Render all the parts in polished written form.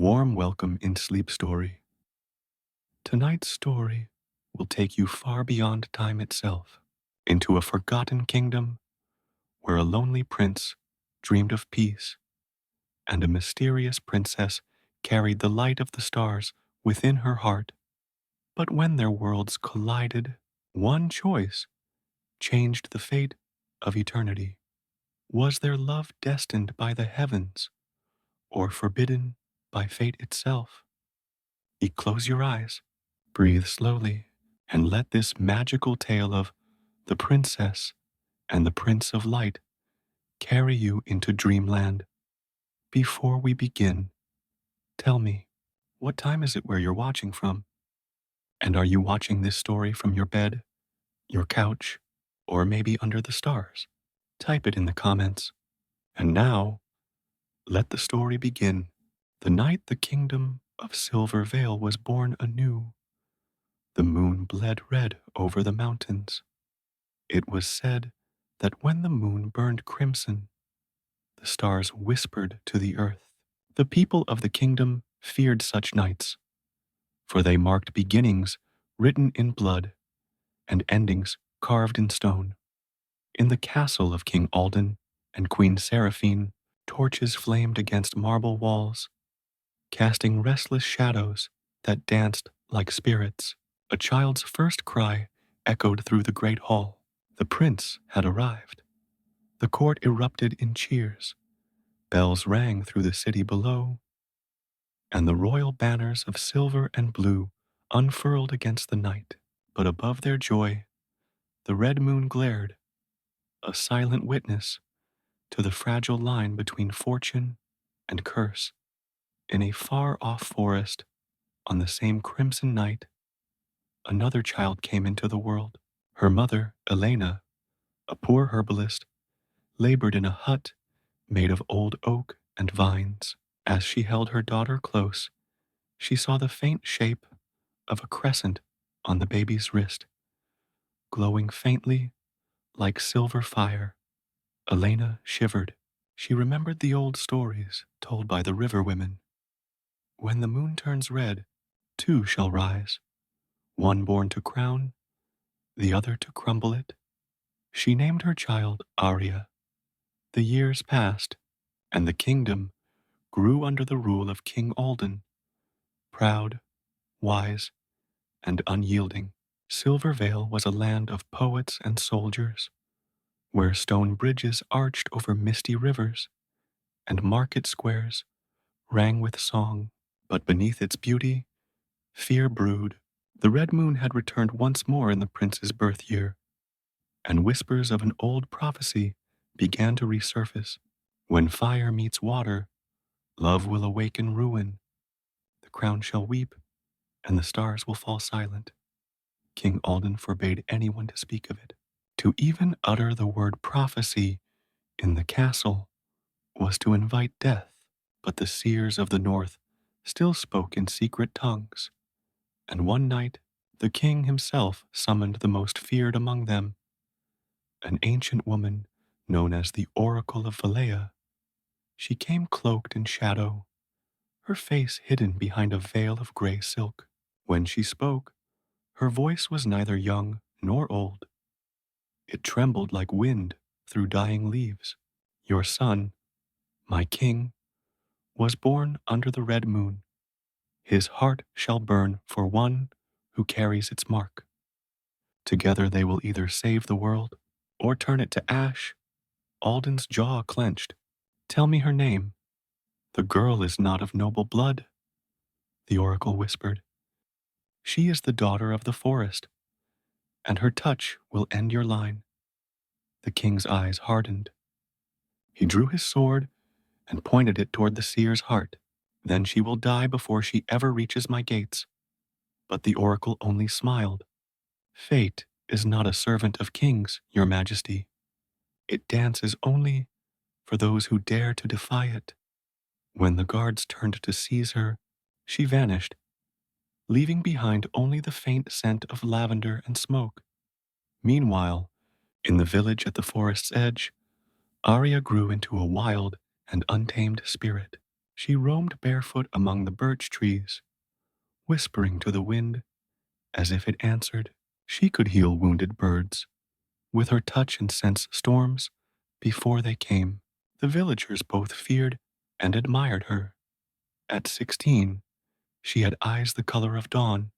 Warm welcome in Sleep Story. Tonight's story will take you far beyond time itself, into a forgotten kingdom where a lonely prince dreamed of peace and a mysterious princess carried the light of the stars within her heart. But when their worlds collided, one choice changed the fate of eternity. Was their love destined by the heavens or forbidden by fate itself? You close your eyes, breathe slowly, and let this magical tale of the princess and the prince of light carry you into dreamland. Before we begin, tell me, what time is it where you're watching from? And are you watching this story from your bed, your couch, or maybe under the stars? Type it in the comments. And now, let the story begin. The night the kingdom of Silver Vale was born anew, the moon bled red over the mountains. It was said that when the moon burned crimson, the stars whispered to the earth. The people of the kingdom feared such nights, for they marked beginnings written in blood and endings carved in stone. In the castle of King Alden and Queen Seraphine, torches flamed against marble walls, casting restless shadows that danced like spirits. A child's first cry echoed through the great hall. The prince had arrived. The court erupted in cheers. Bells rang through the city below, and the royal banners of silver and blue unfurled against the night. But above their joy, the red moon glared, a silent witness to the fragile line between fortune and curse. In a far-off forest, on the same crimson night, another child came into the world. Her mother, Elena, a poor herbalist, labored in a hut made of old oak and vines. As she held her daughter close, she saw the faint shape of a crescent on the baby's wrist, glowing faintly like silver fire. Elena shivered. She remembered the old stories told by the river women. When the moon turns red, two shall rise, one born to crown, the other to crumble it. She named her child Arya. The years passed, and the kingdom grew under the rule of King Alden, proud, wise, and unyielding. Silver Vale was a land of poets and soldiers, where stone bridges arched over misty rivers, and market squares rang with song. But beneath its beauty, fear brewed. The red moon had returned once more in the prince's birth year, and whispers of an old prophecy began to resurface. When fire meets water, love will awaken ruin. The crown shall weep, and the stars will fall silent. King Alden forbade anyone to speak of it. To even utter the word prophecy in the castle was to invite death, but the seers of the north still spoke in secret tongues, and one night the king himself summoned the most feared among them, an ancient woman known as the Oracle of Valea. She came cloaked in shadow, her face hidden behind a veil of gray silk. When she spoke, her voice was neither young nor old. It trembled like wind through dying leaves. Your son, my king, was born under the red moon. His heart shall burn for one who carries its mark. Together they will either save the world or turn it to ash. Alden's jaw clenched. Tell me her name. The girl is not of noble blood, the oracle whispered. She is the daughter of the forest, and her touch will end your line. The king's eyes hardened. He drew his sword and pointed it toward the seer's heart. Then she will die before she ever reaches my gates. But the oracle only smiled. Fate is not a servant of kings, your majesty. It dances only for those who dare to defy it. When the guards turned to seize her, she vanished, leaving behind only the faint scent of lavender and smoke. Meanwhile, in the village at the forest's edge, Arya grew into a wild and untamed spirit. She roamed barefoot among the birch trees, whispering to the wind as if it answered. She could heal wounded birds with her touch and sense storms before they came. The villagers both feared and admired her. At 16, she had eyes the color of dawn,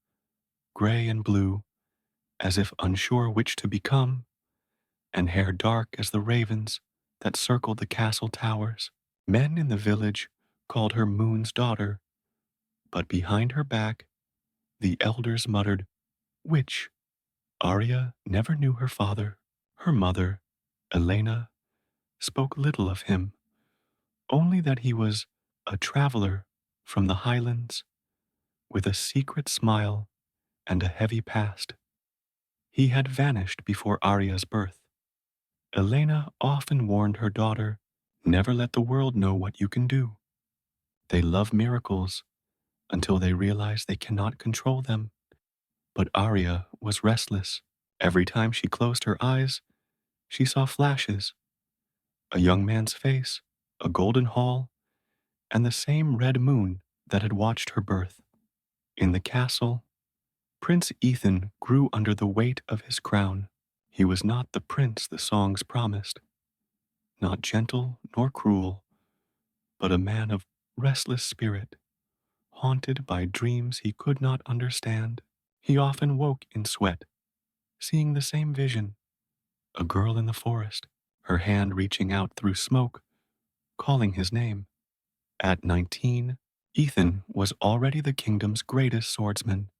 gray and blue, as if unsure which to become, and hair dark as the ravens that circled the castle towers. Men in the village called her Moon's daughter, but behind her back, the elders muttered, "Witch." Arya never knew her father. Her mother, Elena, spoke little of him, only that he was a traveler from the highlands with a secret smile and a heavy past. He had vanished before Arya's birth. Elena often warned her daughter, "Never let the world know what you can do. They love miracles until they realize they cannot control them." But Arya was restless. Every time she closed her eyes, she saw flashes, a young man's face, a golden hall, and the same red moon that had watched her birth. In the castle, Prince Ethan grew under the weight of his crown. He was not the prince the songs promised, not gentle nor cruel, but a man of restless spirit, haunted by dreams he could not understand. He often woke in sweat, seeing the same vision, a girl in the forest, her hand reaching out through smoke, calling his name. At 19, Ethan was already the kingdom's greatest swordsman,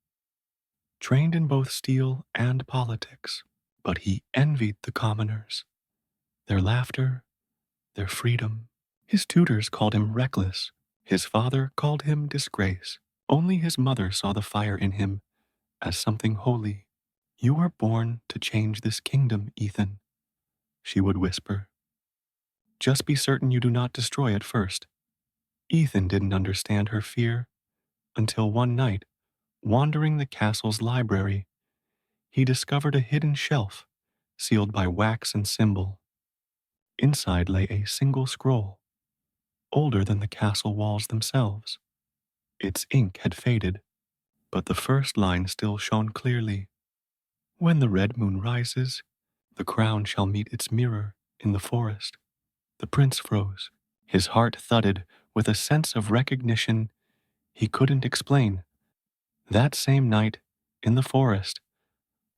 trained in both steel and politics, but he envied the commoners, their laughter, their freedom. His tutors called him reckless. His father called him disgrace. Only his mother saw the fire in him as something holy. "You were born to change this kingdom, Ethan," she would whisper. "Just be certain you do not destroy it first." Ethan didn't understand her fear until one night, wandering the castle's library, he discovered a hidden shelf sealed by wax and symbol. Inside lay a single scroll, older than the castle walls themselves. Its ink had faded, but the first line still shone clearly. "When the red moon rises, the crown shall meet its mirror in the forest." The prince froze. His heart thudded with a sense of recognition he couldn't explain. That same night, in the forest,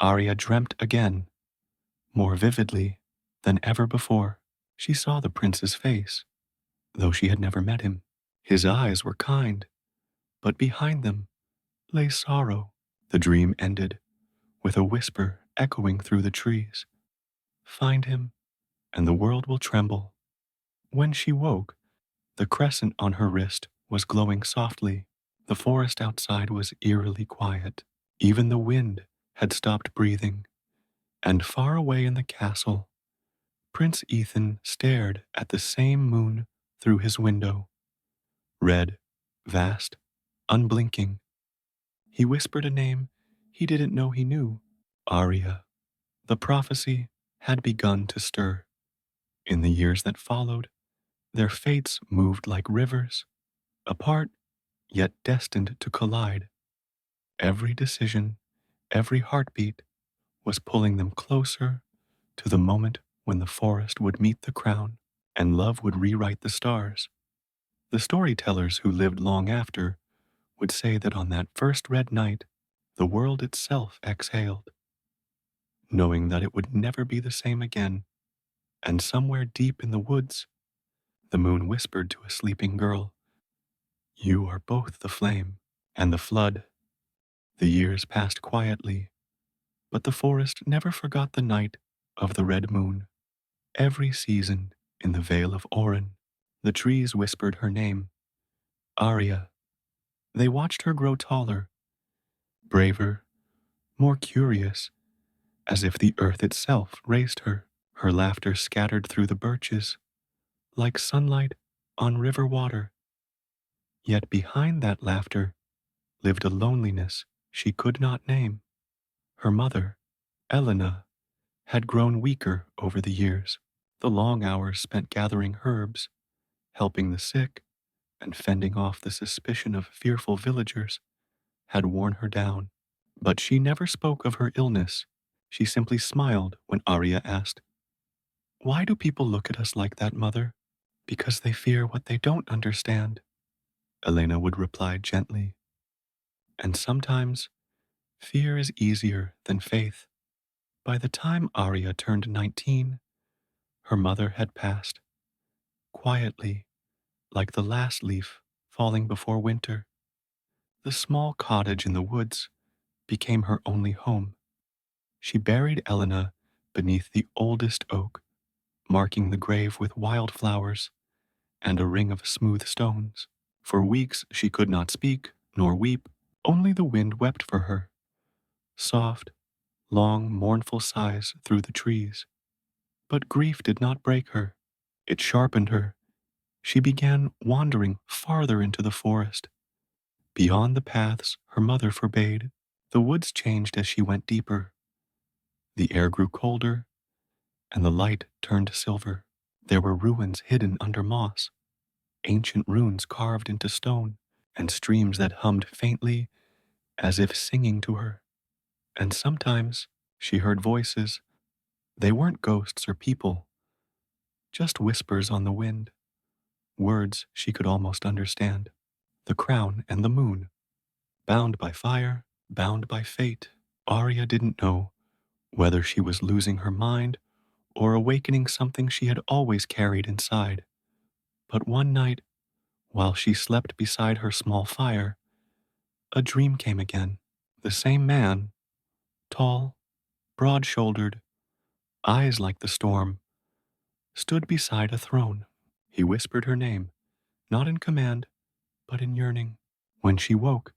Arya dreamt again, more vividly than ever before. She saw the prince's face, though she had never met him. His eyes were kind, but behind them lay sorrow. The dream ended with a whisper echoing through the trees. "Find him, and the world will tremble." When she woke, the crescent on her wrist was glowing softly. The forest outside was eerily quiet. Even the wind had stopped breathing, and far away in the castle, Prince Ethan stared at the same moon through his window. Red, vast, unblinking. He whispered a name he didn't know he knew. Arya. The prophecy had begun to stir. In the years that followed, their fates moved like rivers, apart yet destined to collide. Every decision, every heartbeat was pulling them closer to the moment when the forest would meet the crown and love would rewrite the stars. The storytellers who lived long after would say that on that first red night, the world itself exhaled, knowing that it would never be the same again. And somewhere deep in the woods, the moon whispered to a sleeping girl, "You are both the flame and the flood." The years passed quietly, but the forest never forgot the night of the red moon. Every season in the Vale of Oren, the trees whispered her name, Arya. They watched her grow taller, braver, more curious, as if the earth itself raised her. Her laughter scattered through the birches, like sunlight on river water. Yet behind that laughter lived a loneliness she could not name. Her mother, Elena, had grown weaker over the years. The long hours spent gathering herbs, helping the sick, and fending off the suspicion of fearful villagers had worn her down. But she never spoke of her illness. She simply smiled when Arya asked, "Why do people look at us like that, mother?" "Because they fear what they don't understand," Elena would reply gently. And sometimes fear is easier than faith. By the time Arya turned 19, her mother had passed, quietly, like the last leaf falling before winter. The small cottage in the woods became her only home. She buried Elena beneath the oldest oak, marking the grave with wildflowers and a ring of smooth stones. For weeks she could not speak nor weep, only the wind wept for her, soft, long, mournful sighs through the trees. But grief did not break her. It sharpened her. She began wandering farther into the forest, beyond the paths her mother forbade. The woods changed as she went deeper. The air grew colder, and the light turned silver. There were ruins hidden under moss, ancient runes carved into stone, and streams that hummed faintly as if singing to her. And sometimes she heard voices. They weren't ghosts or people, just whispers on the wind, words she could almost understand. The crown and the moon, bound by fire, bound by fate. Arya didn't know whether she was losing her mind or awakening something she had always carried inside. But one night, while she slept beside her small fire, a dream came again. The same man, tall, broad-shouldered, eyes like the storm, stood beside a throne. He whispered her name, not in command, but in yearning. When she woke,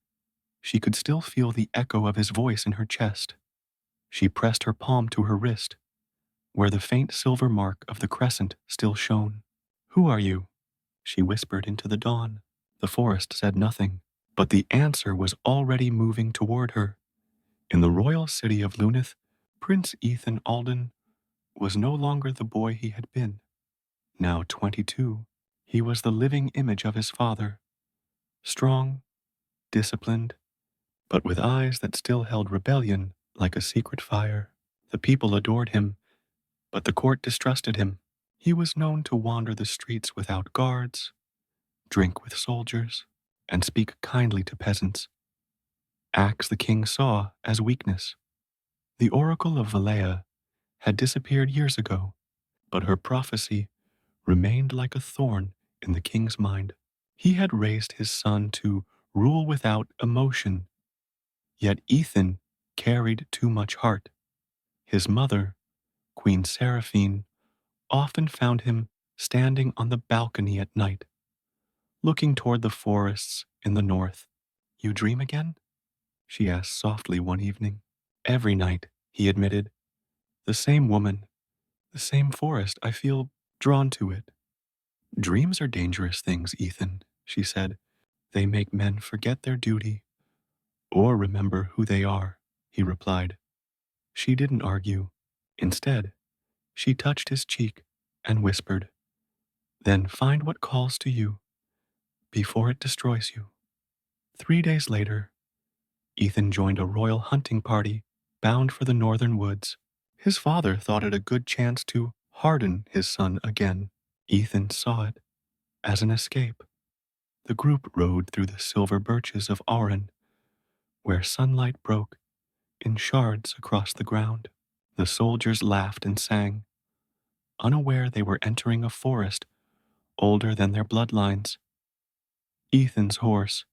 she could still feel the echo of his voice in her chest. She pressed her palm to her wrist, where the faint silver mark of the crescent still shone. "Who are you?" she whispered into the dawn. The forest said nothing, but the answer was already moving toward her. In the royal city of Luneth, Prince Ethan Alden was no longer the boy he had been. Now 22, he was the living image of his father, strong, disciplined, but with eyes that still held rebellion like a secret fire. The people adored him, but the court distrusted him. He was known to wander the streets without guards, drink with soldiers, and speak kindly to peasants, acts the king saw as weakness. The oracle of Valea had disappeared years ago, but her prophecy remained like a thorn in the king's mind. He had raised his son to rule without emotion, yet Ethan carried too much heart. His mother, Queen Seraphine, often found him standing on the balcony at night, looking toward the forests in the north. "You dream again?" she asked softly one evening. "Every night," he admitted. "The same woman, the same forest. I feel drawn to it." "Dreams are dangerous things, Ethan," she said. "They make men forget their duty or remember who they are," he replied. She didn't argue. Instead, she touched his cheek and whispered, "Then find what calls to you before it destroys you." 3 days later, Ethan joined a royal hunting party bound for the northern woods. His father thought it a good chance to harden his son again. Ethan saw it as an escape. The group rode through the silver birches of Auran, where sunlight broke in shards across the ground. The soldiers laughed and sang, unaware they were entering a forest older than their bloodlines. Ethan's horse,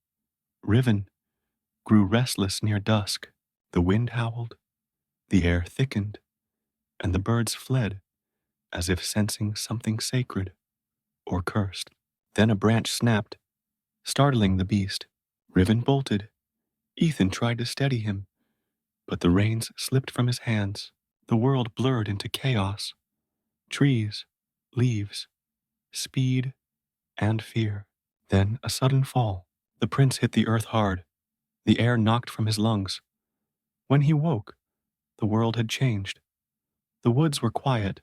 Riven, grew restless near dusk. The wind howled, the air thickened, and the birds fled as if sensing something sacred or cursed. Then a branch snapped, startling the beast. Riven bolted. Ethan tried to steady him, but the reins slipped from his hands. The world blurred into chaos. Trees, leaves, speed, and fear. Then a sudden fall. The prince hit the earth hard. The air knocked from his lungs. When he woke, the world had changed. The woods were quiet,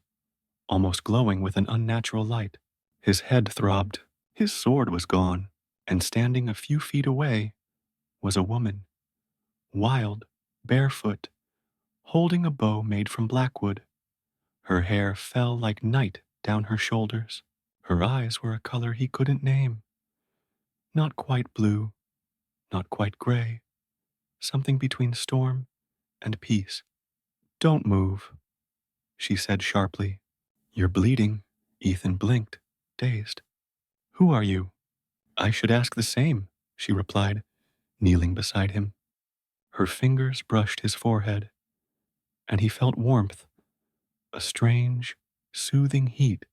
almost glowing with an unnatural light. His head throbbed. His sword was gone. and standing a few feet away was a woman, wild, barefoot, holding a bow made from blackwood. Her hair fell like night down her shoulders. Her eyes were a color he couldn't name. Not quite blue, not quite gray, something between storm and peace. Don't move, she said sharply. You're bleeding. Ethan blinked, dazed. Who are you? I should ask the same, she replied, kneeling beside him. Her fingers brushed his forehead, and he felt warmth, a strange, soothing heat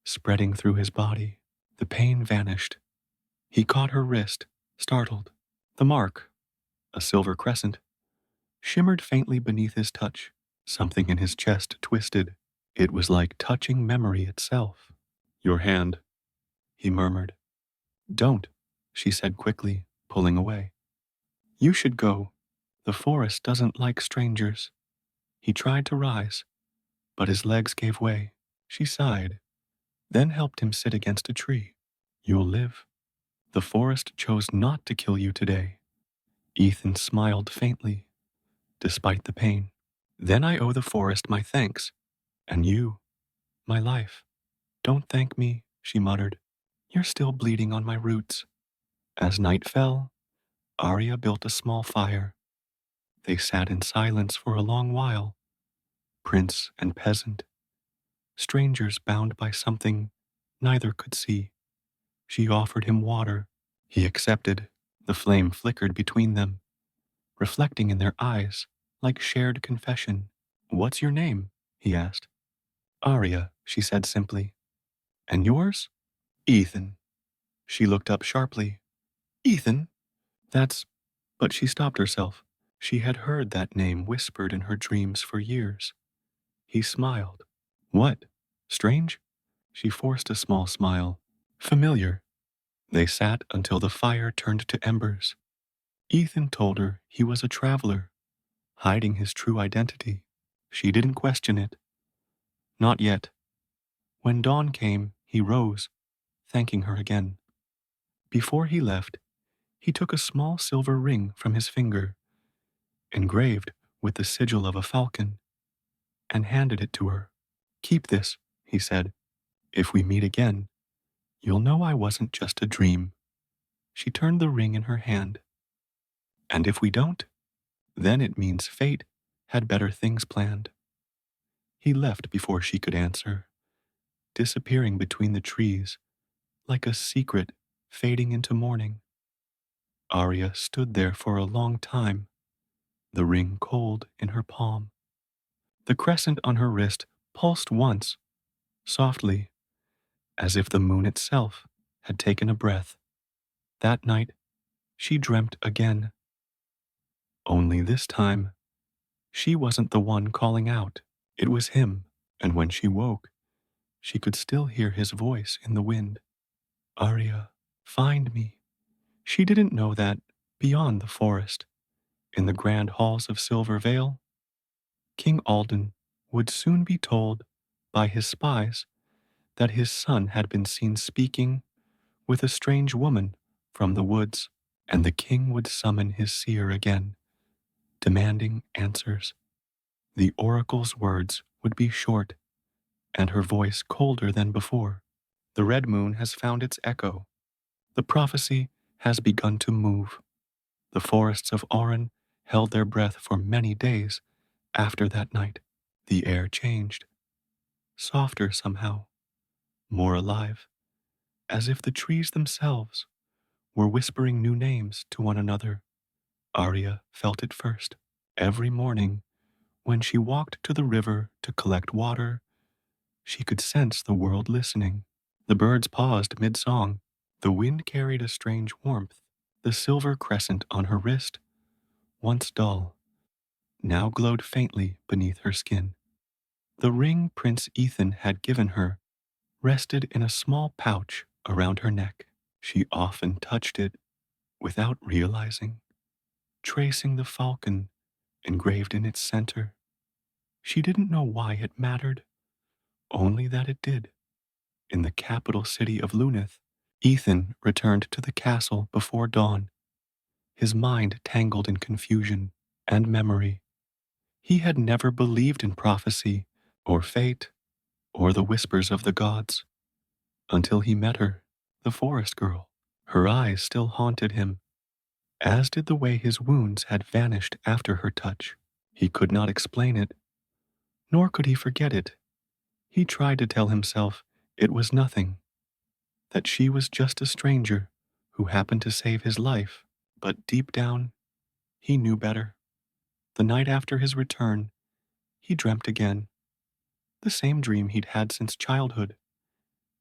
spreading through his body. The pain vanished. He caught her wrist, startled. The mark, a silver crescent, shimmered faintly beneath his touch. Something in his chest twisted. It was like touching memory itself. Your hand, he murmured. Don't, she said quickly, pulling away. You should go. The forest doesn't like strangers. He tried to rise, but his legs gave way. She sighed, then helped him sit against a tree. You'll live. The forest chose not to kill you today. Ethan smiled faintly, despite the pain. Then I owe the forest my thanks, and you, my life. Don't thank me, she muttered. You're still bleeding on my roots. As night fell, Arya built a small fire. They sat in silence for a long while, prince and peasant, strangers bound by something neither could see. She offered him water. He accepted. The flame flickered between them, reflecting in their eyes like shared confession. What's your name? He asked. Arya, she said simply. And yours? Ethan. She looked up sharply. Ethan? That's... But she stopped herself. She had heard that name whispered in her dreams for years. He smiled. What? Strange? She forced a small smile. Familiar. They sat until the fire turned to embers. Ethan told her he was a traveler, hiding his true identity. She didn't question it. Not yet. When dawn came, he rose, thanking her again. Before he left, he took a small silver ring from his finger, engraved with the sigil of a falcon, and handed it to her. Keep this, he said. If we meet again, you'll know I wasn't just a dream. She turned the ring in her hand. And if we don't, then it means fate had better things planned. He left before she could answer, disappearing between the trees like a secret fading into morning. Arya stood there for a long time, the ring cold in her palm. The crescent on her wrist pulsed once, softly, as if the moon itself had taken a breath. That night, she dreamt again. Only this time, she wasn't the one calling out. It was him, and when she woke, she could still hear his voice in the wind. Arya, find me. She didn't know that, beyond the forest, in the grand halls of Silver Vale, King Alden would soon be told by his spies that his son had been seen speaking with a strange woman from the woods, and the king would summon his seer again, demanding answers. The oracle's words would be short, and her voice colder than before. The red moon has found its echo. The prophecy has begun to move. The forests of Auran held their breath for many days after that night. The air changed, softer somehow, more alive, as if the trees themselves were whispering new names to one another. Arya felt it first. Every morning, when she walked to the river to collect water, she could sense the world listening. The birds paused mid-song. The wind carried a strange warmth. The silver crescent on her wrist, once dull, now glowed faintly beneath her skin. The ring Prince Ethan had given her rested in a small pouch around her neck. She often touched it without realizing, tracing the falcon engraved in its center. She didn't know why it mattered, only that it did. In the capital city of Luneth, Ethan returned to the castle before dawn, his mind tangled in confusion and memory. He had never believed in prophecy or fate or the whispers of the gods until he met her, the forest girl. Her eyes still haunted him, as did the way his wounds had vanished after her touch. He could not explain it, nor could he forget it. He tried to tell himself it was nothing, that she was just a stranger who happened to save his life. But deep down, he knew better. The night after his return, he dreamt again, the same dream he'd had since childhood,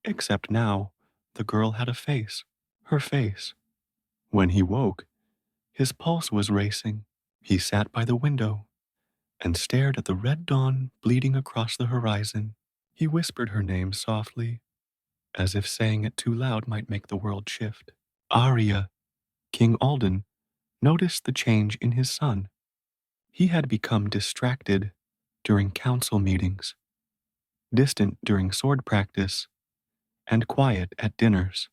except now the girl had a face, her face. When he woke, his pulse was racing. He sat by the window and stared at the red dawn bleeding across the horizon. He whispered her name softly, as if saying it too loud might make the world shift. Arya. King Alden noticed the change in his son. He had become distracted during council meetings, distant during sword practice, and quiet at dinners.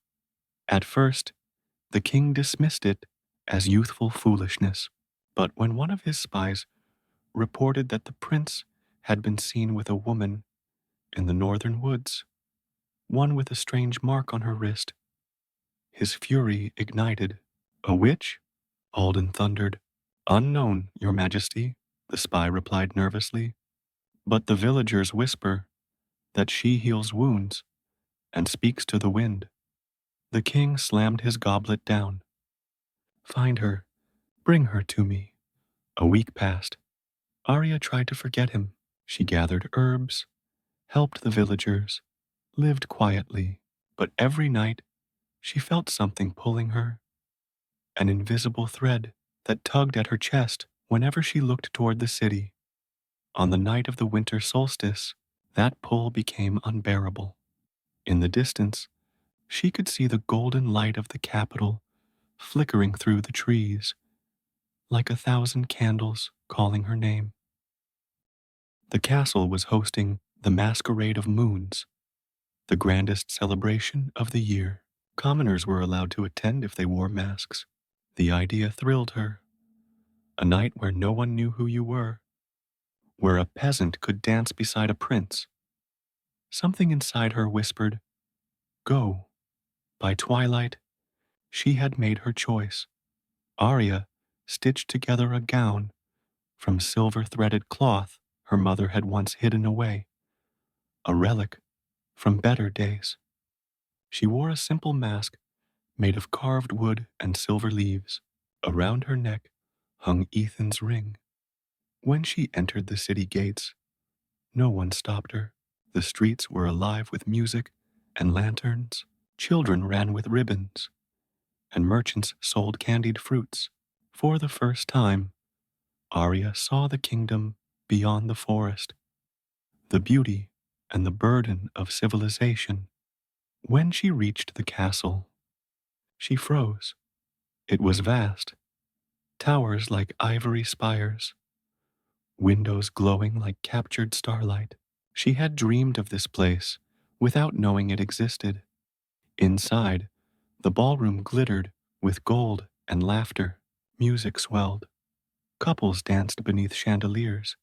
At first, the king dismissed it as youthful foolishness, but when one of his spies reported that the prince had been seen with a woman in the northern woods, one with a strange mark on her wrist, his fury ignited. A witch? Alden thundered. Unknown, your majesty, the spy replied nervously, but the villagers whisper that she heals wounds and speaks to the wind. The king slammed his goblet down. Find her, bring her to me. A week passed. Arya tried to forget him. She gathered herbs, helped the villagers, lived quietly, but every night she felt something pulling her, an invisible thread that tugged at her chest whenever she looked toward the city. On the night of the winter solstice, that pull became unbearable. In the distance, she could see the golden light of the capital flickering through the trees, like 1,000 candles calling her name. The castle was hosting the Masquerade of Moons, the grandest celebration of the year. Commoners were allowed to attend if they wore masks. The idea thrilled her. A night where no one knew who you were, where a peasant could dance beside a prince. Something inside her whispered, go. By twilight, she had made her choice. Arya stitched together a gown from silver-threaded cloth her mother had once hidden away, a relic from better days. She wore a simple mask made of carved wood and silver leaves. Around her neck hung Ethan's ring. When she entered the city gates, no one stopped her. The streets were alive with music and lanterns. Children ran with ribbons, and merchants sold candied fruits. For the first time, Arya saw the kingdom beyond the forest, the beauty and the burden of civilization. When she reached the castle, she froze. It was vast, towers like ivory spires, windows glowing like captured starlight. She had dreamed of this place without knowing it existed. Inside, the ballroom glittered with gold and laughter. Music swelled. Couples danced beneath chandeliers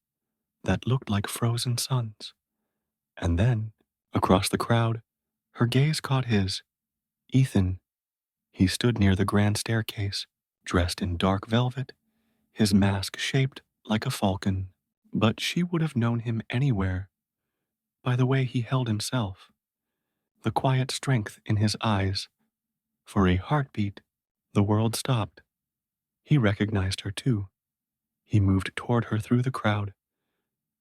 that looked like frozen suns. And then, across the crowd, her gaze caught his. Ethan. He stood near the grand staircase, dressed in dark velvet, his mask shaped like a falcon. But she would have known him anywhere by the way he held himself, the quiet strength in his eyes. For a heartbeat, the world stopped. He recognized her too. He moved toward her through the crowd,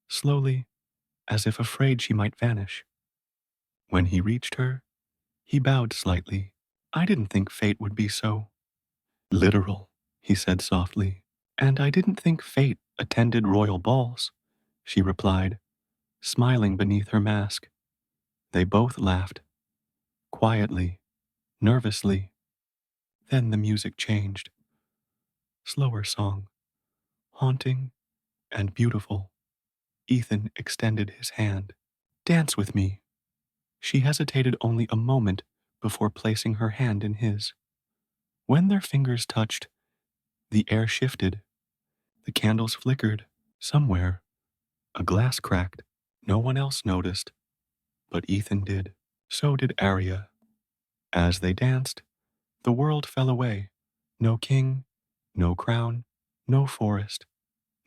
slowly, as if afraid she might vanish. When he reached her, he bowed slightly. I didn't think fate would be so literal, he said softly. And I didn't think fate attended royal balls, she replied, smiling beneath her mask. They both laughed, quietly, nervously. Then the music changed. Slower song, haunting and beautiful. Ethan extended his hand. Dance with me. She hesitated only a moment before placing her hand in his. When their fingers touched, the air shifted, the candles flickered. Somewhere, a glass cracked. No one else noticed, but Ethan did. So did Arya. As they danced, the world fell away. No king, no crown, no forest,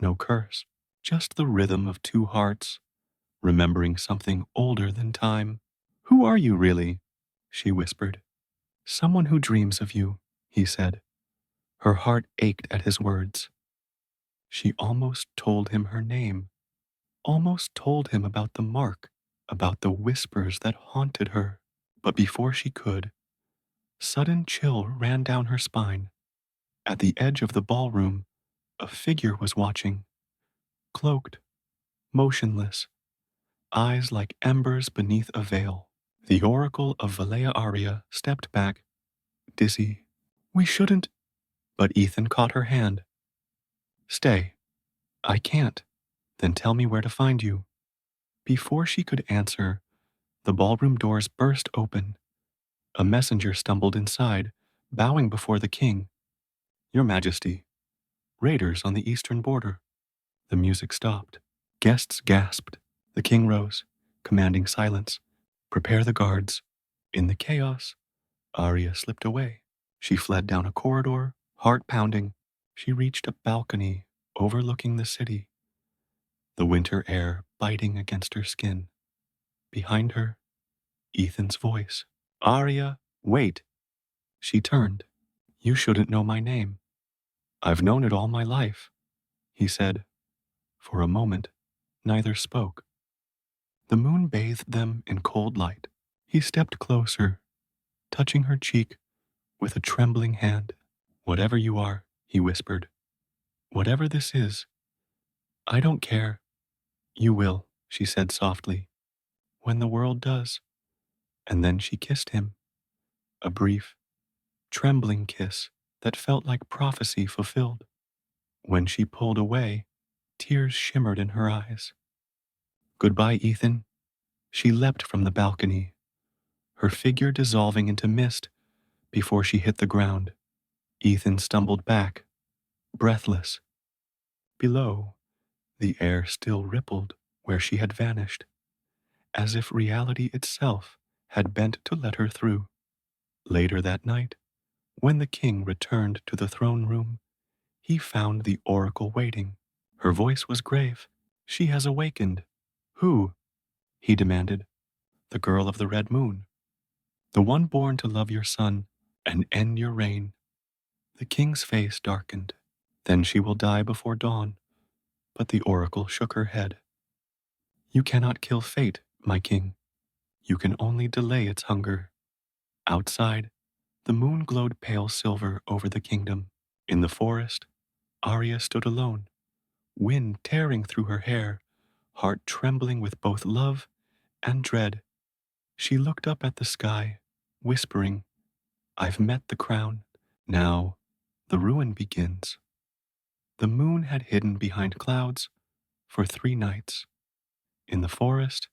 no curse. Just the rhythm of two hearts, remembering something older than time. Who are you really? She whispered. Someone who dreams of you, he said. Her heart ached at his words. She almost told him her name, almost told him about the mark, about the whispers that haunted her. But before she could, sudden chill ran down her spine. At the edge of the ballroom, a figure was watching, cloaked, motionless, eyes like embers beneath a veil. The Oracle of Valea Aria stepped back, dizzy. We shouldn't. But Ethan caught her hand. Stay. I can't. Then tell me where to find you. Before she could answer, the ballroom doors burst open. A messenger stumbled inside, bowing before the king. Your Majesty, raiders on the eastern border. The music stopped. Guests gasped. The king rose, commanding silence. Prepare the guards. In the chaos, Arya slipped away. She fled down a corridor, heart pounding. She reached a balcony overlooking the city, the winter air biting against her skin. Behind her, Ethan's voice. Arya, wait. She turned. You shouldn't know my name. I've known it all my life, he said. For a moment, neither spoke. The moon bathed them in cold light. He stepped closer, touching her cheek with a trembling hand. Whatever you are, he whispered. Whatever this is, I don't care. You will, she said softly, when the world does. And then she kissed him, a brief, trembling kiss that felt like prophecy fulfilled. When she pulled away, tears shimmered in her eyes. Goodbye, Ethan. She leapt from the balcony, her figure dissolving into mist before she hit the ground. Ethan stumbled back, breathless. Below, the air still rippled where she had vanished, as if reality itself had bent to let her through. Later that night, when the king returned to the throne room, he found the oracle waiting. Her voice was grave. She has awakened. Who? He demanded. The girl of the red moon. The one born to love your son and end your reign. The king's face darkened. Then she will die before dawn. But the oracle shook her head. You cannot kill fate, my king. You can only delay its hunger. Outside, the moon glowed pale silver over the kingdom. In the forest, Arya stood alone, wind tearing through her hair, heart trembling with both love and dread. She looked up at the sky, whispering, I've met the crown. Now, the ruin begins. The moon had hidden behind clouds for 3 nights. In the forest,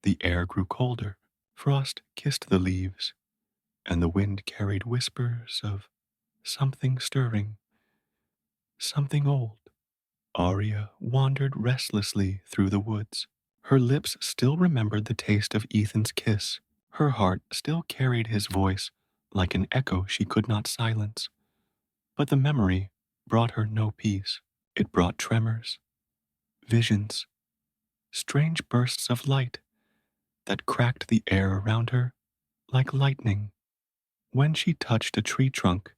the air grew colder. Frost kissed the leaves, and the wind carried whispers of something stirring, something old. Arya wandered restlessly through the woods. Her lips still remembered the taste of Ethan's kiss. Her heart still carried his voice like an echo she could not silence. But the memory brought her no peace. It brought tremors, visions, strange bursts of light that cracked the air around her like lightning. When she touched a tree trunk,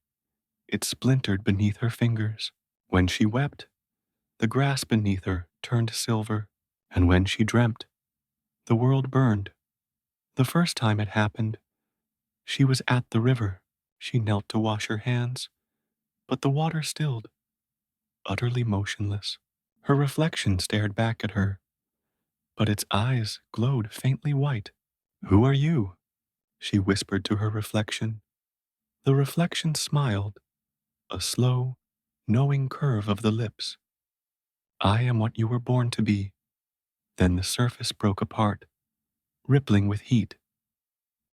it splintered beneath her fingers. When she wept, the grass beneath her turned silver. And when she dreamt, the world burned. The first time it happened, she was at the river. She knelt to wash her hands, but the water stilled, utterly motionless. Her reflection stared back at her, but its eyes glowed faintly white. Who are you? She whispered to her reflection. The reflection smiled, a slow, knowing curve of the lips. I am what you were born to be. Then the surface broke apart, rippling with heat.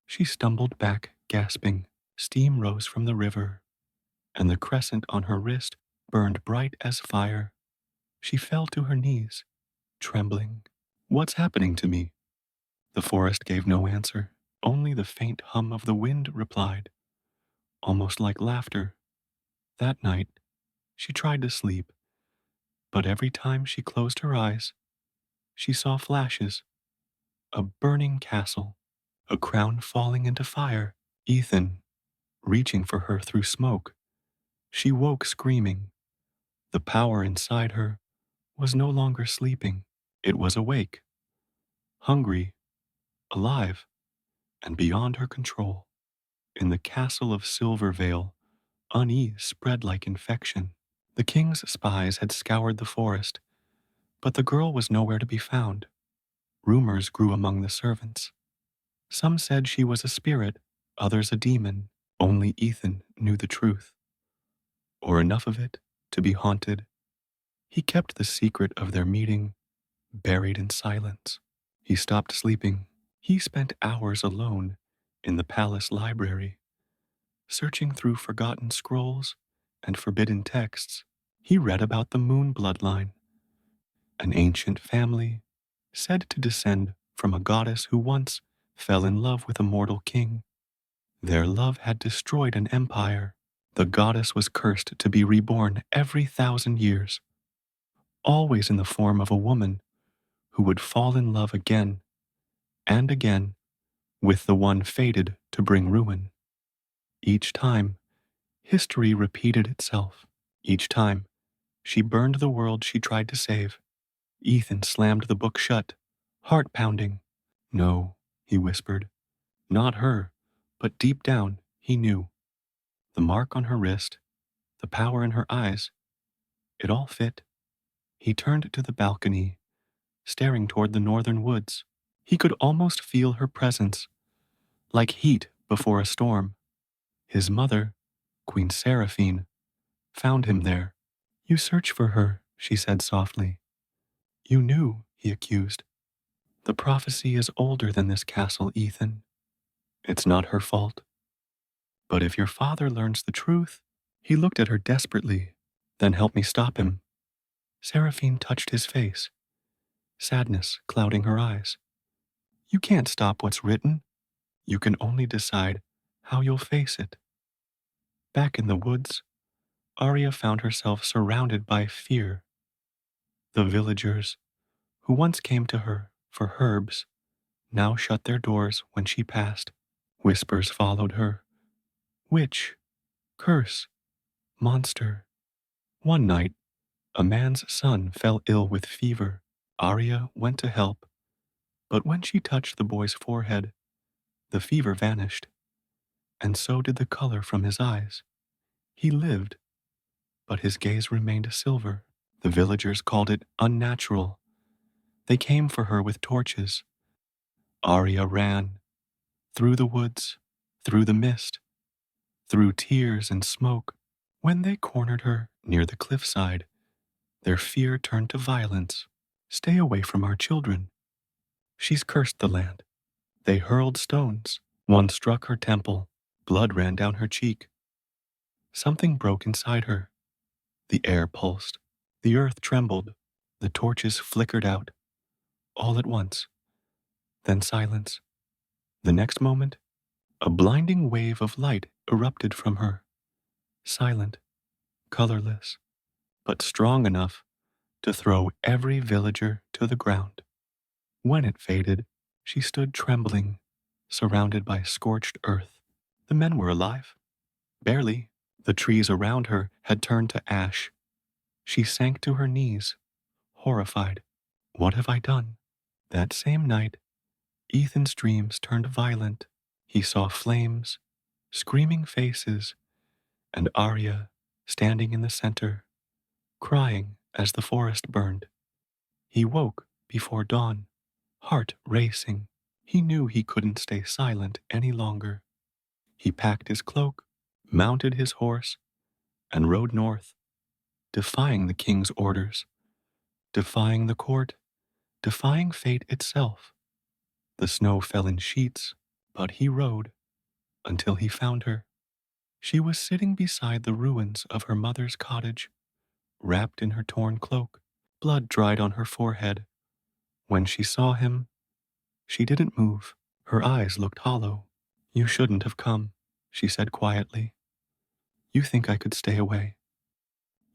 She stumbled back, gasping. Steam rose from the river, and the crescent on her wrist burned bright as fire. She fell to her knees, trembling. What's happening to me? The forest gave no answer. Only the faint hum of the wind replied, almost like laughter. That night, she tried to sleep, but every time she closed her eyes, she saw flashes, a burning castle, a crown falling into fire, Ethan reaching for her through smoke. She woke screaming. The power inside her was no longer sleeping. It was awake, hungry, alive, and beyond her control. In the castle of Silvervale, unease spread like infection. The king's spies had scoured the forest, but the girl was nowhere to be found. Rumors grew among the servants. Some said she was a spirit, others a demon. Only Ethan knew the truth, or enough of it to be haunted. He kept the secret of their meeting buried in silence. He stopped sleeping. He spent hours alone in the palace library, searching through forgotten scrolls and forbidden texts. He read about the moon bloodline, an ancient family said to descend from a goddess who once fell in love with a mortal king. Their love had destroyed an empire. The goddess was cursed to be reborn every 1,000 years, always in the form of a woman who would fall in love again and again with the one fated to bring ruin. Each time, history repeated itself. Each time, she burned the world she tried to save. Ethan slammed the book shut, heart pounding. No, he whispered. Not her, but deep down, he knew. The mark on her wrist, the power in her eyes, it all fit. He turned to the balcony, staring toward the northern woods. He could almost feel her presence, like heat before a storm. His mother, Queen Seraphine, found him there. You search for her, she said softly. You knew, he accused. The prophecy is older than this castle, Ethan. It's not her fault. But if your father learns the truth, he looked at her desperately, then help me stop him. Seraphine touched his face, sadness clouding her eyes. You can't stop what's written. You can only decide how you'll face it. Back in the woods, Arya found herself surrounded by fear. The villagers, who once came to her for herbs, now shut their doors when she passed. Whispers followed her. Witch, curse, monster. One night, a man's son fell ill with fever. Arya went to help, but when she touched the boy's forehead, the fever vanished, and so did the color from his eyes. He lived, but his gaze remained silver. The villagers called it unnatural. They came for her with torches. Arya ran, through the woods, through the mist, through tears and smoke. When they cornered her near the cliffside, their fear turned to violence. Stay away from our children. She's cursed the land. They hurled stones. One struck her temple. Blood ran down her cheek. Something broke inside her. The air pulsed. The earth trembled. The torches flickered out. All at once. Then silence. The next moment, a blinding wave of light erupted from her. Silent, colorless, but strong enough to throw every villager to the ground. When it faded, she stood trembling, surrounded by scorched earth. The men were alive. Barely. The trees around her had turned to ash. She sank to her knees, horrified. What have I done? That same night, Ethan's dreams turned violent. He saw flames, screaming faces, and Arya standing in the center, crying as the forest burned. He woke before dawn, heart racing. He knew he couldn't stay silent any longer. He packed his cloak, mounted his horse, and rode north, defying the king's orders, defying the court, defying fate itself. The snow fell in sheets, but he rode, until he found her. She was sitting beside the ruins of her mother's cottage, wrapped in her torn cloak, blood dried on her forehead. When she saw him, she didn't move. Her eyes looked hollow. "You shouldn't have come," she said quietly. "You think I could stay away.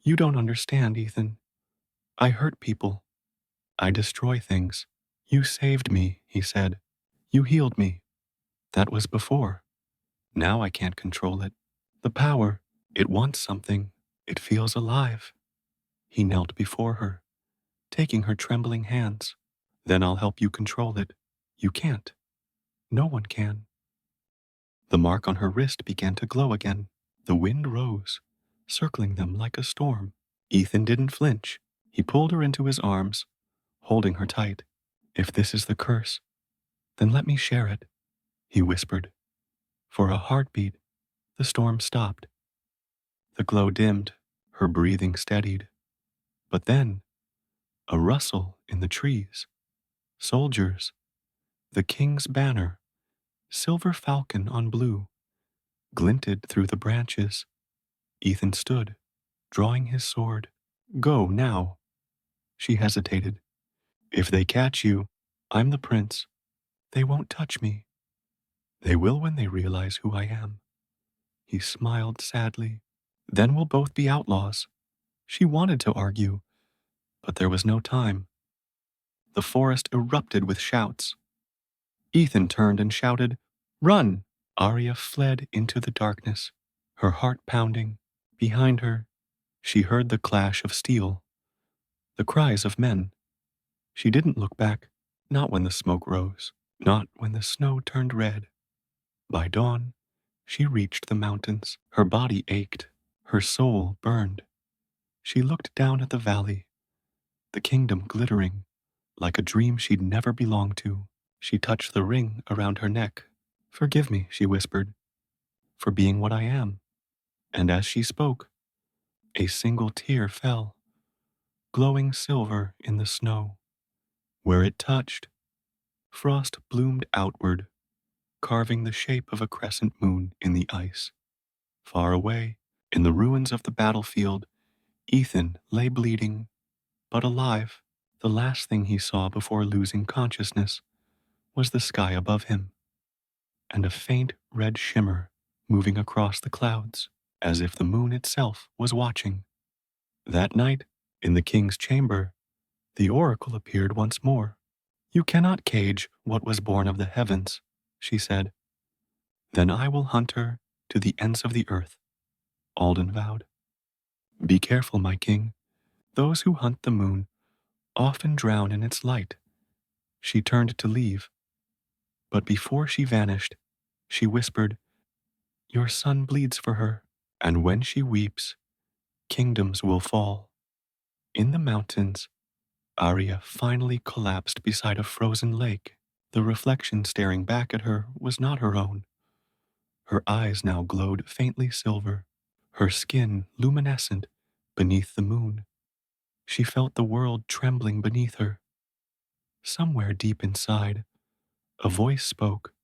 You don't understand, Ethan. I hurt people. I destroy things. You saved me," he said. "You healed me. That was before. Now I can't control it. The power, it wants something. It feels alive." He knelt before her, taking her trembling hands. "Then I'll help you control it. You can't. No one can." The mark on her wrist began to glow again. The wind rose, circling them like a storm. Ethan didn't flinch. He pulled her into his arms, holding her tight. "If this is the curse, then let me share it," he whispered. For a heartbeat, the storm stopped. The glow dimmed, her breathing steadied. But then, a rustle in the trees. Soldiers. The king's banner, silver falcon on blue, glinted through the branches. Ethan stood, drawing his sword. "Go now." She hesitated. "If they catch you, I'm the prince. They won't touch me." "They will when they realize who I am." He smiled sadly. "Then we'll both be outlaws." She wanted to argue, but there was no time. The forest erupted with shouts. Ethan turned and shouted, "Run!" Arya fled into the darkness, her heart pounding. Behind her, she heard the clash of steel, the cries of men. She didn't look back, not when the smoke rose, not when the snow turned red. By dawn, she reached the mountains. Her body ached, her soul burned. She looked down at the valley, the kingdom glittering, like a dream she'd never belonged to. She touched the ring around her neck. "Forgive me," she whispered, "for being what I am." And as she spoke, a single tear fell, glowing silver in the snow. Where it touched, frost bloomed outward, carving the shape of a crescent moon in the ice. Far away, in the ruins of the battlefield, Ethan lay bleeding, but alive. The last thing he saw before losing consciousness was the sky above him, and a faint red shimmer moving across the clouds, as if the moon itself was watching. That night, in the king's chamber, the oracle appeared once more. "You cannot cage what was born of the heavens," she said. "Then I will hunt her to the ends of the earth," Alden vowed. "Be careful, my king. Those who hunt the moon often drown in its light." She turned to leave, but before she vanished, she whispered, "Your son bleeds for her, and when she weeps, kingdoms will fall." In the mountains, Arya finally collapsed beside a frozen lake. The reflection staring back at her was not her own. Her eyes now glowed faintly silver, her skin luminescent beneath the moon. She felt the world trembling beneath her. Somewhere deep inside, a voice spoke,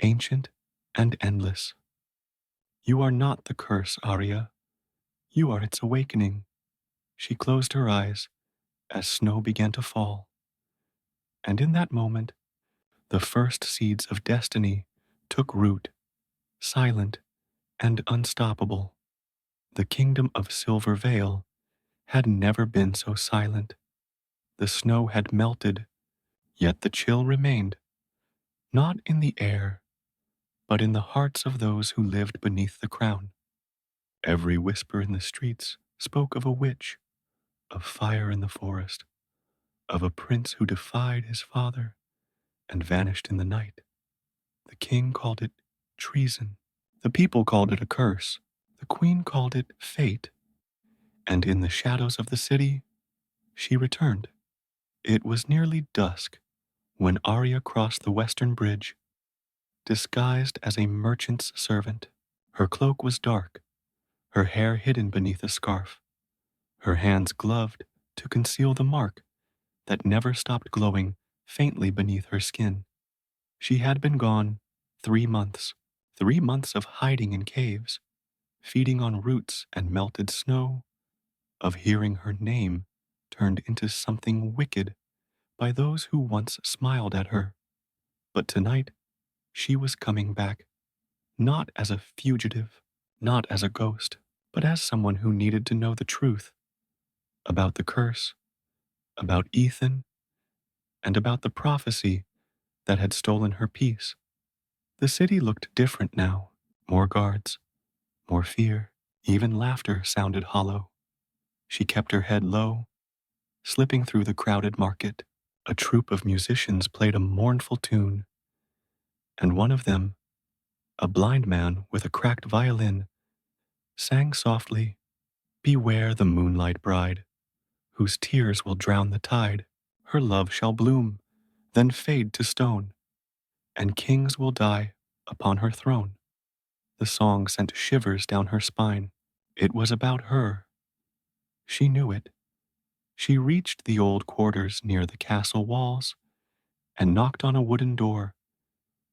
ancient and endless. "You are not the curse, Arya. You are its awakening." She closed her eyes as snow began to fall. And in that moment, the first seeds of destiny took root, silent and unstoppable. The kingdom of Silver Vale had never been so silent. The snow had melted, yet the chill remained, not in the air, but in the hearts of those who lived beneath the crown. Every whisper in the streets spoke of a witch, of fire in the forest, of a prince who defied his father and vanished in the night. The king called it treason. The people called it a curse. The queen called it fate. And in the shadows of the city, she returned. It was nearly dusk when Arya crossed the western bridge, disguised as a merchant's servant. Her cloak was dark, her hair hidden beneath a scarf, her hands gloved to conceal the mark that never stopped glowing faintly beneath her skin. She had been gone 3 months, 3 months of hiding in caves, feeding on roots and melted snow, of hearing her name turned into something wicked by those who once smiled at her. But tonight, she was coming back, not as a fugitive, not as a ghost, but as someone who needed to know the truth about the curse, about Ethan, and about the prophecy that had stolen her peace. The city looked different now, more guards, more fear, even laughter sounded hollow. She kept her head low, slipping through the crowded market. A troupe of musicians played a mournful tune, and one of them, a blind man with a cracked violin, sang softly, "Beware the moonlight bride, whose tears will drown the tide. Her love shall bloom, then fade to stone, and kings will die upon her throne." The song sent shivers down her spine. It was about her. She knew it. She reached the old quarters near the castle walls and knocked on a wooden door,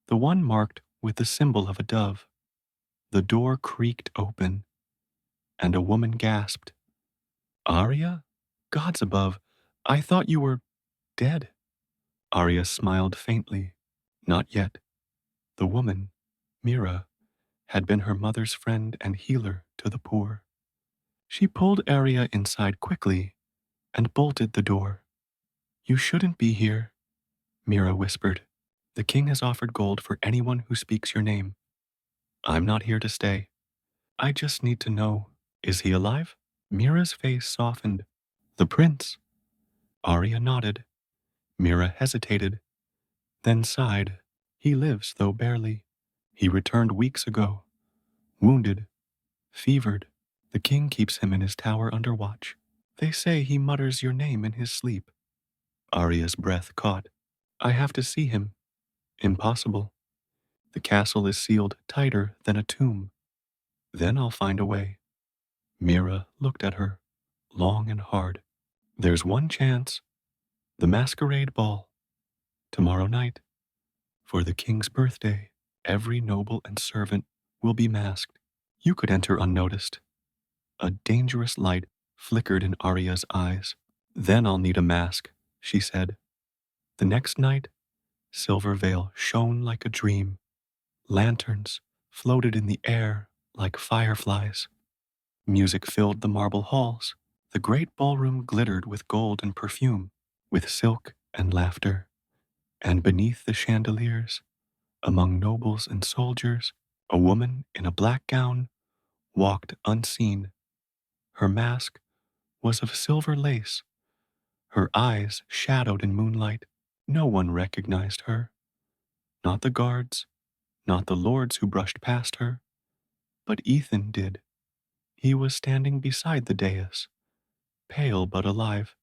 the one marked with the symbol of a dove. The door creaked open, and a woman gasped, "Arya? Gods above, I thought you were dead." Arya smiled faintly. Not yet. The woman, Mira, had been her mother's friend and healer to the poor. She pulled Arya inside quickly and bolted the door. "You shouldn't be here," Mira whispered. "The king has offered gold for anyone who speaks your name. I'm not here to stay. I just need to know, is he alive?" Mira's face softened. "The prince." Arya nodded. Mira hesitated, then sighed. "He lives, though barely. He returned weeks ago, wounded, fevered. The king keeps him in his tower under watch. They say he mutters your name in his sleep." Arya's breath caught. "I have to see him." "Impossible. The castle is sealed tighter than a tomb." "Then I'll find a way." Mira looked at her, long and hard. "There's one chance. The masquerade ball. Tomorrow night. For the king's birthday, every noble and servant will be masked. You could enter unnoticed." A dangerous light flickered in Arya's eyes. "Then I'll need a mask," she said. The next night, Silver Veil shone like a dream. Lanterns floated in the air like fireflies. Music filled the marble halls. The great ballroom glittered with gold and perfume, with silk and laughter. And beneath the chandeliers, among nobles and soldiers, a woman in a black gown walked unseen. Her mask was of silver lace, her eyes shadowed in moonlight. No one recognized her. Not the guards, not the lords who brushed past her, but Ethan did. He was standing beside the dais, pale but alive,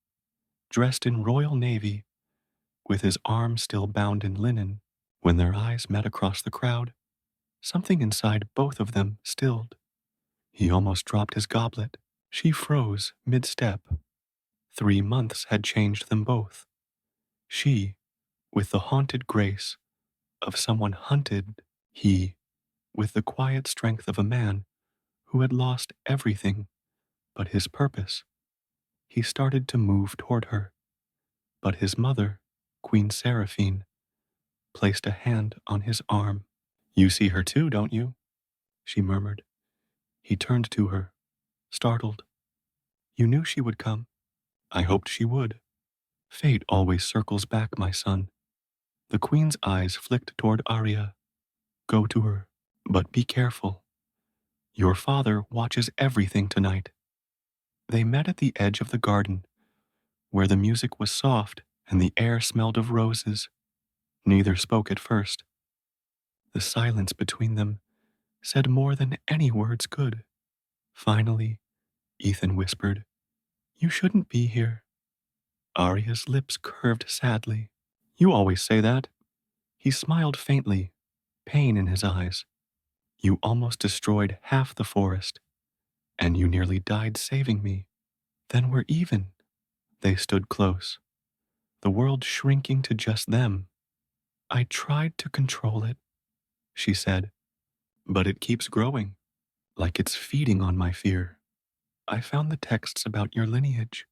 dressed in royal navy, with his arm still bound in linen. When their eyes met across the crowd, something inside both of them stilled. He almost dropped his goblet. She froze mid-step. 3 months had changed them both. She, with the haunted grace of someone hunted, he, with the quiet strength of a man who had lost everything but his purpose. He started to move toward her, but his mother, Queen Seraphine, placed a hand on his arm. "You see her too, don't you?" she murmured. He turned to her, startled. "You knew she would come." "I hoped she would. Fate always circles back, my son." The queen's eyes flicked toward Arya. "Go to her, but be careful. Your father watches everything tonight." They met at the edge of the garden, where the music was soft and the air smelled of roses. Neither spoke at first. The silence between them said more than any words could. Finally, Ethan whispered, "You shouldn't be here." Arya's lips curved sadly. "You always say that." He smiled faintly, pain in his eyes. "You almost destroyed half the forest, and you nearly died saving me. Then we're even." They stood close, the world shrinking to just them. "I tried to control it," she said. But it keeps growing, like it's feeding on my fear. I found the texts about your lineage,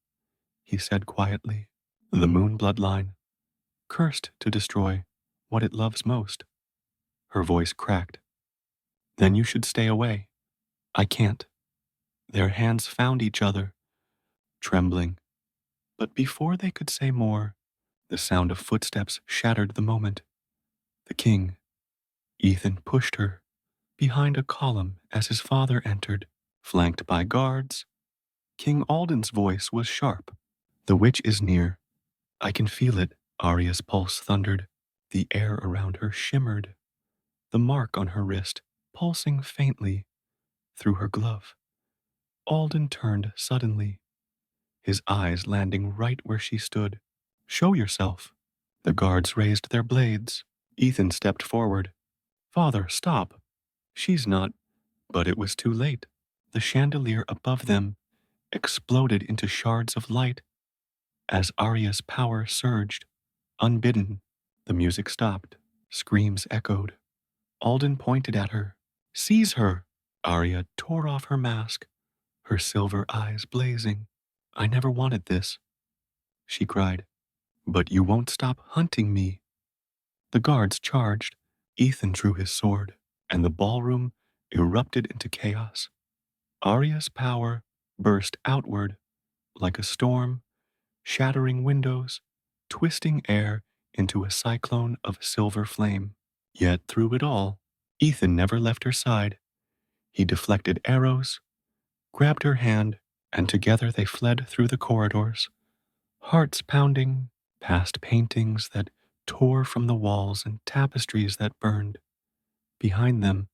he said quietly. The moon bloodline, cursed to destroy what it loves most. Her voice cracked. Then you should stay away. I can't. Their hands found each other, trembling. But before they could say more, the sound of footsteps shattered the moment. The king, Ethan, pushed her behind a column as his father entered, flanked by guards. King Alden's voice was sharp. The witch is near. I can feel it, Arya's pulse thundered. The air around her shimmered, the mark on her wrist pulsing faintly through her glove. Alden turned suddenly, his eyes landing right where she stood. Show yourself. The guards raised their blades. Ethan stepped forward. Father, stop. She's not. But it was too late. The chandelier above them exploded into shards of light as Arya's power surged. Unbidden, the music stopped. Screams echoed. Alden pointed at her. Seize her! Arya tore off her mask, her silver eyes blazing. I never wanted this, she cried. But you won't stop hunting me. The guards charged. Ethan drew his sword, and the ballroom erupted into chaos. Arya's power burst outward like a storm, shattering windows, twisting air into a cyclone of silver flame. Yet through it all, Ethan never left her side. He deflected arrows, grabbed her hand, and together they fled through the corridors, hearts pounding, past paintings that tore from the walls and tapestries that burned. Behind them,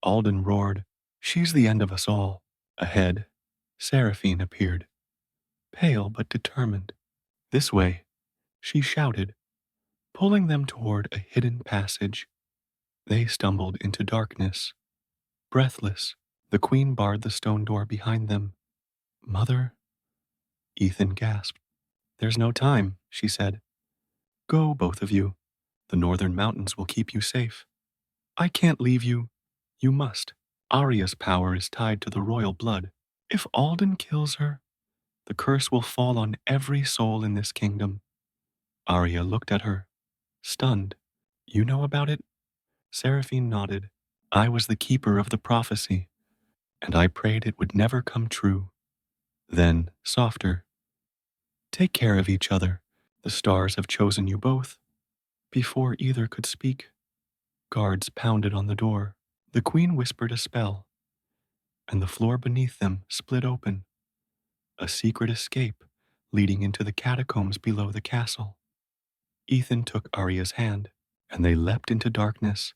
Alden roared, She's the end of us all. Ahead, Seraphine appeared, pale but determined. This way, she shouted, pulling them toward a hidden passage. They stumbled into darkness, breathless. The queen barred the stone door behind them. Mother? Ethan gasped. There's no time, she said. Go, both of you. The northern mountains will keep you safe. I can't leave you. You must. Arya's power is tied to the royal blood. If Alden kills her, the curse will fall on every soul in this kingdom. Arya looked at her, stunned. You know about it? Seraphine nodded. I was the keeper of the prophecy, and I prayed it would never come true. Then, softer, take care of each other. The stars have chosen you both. Before either could speak, guards pounded on the door. The queen whispered a spell, and the floor beneath them split open. A secret escape leading into the catacombs below the castle. Ethan took Arya's hand, and they leapt into darkness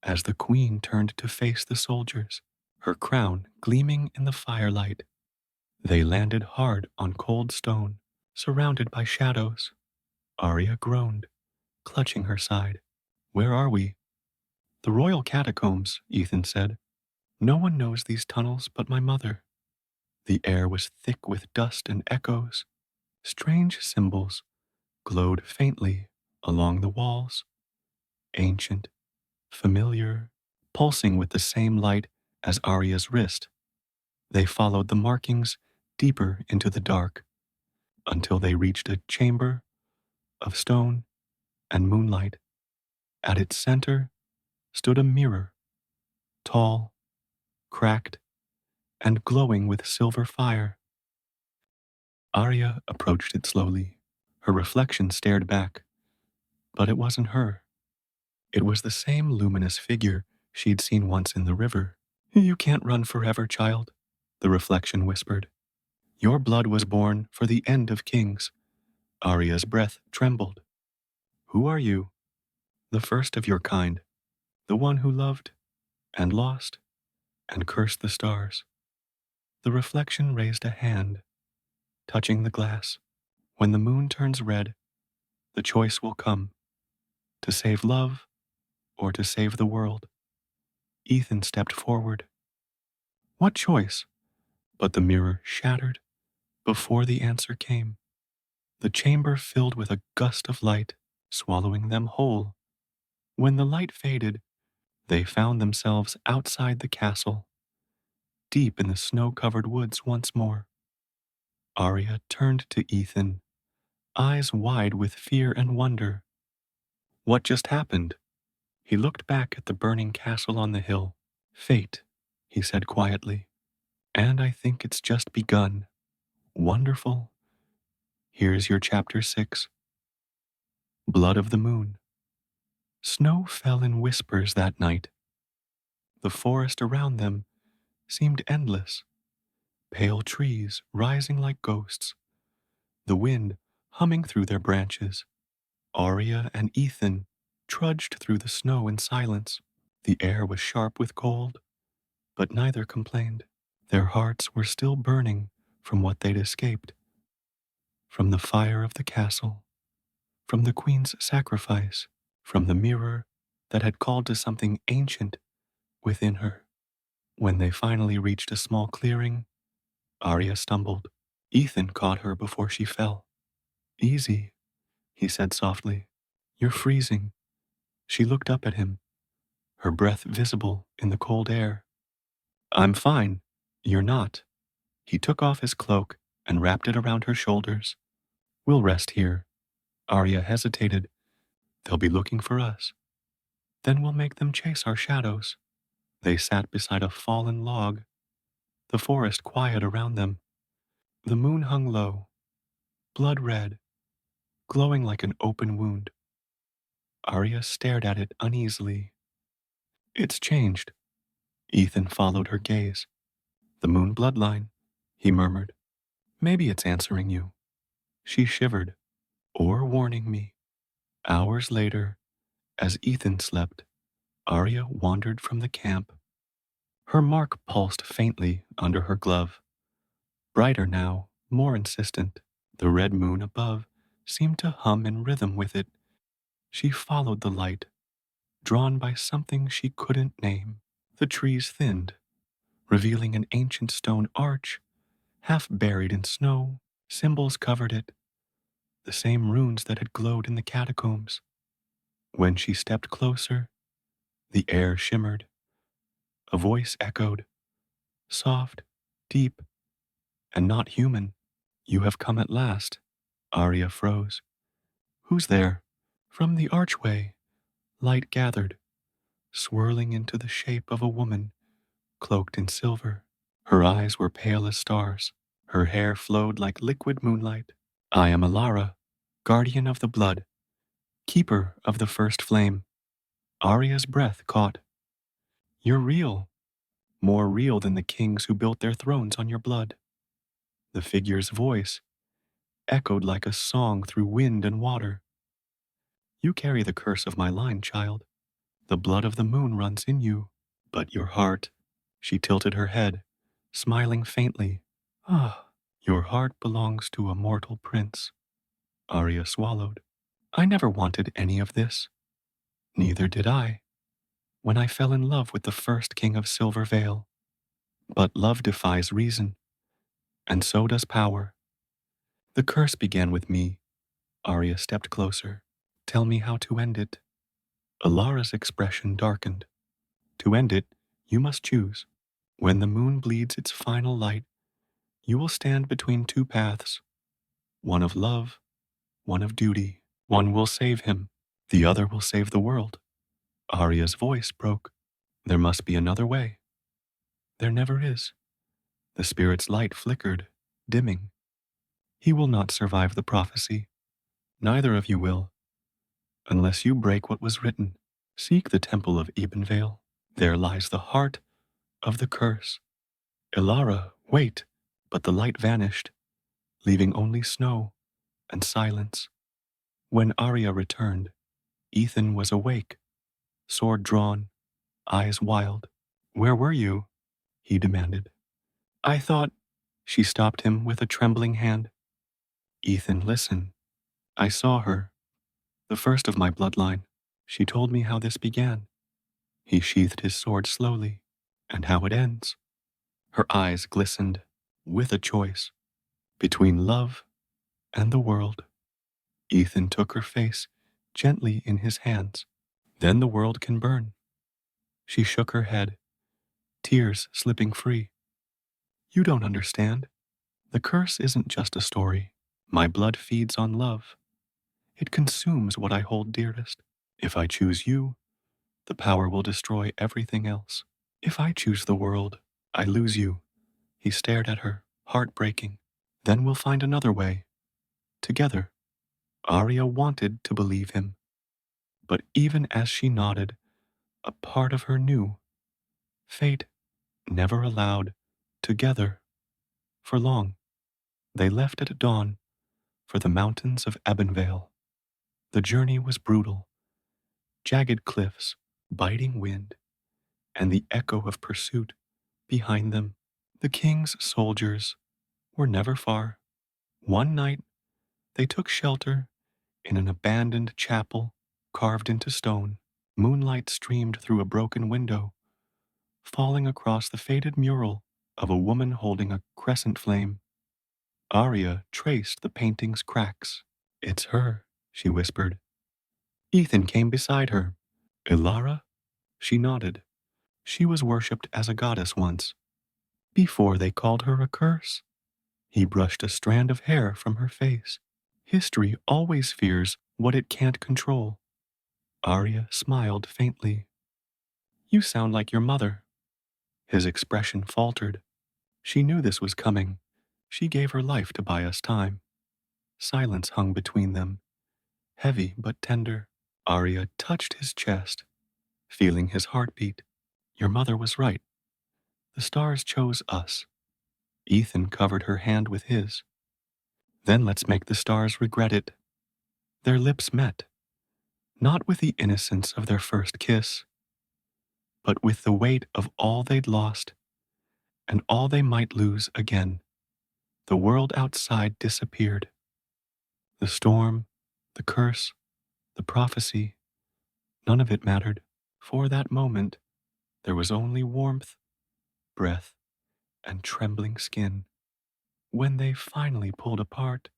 as the queen turned to face the soldiers, her crown gleaming in the firelight. They landed hard on cold stone, surrounded by shadows. Arya groaned, clutching her side. Where are we? The royal catacombs, Ethan said. No one knows these tunnels but my mother. The air was thick with dust and echoes. Strange symbols glowed faintly along the walls, ancient, familiar, pulsing with the same light as Arya's wrist. They followed the markings deeper into the dark until they reached a chamber of stone and moonlight. At its center stood a mirror, tall, cracked, and glowing with silver fire. Arya approached it slowly. Her reflection stared back, but it wasn't her. It was the same luminous figure she'd seen once in the river. You can't run forever, child, the reflection whispered. Your blood was born for the end of kings. Arya's breath trembled. Who are you? The first of your kind, the one who loved and lost and cursed the stars. The reflection raised a hand, touching the glass. When the moon turns red, the choice will come, to save love or to save the world. Ethan stepped forward. What choice? But the mirror shattered before the answer came. The chamber filled with a gust of light, swallowing them whole. When the light faded, They found themselves outside the castle, deep in the snow-covered woods once more. Arya turned to Ethan, eyes wide with fear and wonder. What just happened? He looked back at the burning castle on the hill. Fate, he said quietly. And I think it's just begun. Wonderful. Here's your chapter 6. Blood of the Moon. Snow fell in whispers that night. The forest around them seemed endless, pale trees rising like ghosts, the wind humming through their branches. Arya and Ethan trudged through the snow in silence. The air was sharp with cold, but neither complained. Their hearts were still burning from what they'd escaped, from the fire of the castle, from the queen's sacrifice, from the mirror that had called to something ancient within her. When they finally reached a small clearing, Arya stumbled. Ethan caught her before she fell. Easy, he said softly. You're freezing. She looked up at him, her breath visible in the cold air. I'm fine. You're not. He took off his cloak and wrapped it around her shoulders. We'll rest here. Arya hesitated. They'll be looking for us. Then we'll make them chase our shadows. They sat beside a fallen log, the forest quiet around them. The moon hung low, blood red, glowing like an open wound. Arya stared at it uneasily. It's changed. Ethan followed her gaze. The moon bloodline, he murmured. Maybe it's answering you. She shivered. Or warning me. Hours later, as Ethan slept, Arya wandered from the camp. Her mark pulsed faintly under her glove. Brighter now, more insistent. The red moon above seemed to hum in rhythm with it. She followed the light, drawn by something she couldn't name. The trees thinned, revealing an ancient stone arch, half buried in snow. Symbols covered it, the same runes that had glowed in the catacombs. When she stepped closer, the air shimmered. A voice echoed, soft, deep, and not human. You have come at last. Arya froze. Who's there? From the archway, light gathered, swirling into the shape of a woman cloaked in silver. Her eyes were pale as stars. Her hair flowed like liquid moonlight. I am Alara, guardian of the blood, keeper of the first flame. Arya's breath caught. You're real, more real than the kings who built their thrones on your blood. The figure's voice echoed like a song through wind and water. You carry the curse of my line, child. The blood of the moon runs in you, but your heart. She tilted her head, smiling faintly. Ah, your heart belongs to a mortal prince. Arya swallowed. I never wanted any of this. Neither did I, when I fell in love with the first king of Silver Vale. But love defies reason, and so does power. The curse began with me. Arya stepped closer. Tell me how to end it. Alara's expression darkened. To end it, you must choose. When the moon bleeds its final light, you will stand between two paths, one of love, one of duty. One will save him, the other will save the world. Arya's voice broke. There must be another way. There never is. The spirit's light flickered, dimming. He will not survive the prophecy. Neither of you will, unless you break what was written. Seek the temple of Ebenvale. There lies the heart of the curse. Alara, wait! But the light vanished, leaving only snow and silence. When Arya returned, Ethan was awake, sword drawn, eyes wild. Where were you? He demanded. I thought. She stopped him with a trembling hand. Ethan, listen. I saw her, the first of my bloodline. She told me how this began. He sheathed his sword slowly, and how it ends. Her eyes glistened, with a choice, between love and the world. Ethan took her face gently in his hands. Then the world can burn. She shook her head, tears slipping free. You don't understand. The curse isn't just a story. My blood feeds on love. It consumes what I hold dearest. If I choose you, the power will destroy everything else. If I choose the world, I lose you. He stared at her, heartbreaking. Then we'll find another way. Together. Arya wanted to believe him. But even as she nodded, a part of her knew. Fate never allowed. Together. For long. They left at dawn for the mountains of Ebonvale. The journey was brutal. Jagged cliffs, biting wind, and the echo of pursuit behind them. The king's soldiers were never far. One night, they took shelter in an abandoned chapel carved into stone. Moonlight streamed through a broken window, falling across the faded mural of a woman holding a crescent flame. Arya traced the painting's cracks. It's her, she whispered. Ethan came beside her. Ilara? She nodded. She was worshipped as a goddess once, before they called her a curse. He brushed a strand of hair from her face. History always fears what it can't control. Arya smiled faintly. You sound like your mother. His expression faltered. She knew this was coming. She gave her life to buy us time. Silence hung between them, heavy but tender. Arya touched his chest, feeling his heartbeat. Your mother was right. The stars chose us. Ethan covered her hand with his. Then let's make the stars regret it. Their lips met, not with the innocence of their first kiss, but with the weight of all they'd lost and all they might lose again. The world outside disappeared. The storm, the curse, the prophecy, none of it mattered. For that moment, there was only warmth, breath, and trembling skin. When they finally pulled apart,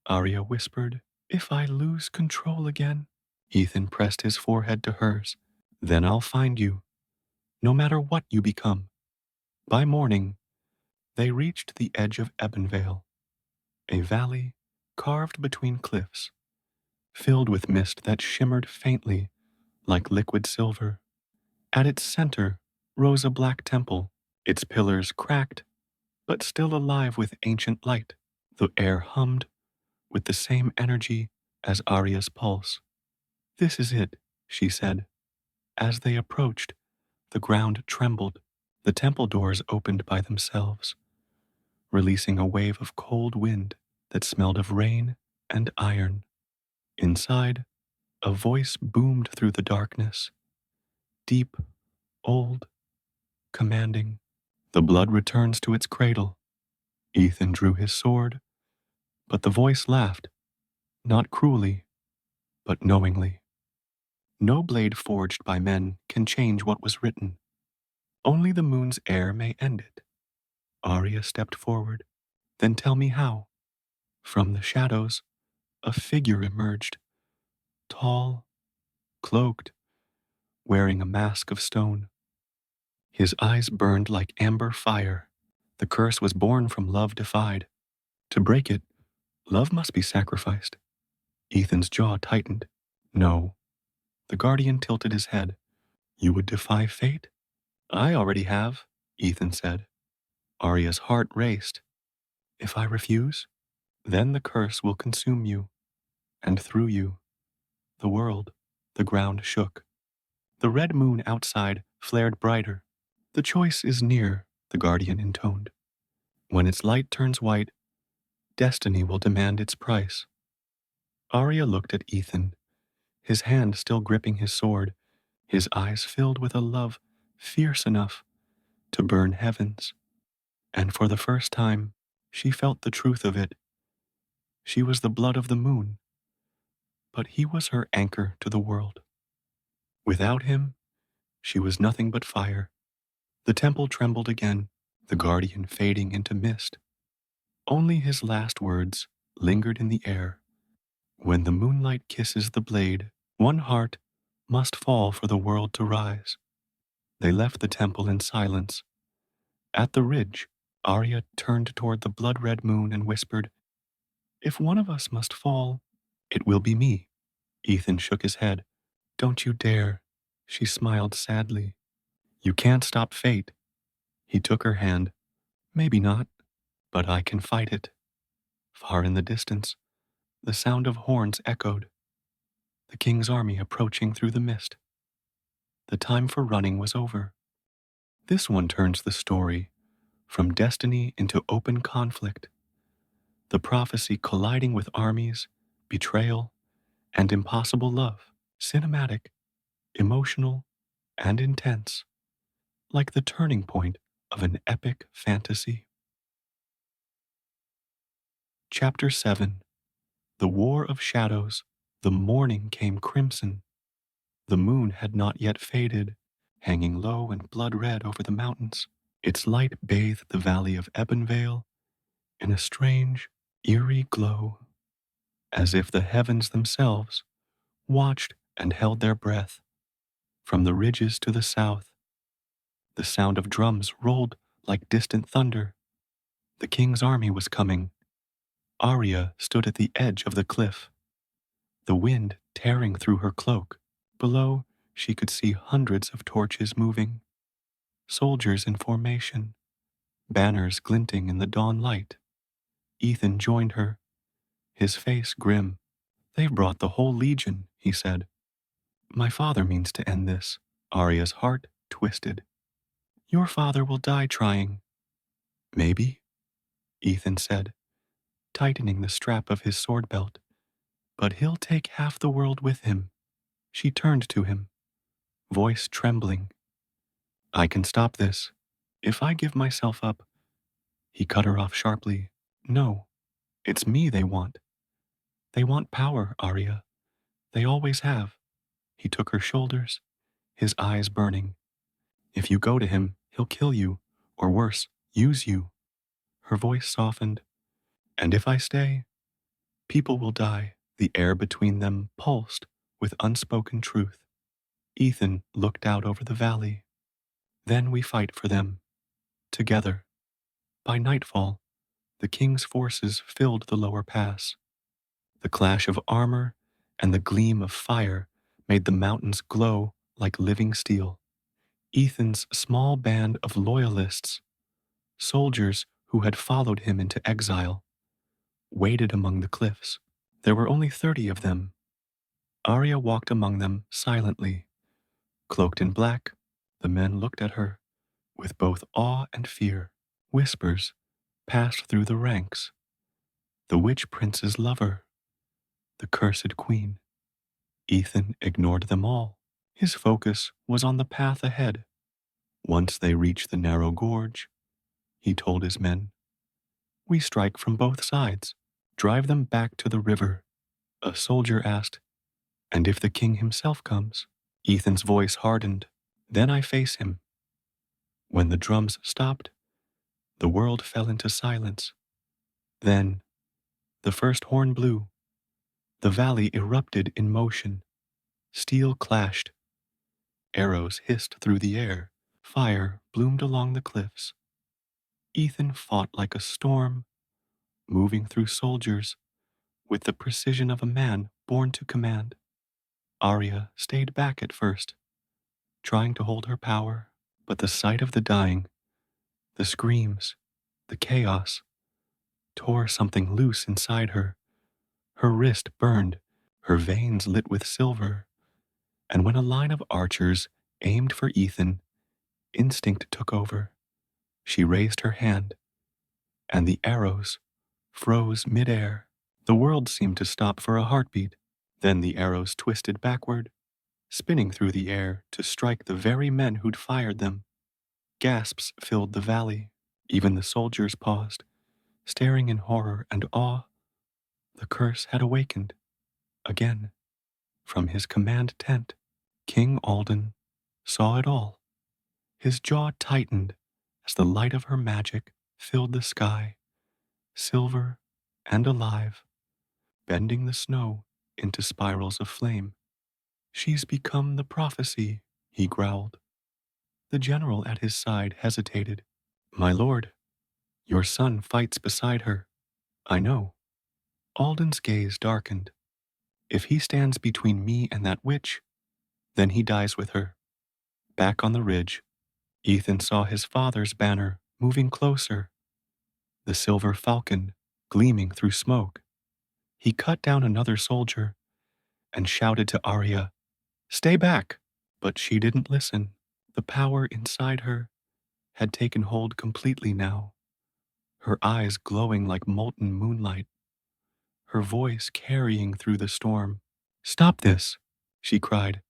Arya whispered, If I lose control again, Ethan pressed his forehead to hers. Then I'll find you, no matter what you become. By morning, they reached the edge of Ebonvale, a valley carved between cliffs, filled with mist that shimmered faintly like liquid silver. At its center rose a black temple, its pillars cracked, but still alive with ancient light. The air hummed with the same energy as Arya's pulse. This is it, she said. As they approached, the ground trembled. The temple doors opened by themselves, releasing a wave of cold wind that smelled of rain and iron. Inside, a voice boomed through the darkness, deep, old, commanding. The blood returns to its cradle. Ethan drew his sword, but the voice laughed, not cruelly, but knowingly. No blade forged by men can change what was written. Only the moon's air may end it. Arya stepped forward. Then tell me how. From the shadows, a figure emerged, tall, cloaked, wearing a mask of stone. His eyes burned like amber fire. The curse was born from love defied. To break it, love must be sacrificed. Ethan's jaw tightened. No. The guardian tilted his head. You would defy fate? I already have, Ethan said. Arya's heart raced. If I refuse, then the curse will consume you, and through you, the world. The ground shook. The red moon outside flared brighter. The choice is near, the guardian intoned. When its light turns white, destiny will demand its price. Arya looked at Ethan, his hand still gripping his sword, his eyes filled with a love fierce enough to burn heavens. And for the first time, she felt the truth of it. She was the blood of the moon, but he was her anchor to the world. Without him, she was nothing but fire. The temple trembled again, the guardian fading into mist. Only his last words lingered in the air. When the moonlight kisses the blade, one heart must fall for the world to rise. They left the temple in silence. At the ridge, Arya turned toward the blood-red moon and whispered, "If one of us must fall, it will be me." Ethan shook his head. "Don't you dare." She smiled sadly. "You can't stop fate." He took her hand. "Maybe not, but I can fight it." Far in the distance, the sound of horns echoed. The king's army approaching through the mist. The time for running was over. This one turns the story from destiny into open conflict, the prophecy colliding with armies, betrayal, and impossible love, cinematic, emotional, and intense, like the turning point of an epic fantasy. Chapter 7. The War of Shadows. The morning came crimson. The moon had not yet faded, hanging low and blood-red over the mountains. Its light bathed the valley of Ebonvale in a strange, eerie glow, as if the heavens themselves watched and held their breath. From the ridges to the south, the sound of drums rolled like distant thunder. The king's army was coming. Arya stood at the edge of the cliff, the wind tearing through her cloak. Below, she could see hundreds of torches moving, soldiers in formation, banners glinting in the dawn light. Ethan joined her, his face grim. "They've brought the whole legion," he said. "My father means to end this." Arya's heart twisted. "Your father will die trying." "Maybe," Ethan said, tightening the strap of his sword belt. "But he'll take half the world with him." She turned to him, voice trembling. "I can stop this. If I give myself up." He cut her off sharply. "No, it's me they want. They want power, Arya. They always have." He took her shoulders, his eyes burning. "If you go to him, he'll kill you, or worse, use you." Her voice softened. "And if I stay, people will die." The air between them pulsed with unspoken truth. Ethan looked out over the valley. "Then we fight for them, together." By nightfall, the king's forces filled the lower pass. The clash of armor and the gleam of fire made the mountains glow like living steel. Ethan's small band of loyalists, soldiers who had followed him into exile, waited among the cliffs. There were only 30 of them. Arya walked among them silently. Cloaked in black, the men looked at her with both awe and fear. Whispers passed through the ranks. The witch prince's lover, the cursed queen. Ethan ignored them all. His focus was on the path ahead. Once they reached the narrow gorge, he told his men, "We strike from both sides. Drive them back to the river." A soldier asked, "And if the king himself comes?" Ethan's voice hardened. "Then I face him." When the drums stopped, the world fell into silence. Then, the first horn blew. The valley erupted in motion. Steel clashed. Arrows hissed through the air. Fire bloomed along the cliffs. Ethan fought like a storm, moving through soldiers with the precision of a man born to command. Arya stayed back at first, trying to hold her power, but the sight of the dying, the screams, the chaos, tore something loose inside her. Her wrist burned, her veins lit with silver, and when a line of archers aimed for Ethan, instinct took over. She raised her hand, and the arrows froze midair. The world seemed to stop for a heartbeat. Then the arrows twisted backward, spinning through the air to strike the very men who'd fired them. Gasps filled the valley. Even the soldiers paused, staring in horror and awe. The curse had awakened. Again, from his command tent, King Alden saw it all. His jaw tightened as the light of her magic filled the sky, silver and alive, bending the snow into spirals of flame. "She's become the prophecy," he growled. The general at his side hesitated. My lord, your son fights beside her. I know. Alden's gaze darkened. If he stands between me and that witch, then he dies with her. Back on the ridge, Ethan saw his father's banner moving closer, the silver falcon gleaming through smoke. He cut down another soldier and shouted to Arya, Stay back! But she didn't listen. The power inside her had taken hold completely now, her eyes glowing like molten moonlight, her voice carrying through the storm. Stop this, she cried,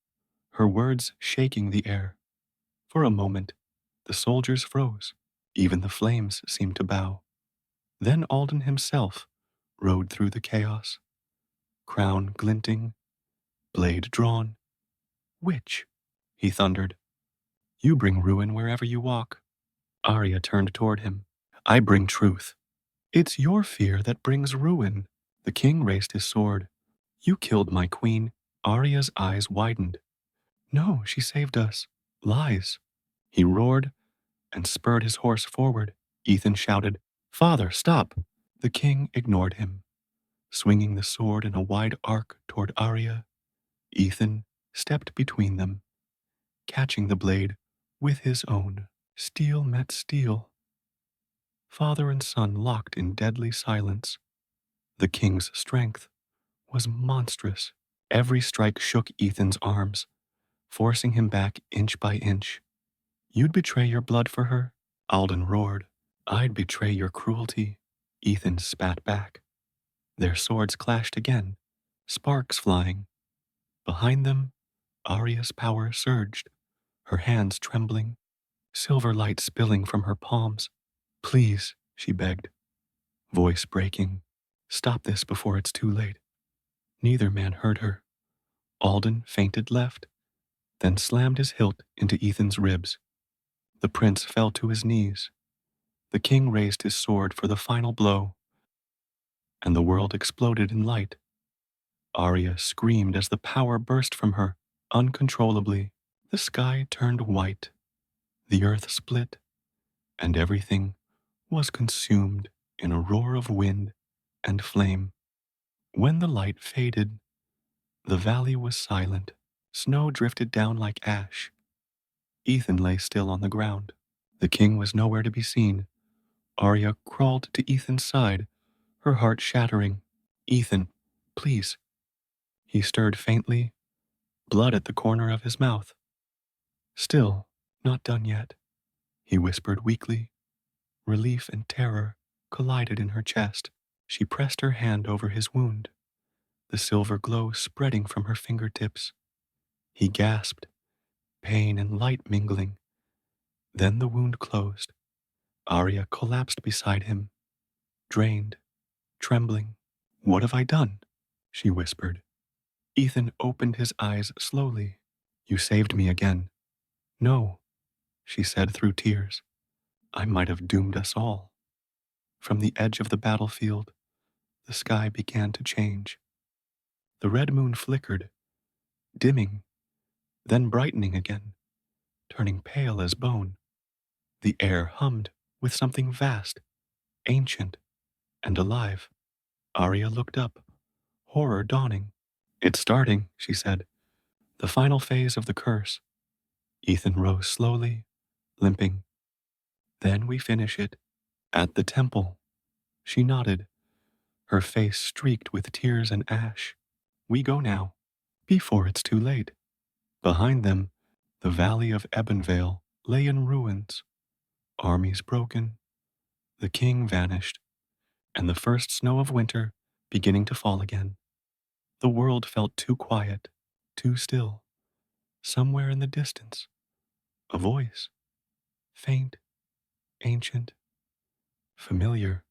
her words shaking the air. For a moment, the soldiers froze. Even the flames seemed to bow. Then Alden himself rode through the chaos, crown glinting, blade drawn. Witch, he thundered, you bring ruin wherever you walk. Arya turned toward him. I bring truth. It's your fear that brings ruin. The king raised his sword. You killed my queen. Arya's eyes widened. No, she saved us. Lies. He roared and spurred his horse forward. Ethan shouted, Father, stop! The king ignored him, swinging the sword in a wide arc toward Arya. Ethan stepped between them, catching the blade with his own. Steel met steel. Father and son locked in deadly silence. The king's strength was monstrous. Every strike shook Ethan's arms, forcing him back inch by inch. You'd betray your blood for her? Alden roared. I'd betray your cruelty. Ethan spat back. Their swords clashed again, sparks flying. Behind them, Arya's power surged, her hands trembling, silver light spilling from her palms. Please, she begged, voice breaking. Stop this before it's too late. Neither man heard her. Alden feinted left, then slammed his hilt into Ethan's ribs. The prince fell to his knees. The king raised his sword for the final blow, and the world exploded in light. Arya screamed as the power burst from her uncontrollably. The sky turned white, the earth split, and everything was consumed in a roar of wind and flame. When the light faded, the valley was silent. Snow drifted down like ash. Ethan lay still on the ground. The king was nowhere to be seen. Arya crawled to Ethan's side, her heart shattering. Ethan, please. He stirred faintly, blood at the corner of his mouth. Still, not done yet, he whispered weakly. Relief and terror collided in her chest. She pressed her hand over his wound, the silver glow spreading from her fingertips. He gasped, pain and light mingling. Then the wound closed. Arya collapsed beside him, drained, trembling. What have I done? She whispered. Ethan opened his eyes slowly. You saved me again. No, she said through tears. I might have doomed us all. From the edge of the battlefield, the sky began to change. The red moon flickered, dimming, then brightening again, turning pale as bone. The air hummed with something vast, ancient, and alive. Arya looked up, horror dawning. It's starting, she said. The final phase of the curse. Ethan rose slowly, limping. Then we finish it. At the temple. She nodded, her face streaked with tears and ash. We go now, before it's too late. Behind them, the valley of Ebonvale lay in ruins. Armies broken, the king vanished, and the first snow of winter beginning to fall again. The world felt too quiet, too still. Somewhere in the distance, a voice, faint, ancient, familiar,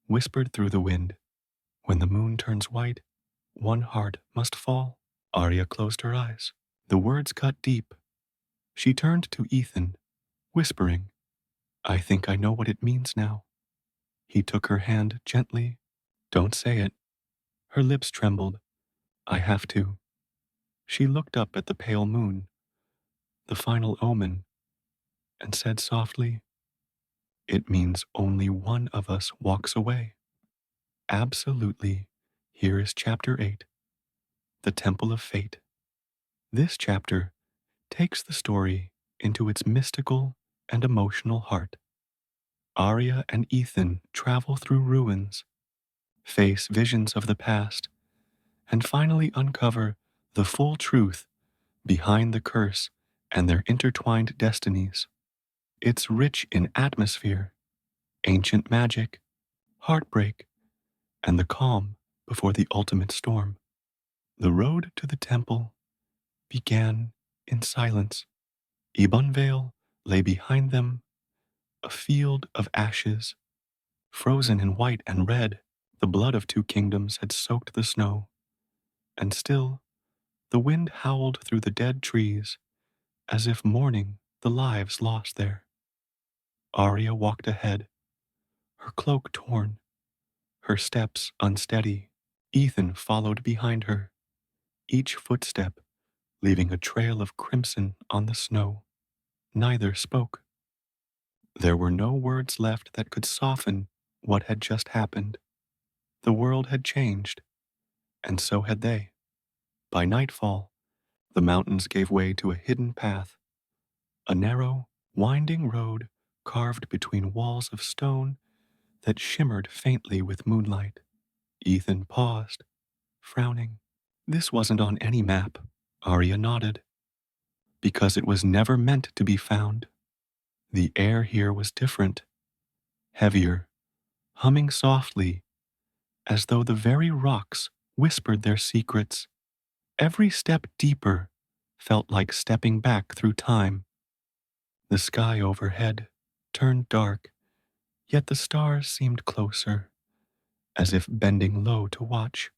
whispered through the wind. When the moon turns white, one heart must fall. Arya closed her eyes. The words cut deep. She turned to Ethan, whispering, I think I know what it means now. He took her hand gently. Don't say it. Her lips trembled. I have to. She looked up at the pale moon, the final omen, and said softly, "It means only one of us walks away." Absolutely. Here is chapter 8, The Temple of Fate. This chapter takes the story into its mystical and emotional heart. Arya and Ethan travel through ruins, face visions of the past, and finally uncover the full truth behind the curse and their intertwined destinies. It's rich in atmosphere, ancient magic, heartbreak, and the calm before the ultimate storm. The road to the temple began in silence. Ebonvale lay behind them, a field of ashes, frozen in white and red. The blood of two kingdoms had soaked the snow, and still the wind howled through the dead trees as if mourning the lives lost there. Arya walked ahead, her cloak torn, her steps unsteady. Ethan followed behind her, each footstep leaving a trail of crimson on the snow. Neither spoke. There were no words left that could soften what had just happened. The world had changed, and so had they. By nightfall, the mountains gave way to a hidden path, a narrow, winding road carved between walls of stone that shimmered faintly with moonlight. Ethan paused, frowning. This wasn't on any map, Arya nodded, because it was never meant to be found. The air here was different, heavier, humming softly, as though the very rocks whispered their secrets. Every step deeper felt like stepping back through time. The sky overhead turned dark, yet the stars seemed closer, as if bending low to watch.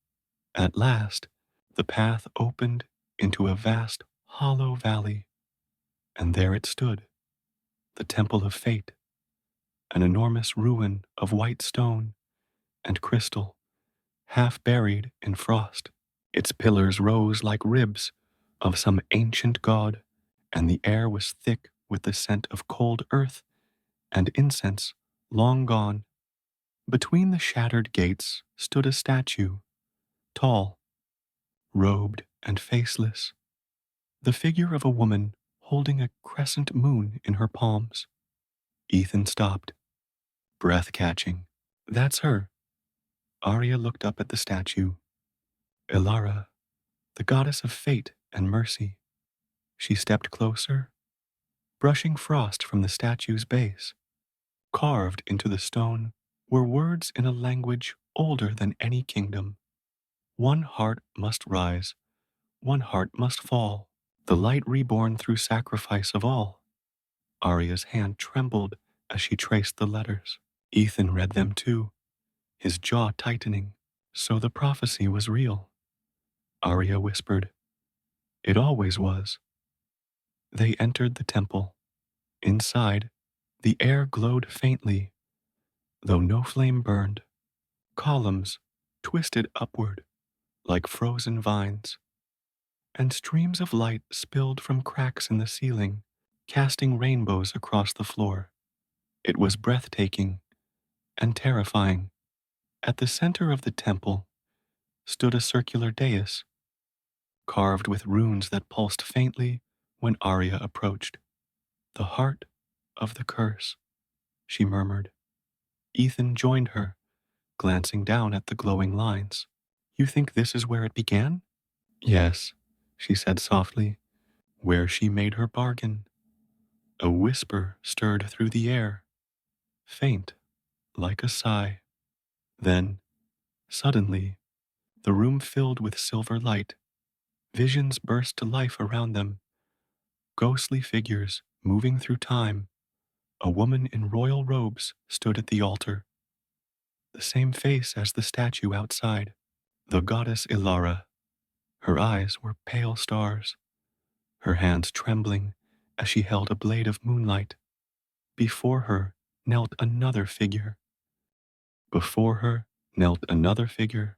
At last, the path opened into a vast, hollow valley, and there it stood, the Temple of Fate, an enormous ruin of white stone and crystal, half buried in frost. Its pillars rose like ribs of some ancient god, and the air was thick with the scent of cold earth and incense long gone. Between the shattered gates stood a statue, tall, robed and faceless, the figure of a woman holding a crescent moon in her palms. Ethan stopped, breath catching. That's her. Arya looked up at the statue. Ilara, the goddess of fate and mercy. She stepped closer, brushing frost from the statue's base. Carved into the stone were words in a language older than any kingdom. One heart must rise, one heart must fall, the light reborn through sacrifice of all. Arya's hand trembled as she traced the letters. Ethan read them too, his jaw tightening. So the prophecy was real. Arya whispered, "It always was." They entered the temple. Inside, the air glowed faintly, though no flame burned. Columns twisted upward like frozen vines, and streams of light spilled from cracks in the ceiling, casting rainbows across the floor. It was breathtaking and terrifying. At the center of the temple stood a circular dais, carved with runes that pulsed faintly when Arya approached. "The heart of the curse," she murmured. Ethan joined her, glancing down at the glowing lines. "You think this is where it began?" "Yes," she said softly, "where she made her bargain." A whisper stirred through the air, faint, like a sigh. Then, suddenly, the room filled with silver light. Visions burst to life around them, ghostly figures moving through time. A woman in royal robes stood at the altar, the same face as the statue outside, the goddess Ilara. Her eyes were pale stars, her hands trembling as she held a blade of moonlight. Before her knelt another figure. Before her knelt another figure,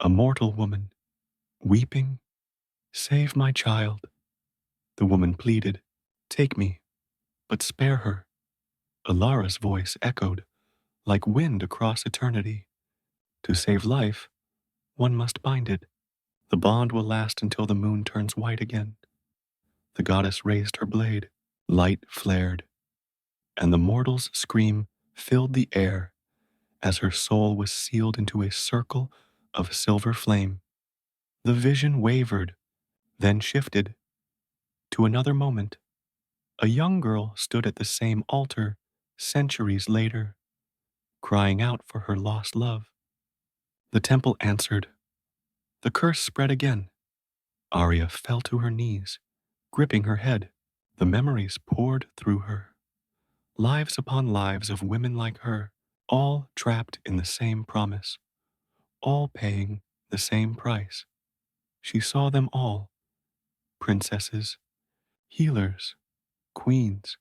a mortal woman, weeping. "Save my child," the woman pleaded. "Take me. But spare her. Alara's voice echoed like wind across eternity. To save life, one must bind it. The bond will last until the moon turns white again. The goddess raised her blade. Light flared, and the mortal's scream filled the air as her soul was sealed into a circle of silver flame. The vision wavered, then shifted to another moment. A young girl stood at the same altar centuries later, crying out for her lost love. The temple answered. The curse spread again. Arya fell to her knees, gripping her head. The memories poured through her. Lives upon lives of women like her, all trapped in the same promise, all paying the same price. She saw them all, princesses, healers, queens,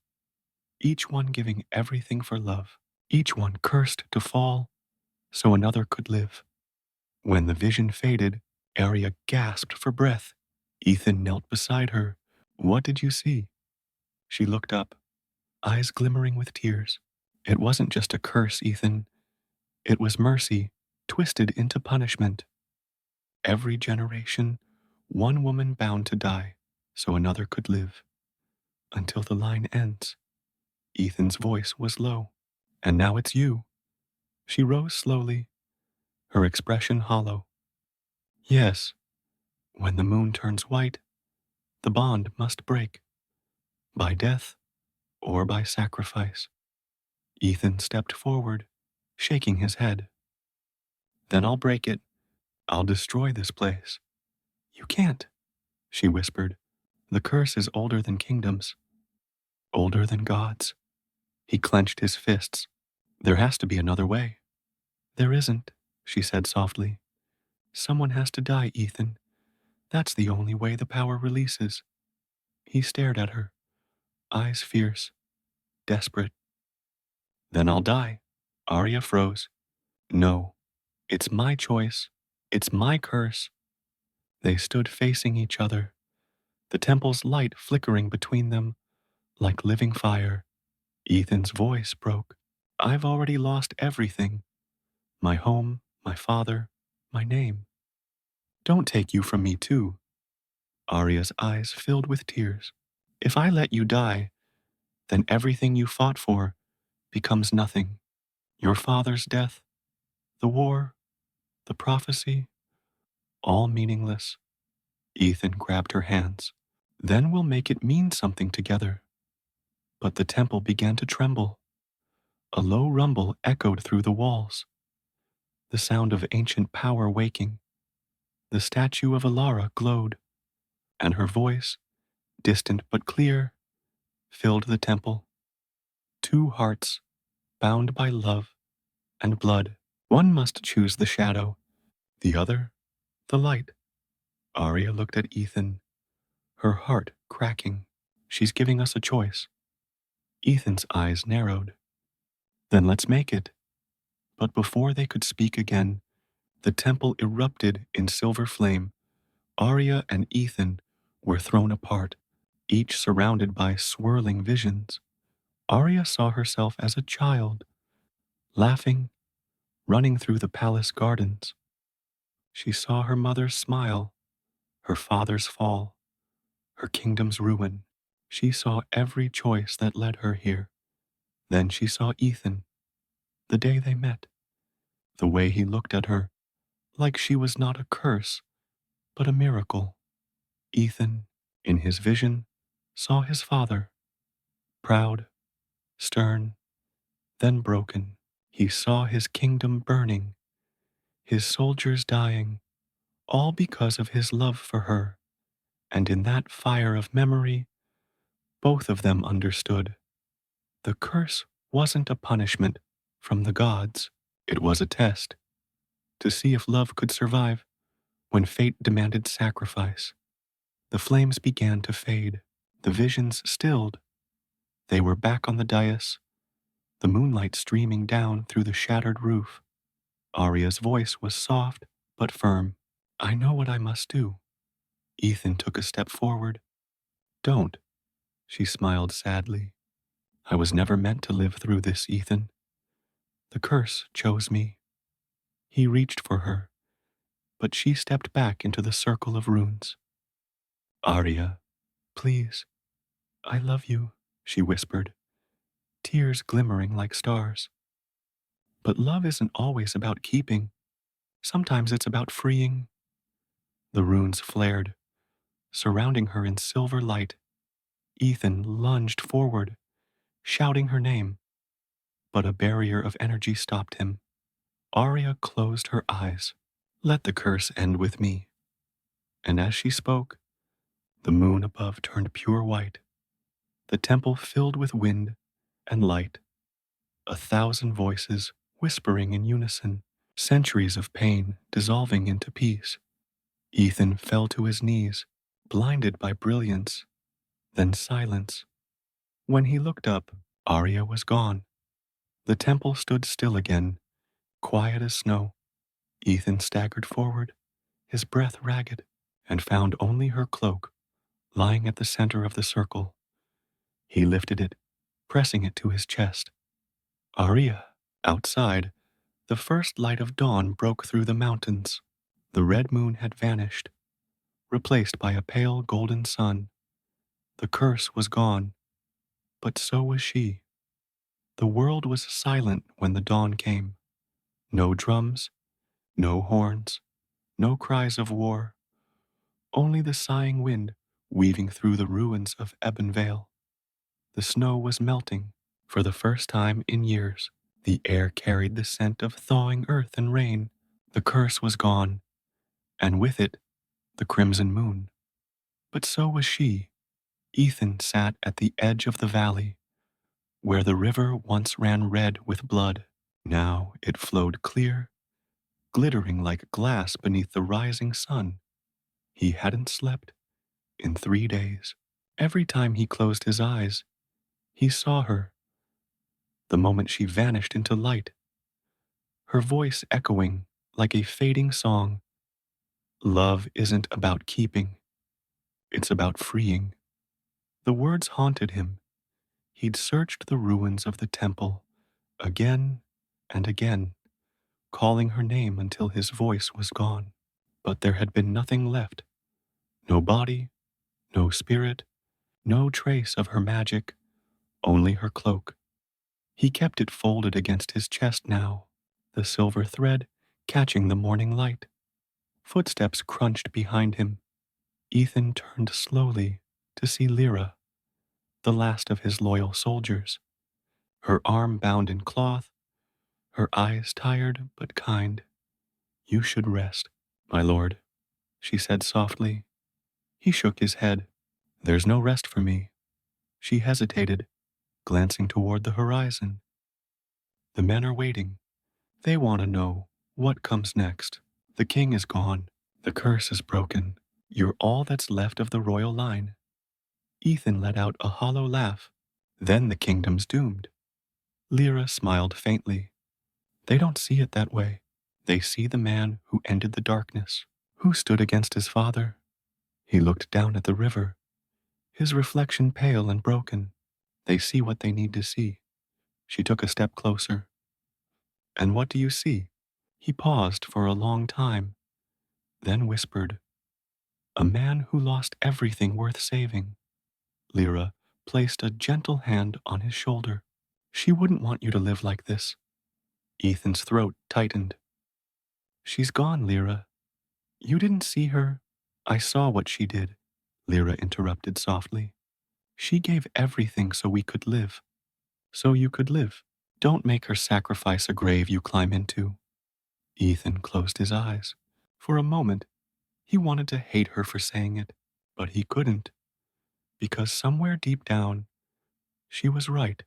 each one giving everything for love, each one cursed to fall so another could live. When the vision faded, Arya gasped for breath. Ethan knelt beside her. What did you see? She looked up, eyes glimmering with tears. It wasn't just a curse, Ethan. It was mercy, twisted into punishment. Every generation, one woman bound to die so another could live. Until the line ends. Ethan's voice was low. And now it's you. She rose slowly, her expression hollow. Yes, when the moon turns white, the bond must break. By death or by sacrifice. Ethan stepped forward, shaking his head. Then I'll break it. I'll destroy this place. You can't, she whispered. The curse is older than kingdoms, older than gods. He clenched his fists. There has to be another way. There isn't, she said softly. Someone has to die, Ethan. That's the only way the power releases. He stared at her, eyes fierce, desperate. Then I'll die. Arya froze. No, it's my choice. It's my curse. They stood facing each other, the temple's light flickering between them like living fire. Ethan's voice broke. I've already lost everything. My home, my father, my name. Don't take you from me too. Arya's eyes filled with tears. If I let you die, then everything you fought for becomes nothing. Your father's death, the war, the prophecy, all meaningless. Ethan grabbed her hands. Then we'll make it mean something together. But the temple began to tremble. A low rumble echoed through the walls, the sound of ancient power waking. The statue of Alara glowed, and her voice, distant but clear, filled the temple. Two hearts, bound by love and blood. One must choose the shadow, the other, the light. Arya looked at Ethan, her heart cracking. She's giving us a choice. Ethan's eyes narrowed. Then let's make it. But before they could speak again, the temple erupted in silver flame. Arya and Ethan were thrown apart, each surrounded by swirling visions. Arya saw herself as a child, laughing, running through the palace gardens. She saw her mother's smile, her father's fall, her kingdom's ruin. She saw every choice that led her here. Then she saw Ethan, the day they met, the way he looked at her, like she was not a curse, but a miracle. Ethan, in his vision, saw his father, proud, stern, then broken. He saw his kingdom burning, his soldiers dying, all because of his love for her. And in that fire of memory, both of them understood. The curse wasn't a punishment from the gods. It was a test to see if love could survive when fate demanded sacrifice. The flames began to fade. The visions stilled. They were back on the dais, the moonlight streaming down through the shattered roof. Arya's voice was soft but firm. I know what I must do. Ethan took a step forward. Don't, she smiled sadly. I was never meant to live through this, Ethan. The curse chose me. He reached for her, but she stepped back into the circle of runes. Arya, please, I love you, she whispered, tears glimmering like stars. But love isn't always about keeping. Sometimes it's about freeing. The runes flared, surrounding her in silver light. Ethan lunged forward, shouting her name, but a barrier of energy stopped him. Arya closed her eyes. Let the curse end with me. And as she spoke, the moon above turned pure white, the temple filled with wind and light, 1,000 voices whispering in unison, centuries of pain dissolving into peace. Ethan fell to his knees, blinded by brilliance, then silence. When he looked up, Arya was gone. The temple stood still again, quiet as snow. Ethan staggered forward, his breath ragged, and found only her cloak lying at the center of the circle. He lifted it, pressing it to his chest. Arya, outside, the first light of dawn broke through the mountains. The red moon had vanished, replaced by a pale golden sun. The curse was gone, but so was she. The world was silent when the dawn came. No drums, no horns, no cries of war, only the sighing wind weaving through the ruins of Ebonvale. The snow was melting for the first time in years. The air carried the scent of thawing earth and rain. The curse was gone, and with it, the crimson moon. But so was she. Ethan sat at the edge of the valley, where the river once ran red with blood. Now it flowed clear, glittering like glass beneath the rising sun. He hadn't slept in 3 days. Every time he closed his eyes, he saw her. The moment she vanished into light, her voice echoing like a fading song. Love isn't about keeping, it's about freeing. The words haunted him. He'd searched the ruins of the temple again and again, calling her name until his voice was gone. But there had been nothing left. No body, no spirit, no trace of her magic, only her cloak. He kept it folded against his chest now, the silver thread catching the morning light. Footsteps crunched behind him. Ethan turned slowly to see Lyra, the last of his loyal soldiers, her arm bound in cloth, her eyes tired but kind. You should rest, my lord, she said softly. He shook his head. There's no rest for me. She hesitated, glancing toward the horizon. The men are waiting. They want to know what comes next. The king is gone. The curse is broken. You're all that's left of the royal line. Ethan let out a hollow laugh. Then the kingdom's doomed. Lyra smiled faintly. They don't see it that way. They see the man who ended the darkness, who stood against his father. He looked down at the river, his reflection pale and broken. They see what they need to see. She took a step closer. And what do you see? He paused for a long time, then whispered, a man who lost everything worth saving. Lyra placed a gentle hand on his shoulder. She wouldn't want you to live like this. Ethan's throat tightened. She's gone, Lyra. You didn't see her. I saw what she did, Lyra interrupted softly. She gave everything so we could live. So you could live. Don't make her sacrifice a grave you climb into. Ethan closed his eyes. For a moment, he wanted to hate her for saying it, but he couldn't, because somewhere deep down, she was right.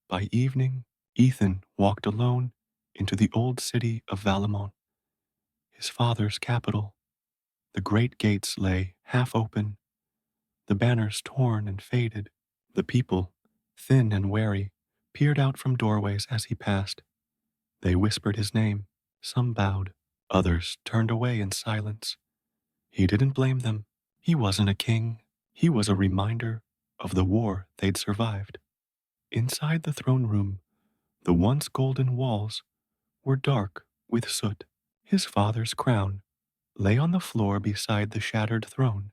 By evening, Ethan walked alone into the old city of Valamon, his father's capital. The great gates lay half open, the banners torn and faded. The people, thin and wary, peered out from doorways as he passed. They whispered his name. Some bowed, others turned away in silence. He didn't blame them. He wasn't a king. He was a reminder of the war they'd survived. Inside the throne room, the once golden walls were dark with soot. His father's crown lay on the floor beside the shattered throne.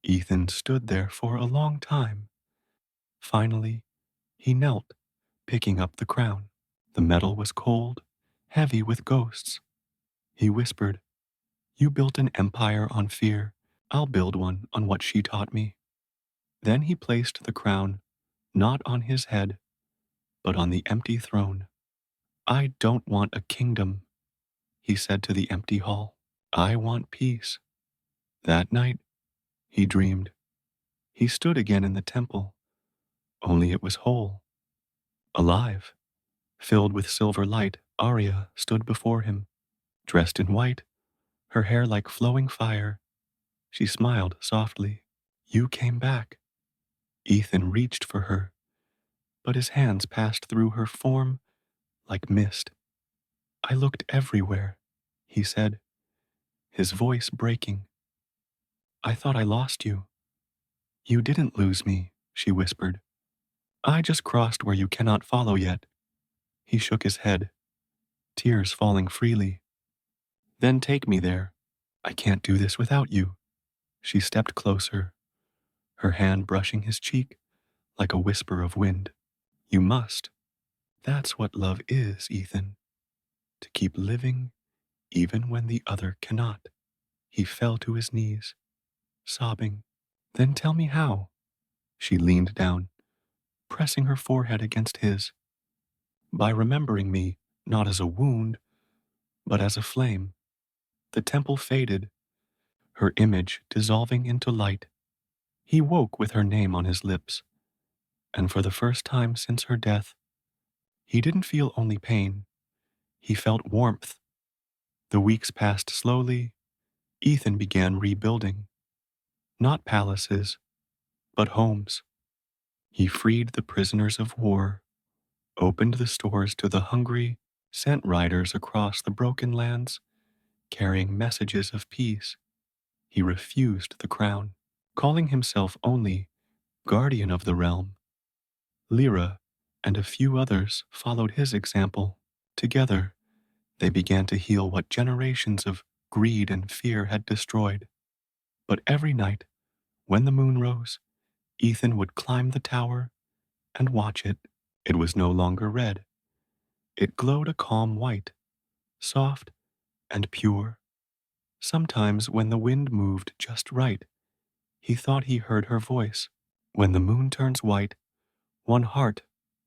Ethan stood there for a long time. Finally, he knelt, picking up the crown. The metal was cold, heavy with ghosts. He whispered, "You built an empire on fear. I'll build one on what she taught me." Then he placed the crown not on his head, but on the empty throne. "I don't want a kingdom," he said to the empty hall. "I want peace." That night, he dreamed. He stood again in the temple, only it was whole, alive, filled with silver light. Arya stood before him, dressed in white, her hair like flowing fire. She smiled softly. "You came back." Ethan reached for her, but his hands passed through her form like mist. "I looked everywhere," he said, his voice breaking. "I thought I lost you." "You didn't lose me," she whispered. "I just crossed where you cannot follow yet." He shook his head, tears falling freely. "Then take me there. I can't do this without you." She stepped closer, her hand brushing his cheek like a whisper of wind. "You must. That's what love is, Ethan. To keep living even when the other cannot." He fell to his knees, sobbing. "Then tell me how." She leaned down, pressing her forehead against his. "By remembering me, not as a wound, but as a flame." The temple faded, her image dissolving into light. He woke with her name on his lips, and for the first time since her death, he didn't feel only pain, he felt warmth. The weeks passed slowly. Ethan began rebuilding, not palaces, but homes. He freed the prisoners of war, opened the stores to the hungry, sent riders across the broken lands, carrying messages of peace. He refused the crown, calling himself only guardian of the realm. Lyra and a few others followed his example. Together, they began to heal what generations of greed and fear had destroyed. But every night, when the moon rose, Ethan would climb the tower and watch it. It was no longer red. It glowed a calm white, soft and pure. Sometimes, when the wind moved just right, he thought he heard her voice. When the moon turns white, one heart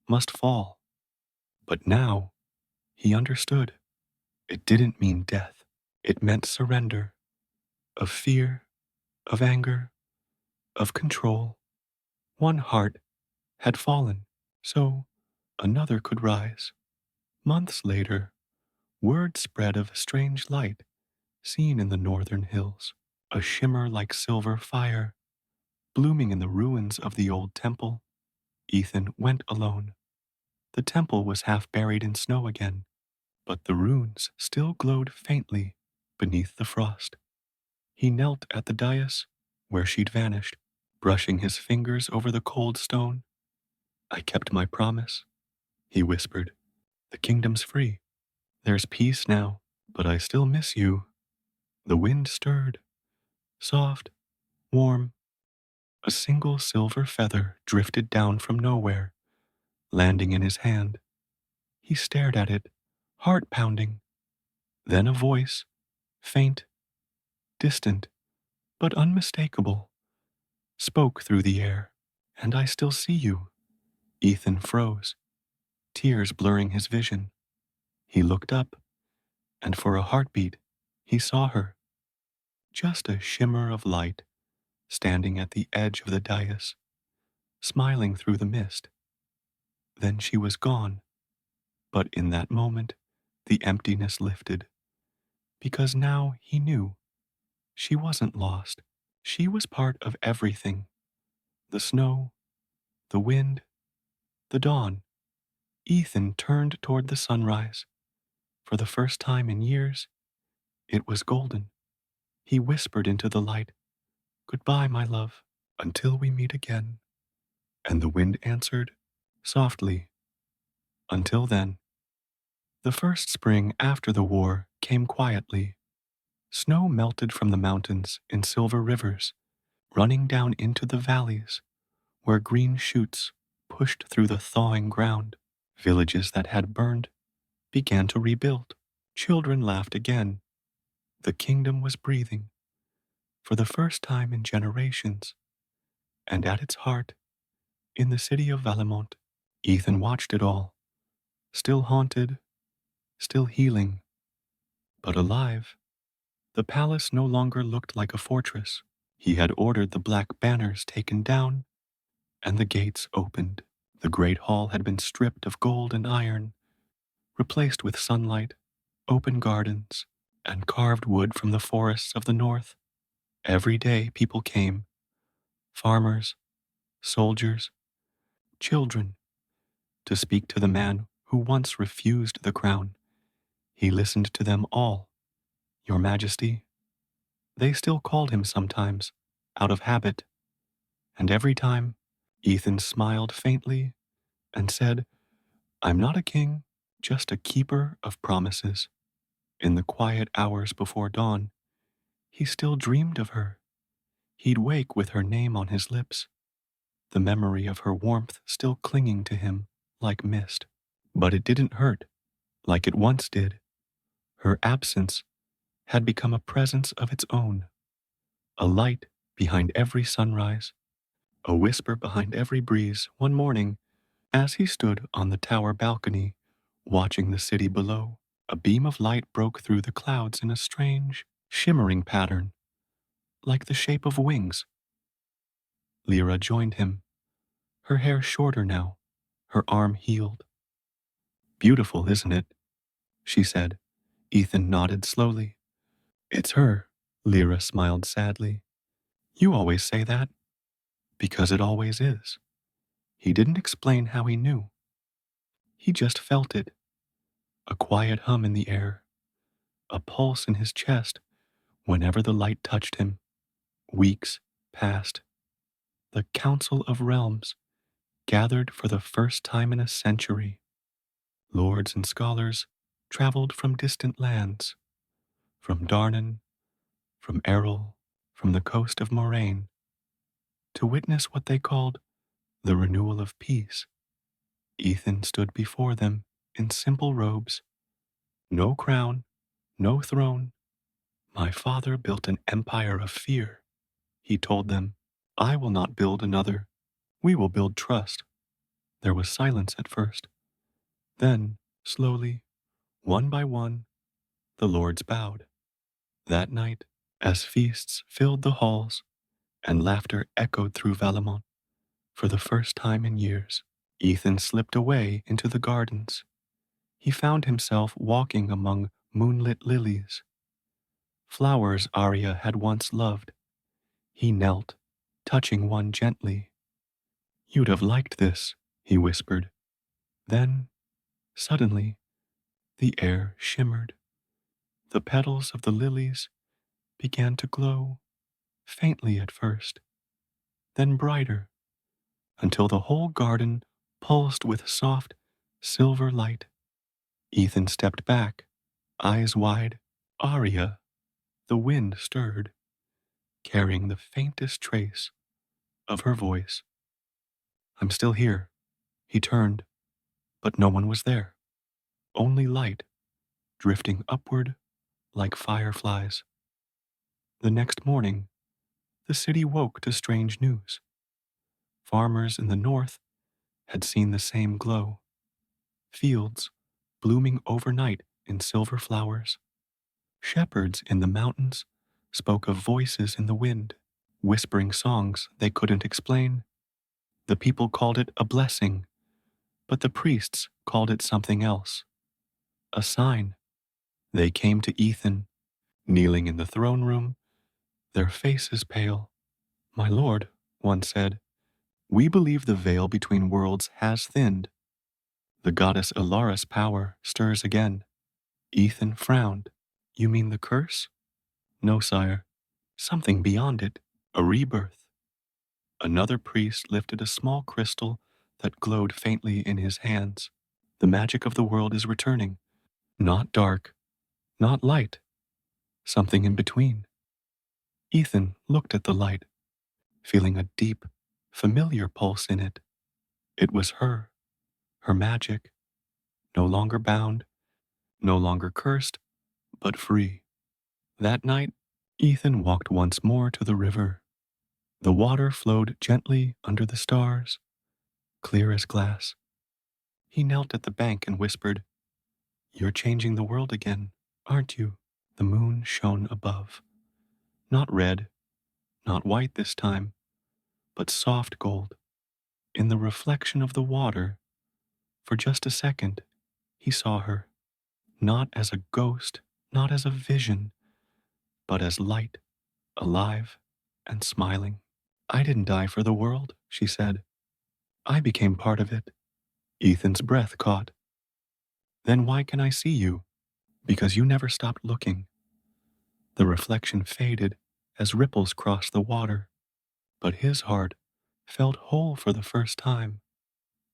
must fall. But now, he understood. It didn't mean death. It meant surrender, of fear, of anger, of control. One heart had fallen, so another could rise. Months later, word spread of a strange light seen in the northern hills, a shimmer like silver fire, blooming in the ruins of the old temple. Ethan went alone. The temple was half buried in snow again, but the runes still glowed faintly beneath the frost. He knelt at the dais where she'd vanished, brushing his fingers over the cold stone. "I kept my promise," he whispered. "The kingdom's free. There's peace now, but I still miss you." The wind stirred, soft, warm. A single silver feather drifted down from nowhere, landing in his hand. He stared at it, heart pounding. Then a voice, faint, distant, but unmistakable, spoke through the air. "And I still see you." Ethan froze, tears blurring his vision. He looked up, and for a heartbeat, he saw her. Just a shimmer of light, standing at the edge of the dais, smiling through the mist. Then she was gone. But in that moment, the emptiness lifted, because now he knew she wasn't lost. She was part of everything: the snow, the wind, the dawn. Ethan turned toward the sunrise. For the first time in years, it was golden. He whispered into the light, "Goodbye, my love, until we meet again." And the wind answered, softly. Until then, the first spring after the war came quietly. Snow melted from the mountains in silver rivers, running down into the valleys where green shoots pushed through the thawing ground. Villages that had burned began to rebuild. Children laughed again. The kingdom was breathing for the first time in generations, and at its heart, in the city of Valemont, Ethan watched it all, still haunted, still healing, but alive. The palace no longer looked like a fortress. He had ordered the black banners taken down, and the gates opened. The great hall had been stripped of gold and iron, replaced with sunlight, open gardens, and carved wood from the forests of the north. Every day people came, farmers, soldiers, children, to speak to the man who once refused the crown. He listened to them all. Your Majesty, they still called him sometimes, out of habit, and every time Ethan smiled faintly and said, I'm not a king, just a keeper of promises. In the quiet hours before dawn, he still dreamed of her. He'd wake with her name on his lips, the memory of her warmth still clinging to him like mist. But it didn't hurt like it once did. Her absence had become a presence of its own, a light behind every sunrise, a whisper behind every breeze. One morning, as he stood on the tower balcony, watching the city below, a beam of light broke through the clouds in a strange, shimmering pattern, like the shape of wings. Lyra joined him, her hair shorter now, her arm healed. Beautiful, isn't it? She said. Ethan nodded slowly. It's her, Lyra smiled sadly. You always say that. Because it always is. He didn't explain how he knew. He just felt it. A quiet hum in the air, a pulse in his chest whenever the light touched him. Weeks passed. The Council of Realms gathered for the first time in a century. Lords and scholars traveled from distant lands, from Darnan, from Errol, from the coast of Moraine, to witness what they called the renewal of peace. Ethan stood before them in simple robes, no crown, no throne. My father built an empire of fear. He told them, I will not build another. We will build trust. There was silence at first. Then, slowly, one by one, the lords bowed. That night, as feasts filled the halls and laughter echoed through Valemont, for the first time in years, Ethan slipped away into the gardens. He found himself walking among moonlit lilies, flowers Arya had once loved. He knelt, touching one gently. You'd have liked this, he whispered. Then, suddenly, the air shimmered. The petals of the lilies began to glow, faintly at first, then brighter, until the whole garden pulsed with soft, silver light. Ethan stepped back, eyes wide. Arya, the wind stirred, carrying the faintest trace of her voice. I'm still here. He turned, but no one was there. Only light, drifting upward like fireflies. The next morning, the city woke to strange news. Farmers in the north had seen the same glow. Fields blooming overnight in silver flowers. Shepherds in the mountains spoke of voices in the wind, whispering songs they couldn't explain. The people called it a blessing, but the priests called it something else. A sign. They came to Ethan, kneeling in the throne room, their faces pale. My lord, one said, we believe the veil between worlds has thinned. The goddess Ilara's power stirs again. Ethan frowned. You mean the curse? No, sire. Something beyond it. A rebirth. Another priest lifted a small crystal that glowed faintly in his hands. The magic of the world is returning. Not dark, not light, something in between. Ethan looked at the light, feeling a deep, familiar pulse in it. It was her magic, no longer bound, no longer cursed, but free. That night, Ethan walked once more to the river. The water flowed gently under the stars, clear as glass. He knelt at the bank and whispered, "You're changing the world again, aren't you?" The moon shone above. Not red, not white this time, but soft gold. In the reflection of the water, for just a second, he saw her, not as a ghost, not as a vision, but as light, alive, and smiling. "I didn't die for the world," she said. "I became part of it." Ethan's breath caught. "Then why can I see you?" "Because you never stopped looking." The reflection faded as ripples crossed the water, but his heart felt whole for the first time.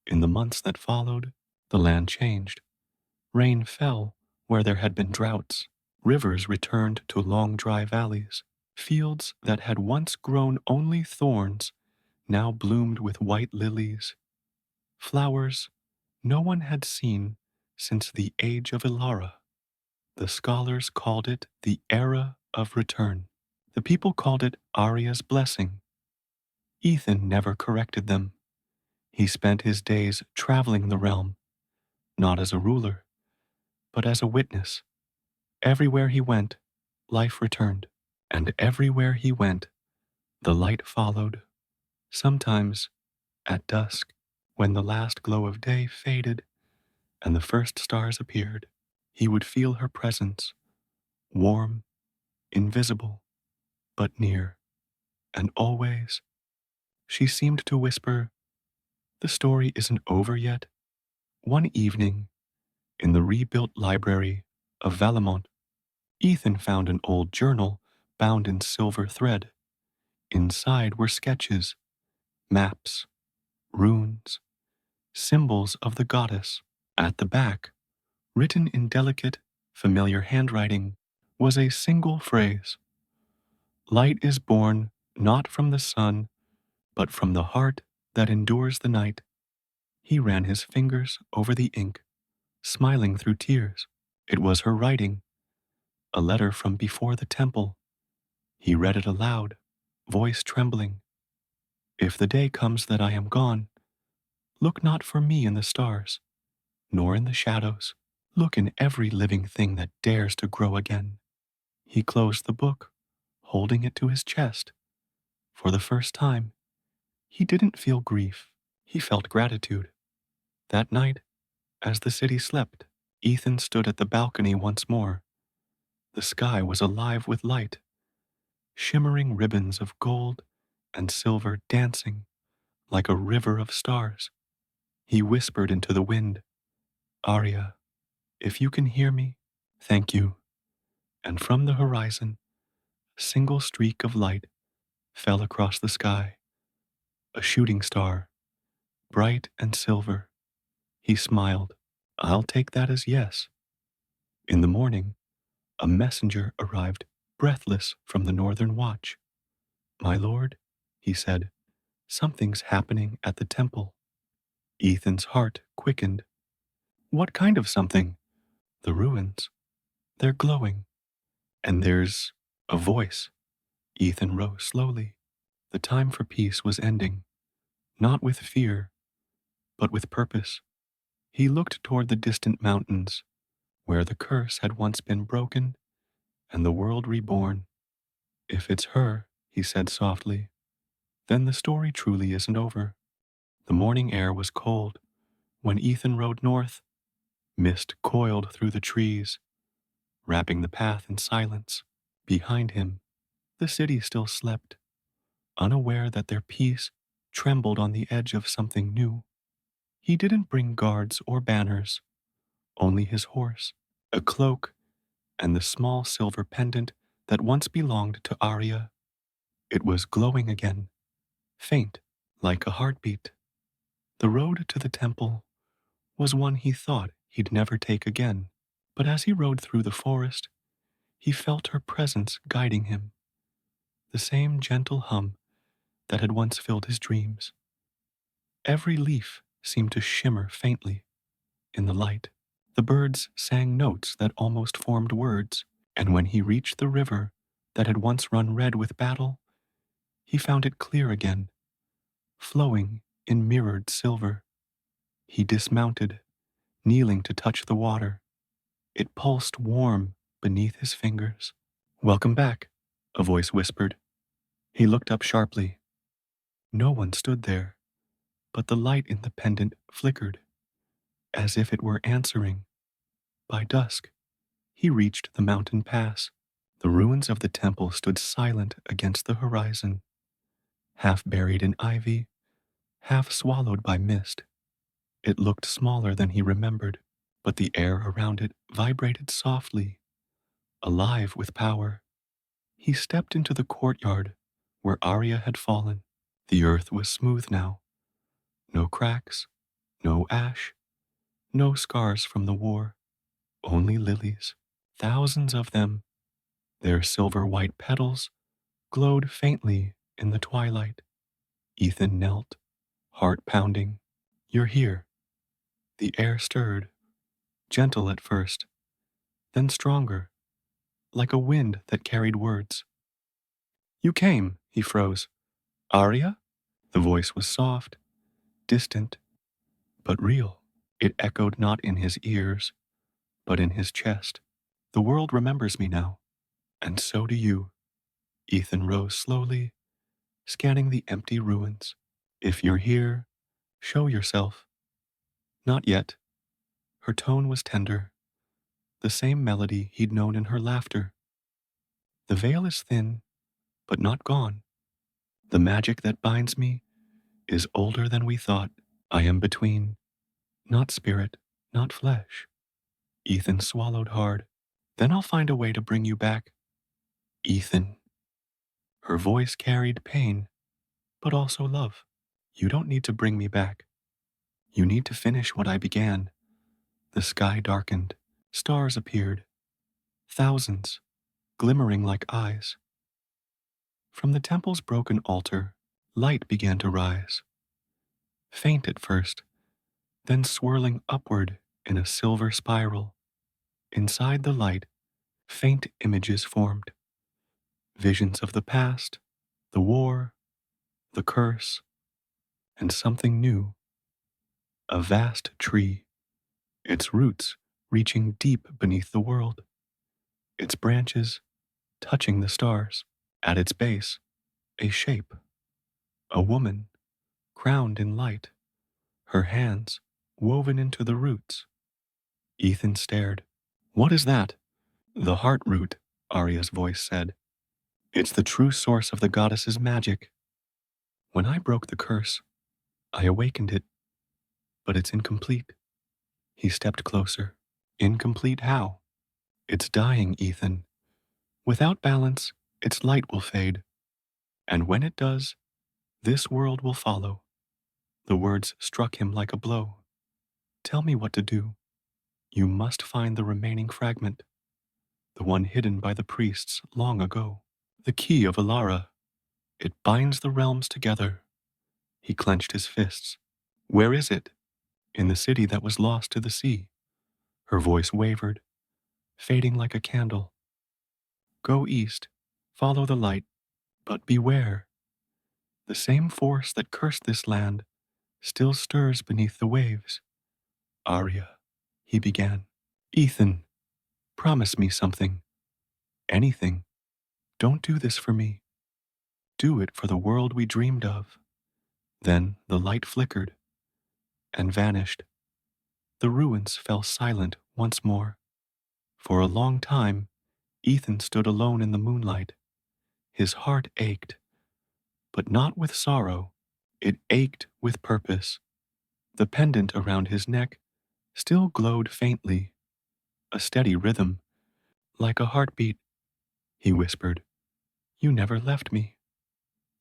In the months that followed, the land changed. Rain fell where there had been droughts. Rivers returned to long dry valleys. Fields that had once grown only thorns now bloomed with white lilies. Flowers no one had seen since the age of Ilara. The scholars called it the era of return. The people called it Arya's blessing. Ethan never corrected them. He spent his days traveling the realm, not as a ruler, but as a witness. Everywhere he went, life returned, and everywhere he went, the light followed. Sometimes, at dusk, when the last glow of day faded and the first stars appeared, he would feel her presence, warm, invisible, but near. And always, she seemed to whisper, "The story isn't over yet." One evening, in the rebuilt library of Valemont, Ethan found an old journal bound in silver thread. Inside were sketches, maps, runes, symbols of the goddess. At the back, written in delicate, familiar handwriting, was a single phrase: "Light is born not from the sun, but from the heart that endures the night." He ran his fingers over the ink, smiling through tears. It was her writing, a letter from before the temple. He read it aloud, voice trembling. "If the day comes that I am gone, look not for me in the stars, nor in the shadows. Look in every living thing that dares to grow again." He closed the book, holding it to his chest. For the first time, he didn't feel grief. He felt gratitude. That night, as the city slept, Ethan stood at the balcony once more. The sky was alive with light, shimmering ribbons of gold and silver dancing like a river of stars. He whispered into the wind, "Arya, if you can hear me, thank you." And from the horizon, a single streak of light fell across the sky, a shooting star, bright and silver. He smiled. "I'll take that as yes." In the morning, a messenger arrived, breathless from the northern watch. "My lord," he said, "something's happening at the temple." Ethan's heart quickened. "What kind of something?" "The ruins. They're glowing. And there's a voice." Ethan rose slowly. The time for peace was ending, not with fear, but with purpose. He looked toward the distant mountains, where the curse had once been broken and the world reborn. "If it's her," he said softly, "then the story truly isn't over." The morning air was cold. When Ethan rode north, mist coiled through the trees, wrapping the path in silence. Behind him, the city still slept, unaware that their peace trembled on the edge of something new. He didn't bring guards or banners, only his horse, a cloak, and the small silver pendant that once belonged to Arya. It was glowing again, faint, like a heartbeat. The road to the temple was one he thought he'd never take again. But as he rode through the forest, he felt her presence guiding him, the same gentle hum that had once filled his dreams. Every leaf seemed to shimmer faintly in the light. The birds sang notes that almost formed words, and when he reached the river that had once run red with battle, he found it clear again, flowing in mirrored silver. He dismounted, kneeling to touch the water. It pulsed warm beneath his fingers. "Welcome back," a voice whispered. He looked up sharply. No one stood there, but the light in the pendant flickered, as if it were answering. By dusk, he reached the mountain pass. The ruins of the temple stood silent against the horizon, half buried in ivy, half swallowed by mist. It looked smaller than he remembered, but the air around it vibrated softly, alive with power. He stepped into the courtyard where Arya had fallen. The earth was smooth now. No cracks, no ash, no scars from the war, only lilies. Thousands of them, their silver-white petals glowed faintly in the twilight. Ethan knelt, heart pounding. "You're here." The air stirred, gentle at first, then stronger, like a wind that carried words. "You came," he froze. "Arya?" The voice was soft, distant, but real. It echoed not in his ears, but in his chest. "The world remembers me now, and so do you." Ethan rose slowly, scanning the empty ruins. "If you're here, show yourself." "Not yet." Her tone was tender, the same melody he'd known in her laughter. "The veil is thin, but not gone. The magic that binds me is older than we thought. I am between, not spirit, not flesh." Ethan swallowed hard. "Then I'll find a way to bring you back." "Ethan." Her voice carried pain, but also love. "You don't need to bring me back. You need to finish what I began." The sky darkened. Stars appeared. Thousands, glimmering like eyes. From the temple's broken altar, light began to rise. Faint at first, then swirling upward in a silver spiral. Inside the light, faint images formed. Visions of the past, the war, the curse, and something new. A vast tree, its roots reaching deep beneath the world, its branches touching the stars. At its base, a shape, a woman, crowned in light, her hands woven into the roots. Ethan stared. "What is that?" "The heart root," Arya's voice said. "It's the true source of the goddess's magic. When I broke the curse, I awakened it, but it's incomplete." He stepped closer. "Incomplete how?" "It's dying, Ethan. Without balance, its light will fade. And when it does, this world will follow." The words struck him like a blow. "Tell me what to do." "You must find the remaining fragment, the one hidden by the priests long ago. The key of Alara. It binds the realms together." He clenched his fists. "Where is it?" "In the city that was lost to the sea." Her voice wavered, fading like a candle. "Go east, follow the light, but beware. The same force that cursed this land still stirs beneath the waves." "Arya," he began. "Ethan, promise me something. Anything. Don't do this for me. Do it for the world we dreamed of." Then the light flickered and vanished. The ruins fell silent once more. For a long time, Ethan stood alone in the moonlight. His heart ached, but not with sorrow. It ached with purpose. The pendant around his neck still glowed faintly, a steady rhythm, like a heartbeat. He whispered, "You never left me."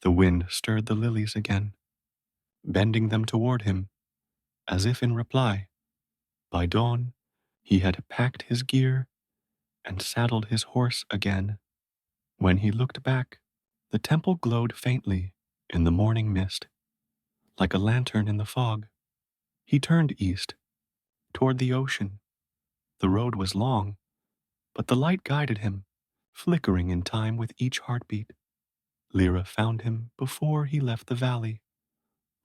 The wind stirred the lilies again, bending them toward him. as if in reply. By dawn, he had packed his gear and saddled his horse again. When he looked back, the temple glowed faintly in the morning mist, like a lantern in the fog. He turned east, toward the ocean. The road was long, but the light guided him, flickering in time with each heartbeat. Lyra found him before he left the valley,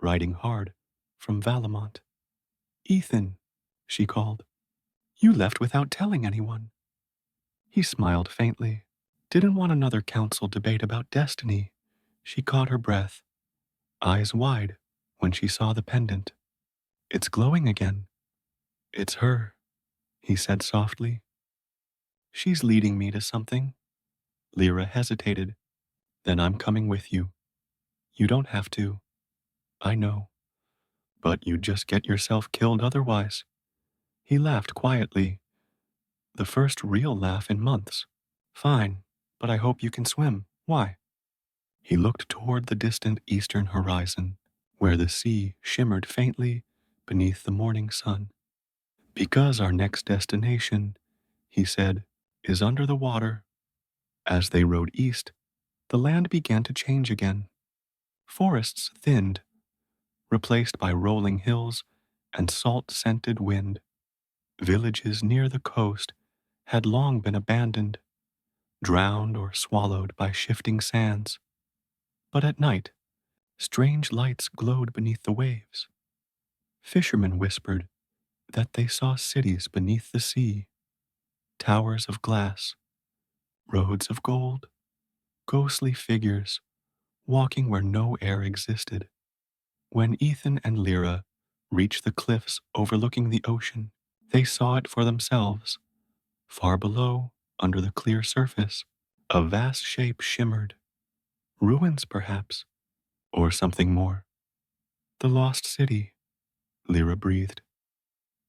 riding hard from Valamont. Ethan, she called, you left without telling anyone. He smiled faintly. Didn't want another council debate about destiny. She caught her breath, eyes wide, when she saw the pendant. It's glowing again. It's her, he said softly. She's leading me to something. Lyra hesitated. Then I'm coming with you. You don't have to. I know. But you'd just get yourself killed otherwise. He laughed quietly, the first real laugh in months. Fine, but I hope you can swim. Why? He looked toward the distant eastern horizon, where the sea shimmered faintly beneath the morning sun. Because our next destination, he said, is under the water. As they rode east, the land began to change again. Forests thinned, replaced by rolling hills and salt-scented wind. Villages near the coast had long been abandoned, drowned or swallowed by shifting sands. But at night, strange lights glowed beneath the waves. Fishermen whispered that they saw cities beneath the sea, towers of glass, roads of gold, ghostly figures walking where no air existed. When Ethan and Lyra reached the cliffs overlooking the ocean, they saw it for themselves. Far below, under the clear surface, a vast shape shimmered. Ruins, perhaps, or something more. The lost city, Lyra breathed.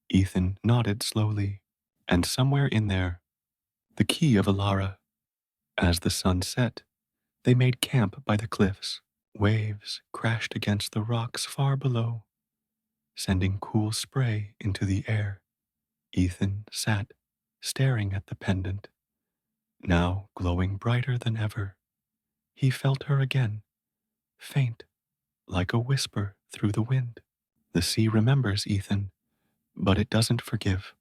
Ethan nodded slowly, and somewhere in there, the key of Alara. As the sun set, they made camp by the cliffs. Waves crashed against the rocks far below, sending cool spray into the air. Ethan sat, staring at the pendant, now glowing brighter than ever. He felt her again, faint, like a whisper through the wind. The sea remembers, Ethan, but it doesn't forgive.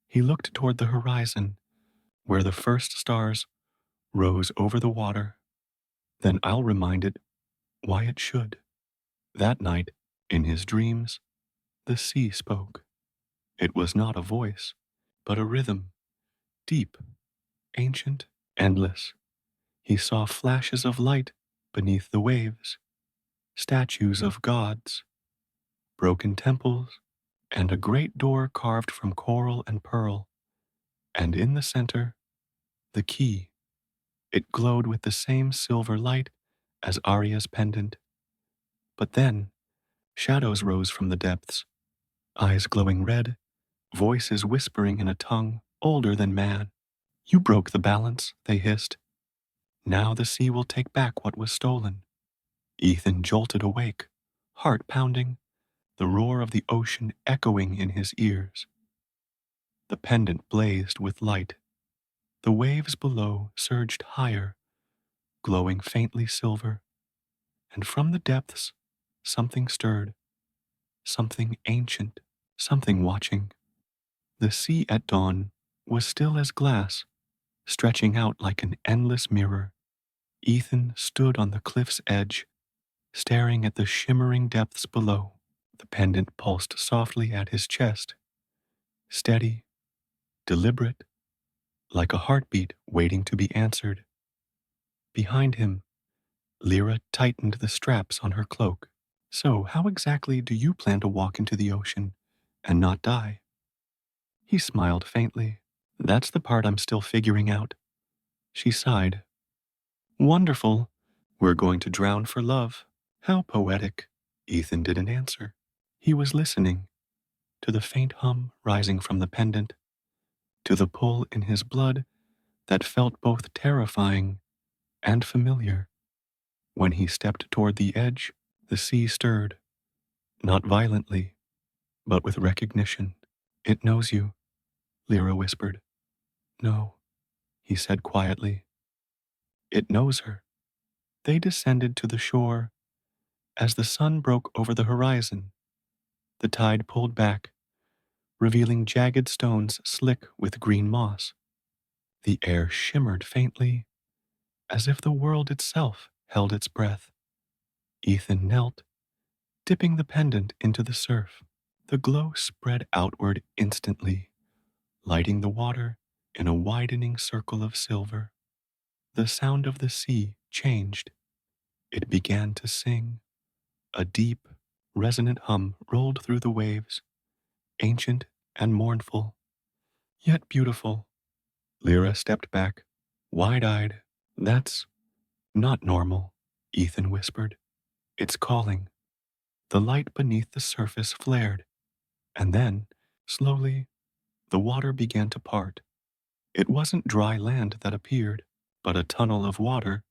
He looked toward the horizon, where the first stars rose over the water. Then I'll remind it why it should. That night, in his dreams, the sea spoke. It was not a voice, but a rhythm, deep, ancient, endless. He saw flashes of light beneath the waves, statues of gods, broken temples, and a great door carved from coral and pearl. And in the center, the key. It glowed with the same silver light as Arya's pendant. But then, shadows rose from the depths, eyes glowing red, voices whispering in a tongue older than man. You broke the balance, they hissed. Now the sea will take back what was stolen. Ethan jolted awake, heart pounding, the roar of the ocean echoing in his ears. The pendant blazed with light. The waves below surged higher, glowing faintly silver, and from the depths, something stirred, something ancient, something watching. The sea at dawn was still as glass, stretching out like an endless mirror. Ethan stood on the cliff's edge, staring at the shimmering depths below. The pendant pulsed softly at his chest, steady, deliberate, like a heartbeat waiting to be answered. Behind him, Lyra tightened the straps on her cloak. So, how exactly do you plan to walk into the ocean and not die? He smiled faintly. That's the part I'm still figuring out. She sighed. Wonderful. We're going to drown for love. How poetic. Ethan didn't answer. He was listening to the faint hum rising from the pendant, to the pull in his blood that felt both terrifying and familiar. When he stepped toward the edge, the sea stirred, not violently, but with recognition. It knows you, Lyra whispered. No, he said quietly. It knows her. They descended to the shore. As the sun broke over the horizon, the tide pulled back, revealing jagged stones slick with green moss. The air shimmered faintly, as if the world itself held its breath. Ethan knelt, dipping the pendant into the surf. The glow spread outward instantly, lighting the water in a widening circle of silver. The sound of the sea changed. It began to sing. A deep, resonant hum rolled through the waves, ancient and mournful, yet beautiful. Lyra stepped back, wide-eyed. That's not normal, Ethan whispered. It's calling. The light beneath the surface flared, and then, slowly, the water began to part. It wasn't dry land that appeared, but a tunnel of water,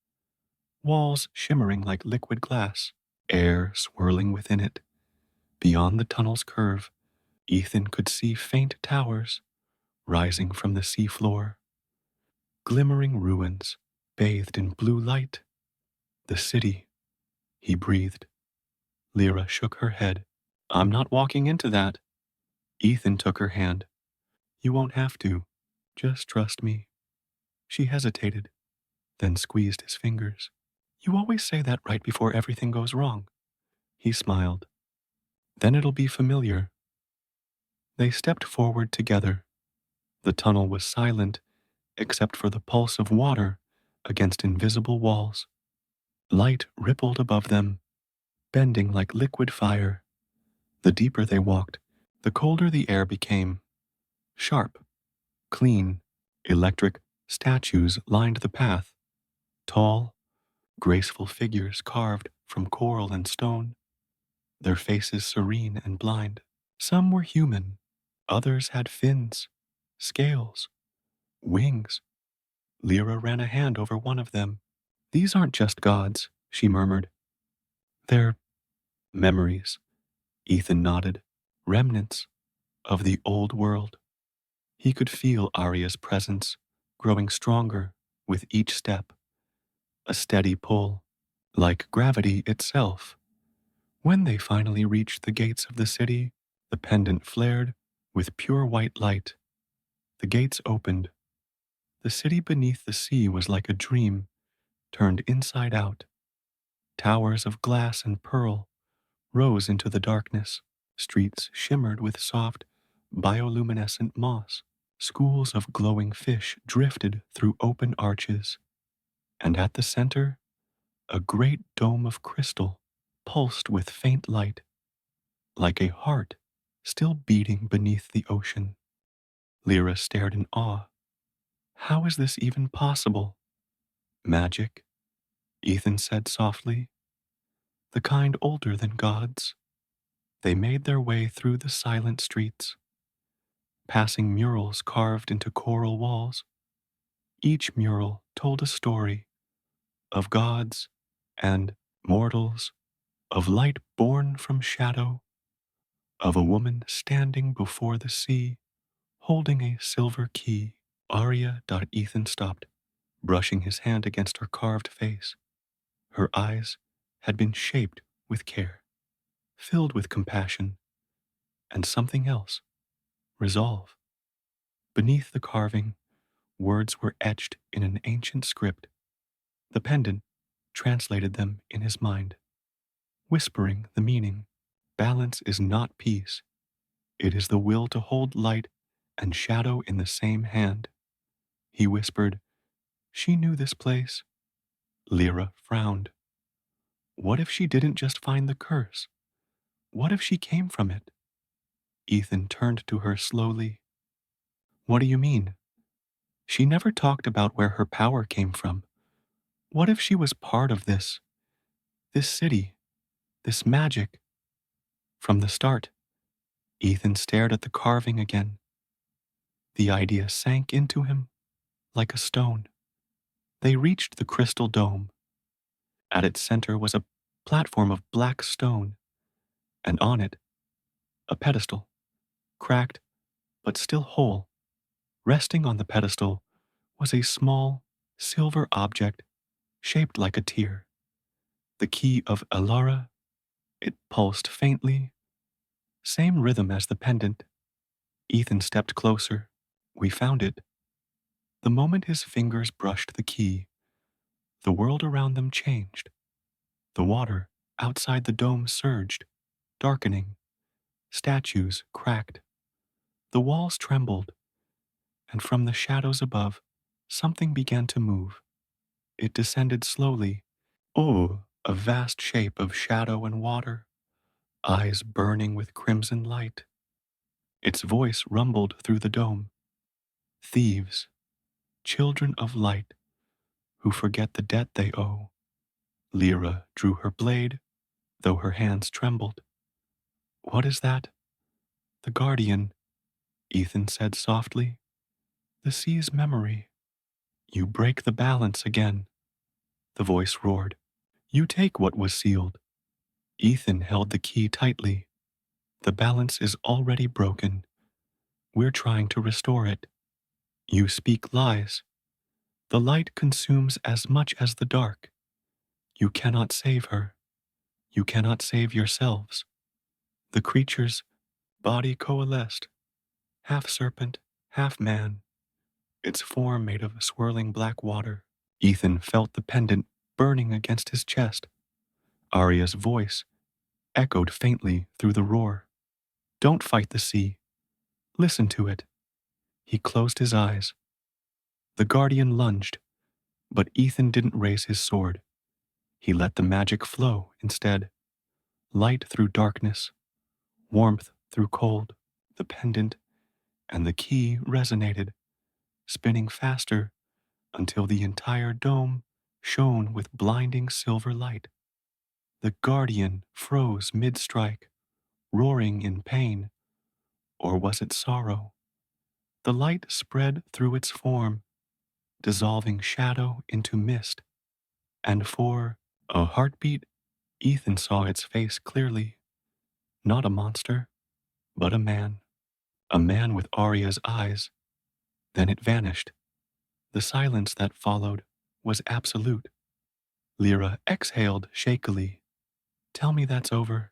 walls shimmering like liquid glass, air swirling within it. Beyond the tunnel's curve, Ethan could see faint towers rising from the seafloor, glimmering ruins bathed in blue light. The city, he breathed. Lyra shook her head. I'm not walking into that. Ethan took her hand. You won't have to. Just trust me. She hesitated, then squeezed his fingers. You always say that right before everything goes wrong. He smiled. Then it'll be familiar. They stepped forward together. The tunnel was silent, except for the pulse of water against invisible walls. Light rippled above them, bending like liquid fire. The deeper they walked, the colder the air became. Sharp, clean, electric statues lined the path. Tall, graceful figures carved from coral and stone, their faces serene and blind. Some were human, others had fins, scales, wings. Lyra ran a hand over one of them. These aren't just gods, she murmured. They're memories. Ethan nodded. Remnants of the old world. He could feel Arya's presence growing stronger with each step. A steady pull, like gravity itself. When they finally reached the gates of the city, the pendant flared with pure white light. The gates opened. The city beneath the sea was like a dream, turned inside out. Towers of glass and pearl rose into the darkness. Streets shimmered with soft, bioluminescent moss. Schools of glowing fish drifted through open arches. And at the center, a great dome of crystal pulsed with faint light, like a heart still beating beneath the ocean. Lyra stared in awe. How is this even possible? Magic, Ethan said softly. The kind older than gods. They made their way through the silent streets, passing murals carved into coral walls. Each mural told a story of gods and mortals, of light born from shadow, of a woman standing before the sea, holding a silver key. Arya. Ethan stopped, brushing his hand against her carved face. Her eyes had been shaped with care, filled with compassion, and something else, resolve. Beneath the carving, words were etched in an ancient script. The pendant translated them in his mind, whispering the meaning. Balance is not peace. It is the will to hold light and shadow in the same hand. He whispered, she knew this place. Lyra frowned. What if she didn't just find the curse? What if she came from it? Ethan turned to her slowly. What do you mean? She never talked about where her power came from. What if she was part of this city, this magic? From the start, Ethan stared at the carving again. The idea sank into him like a stone. They reached the crystal dome. At its center was a platform of black stone, and on it, a pedestal, cracked but still whole. Resting on the pedestal was a small, silver object shaped like a tear. The key of Alara, it pulsed faintly, same rhythm as the pendant. Ethan stepped closer. We found it. The moment his fingers brushed the key, the world around them changed. The water outside the dome surged, darkening. Statues cracked. The walls trembled, and from the shadows above, something began to move. It descended slowly. Oh, a vast shape of shadow and water, eyes burning with crimson light. Its voice rumbled through the dome. Thieves, children of light, who forget the debt they owe. Lyra drew her blade, though her hands trembled. What is that? The guardian, Ethan said softly. The sea's memory. You break the balance again, the voice roared. You take what was sealed. Ethan held the key tightly. The balance is already broken. We're trying to restore it. You speak lies. The light consumes as much as the dark. You cannot save her. You cannot save yourselves. The creature's body coalesced, half serpent, half man, its form made of swirling black water. Ethan felt the pendant burning against his chest. Arya's voice echoed faintly through the roar. Don't fight the sea. Listen to it. He closed his eyes. The guardian lunged, but Ethan didn't raise his sword. He let the magic flow instead. Light through darkness, warmth through cold. The pendant and the key resonated, spinning faster until the entire dome shone with blinding silver light. The guardian froze mid-strike, roaring in pain. Or was it sorrow? The light spread through its form, dissolving shadow into mist. And for a heartbeat, Ethan saw its face clearly. Not a monster, but a man. A man with Arya's eyes. Then it vanished. The silence that followed was absolute. Lyra exhaled shakily. Tell me that's over.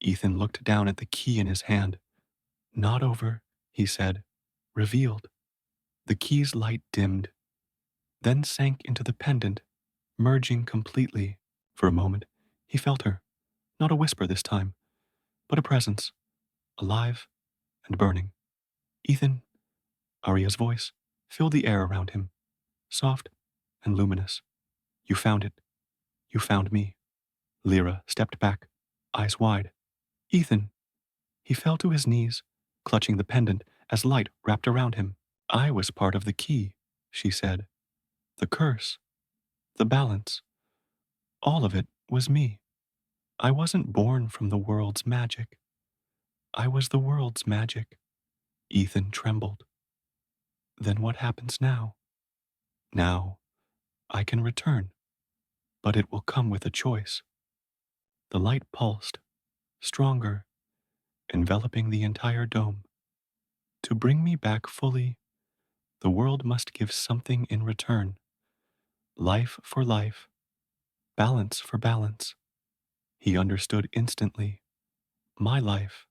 Ethan looked down at the key in his hand. Not over, he said. Revealed. The key's light dimmed, then sank into the pendant, merging completely. For a moment, he felt her. Not a whisper this time, but a presence, alive and burning. Ethan, Arya's voice, filled the air around him, soft and luminous. You found it. You found me. Lyra stepped back, eyes wide. Ethan. He fell to his knees, clutching the pendant as light wrapped around him. I was part of the key, she said. The curse, the balance, all of it was me. I wasn't born from the world's magic. I was the world's magic. Ethan trembled. Then what happens now? Now, I can return, but it will come with a choice. The light pulsed, stronger, enveloping the entire dome. To bring me back fully, the world must give something in return. Life for life, balance for balance. He understood instantly. My life.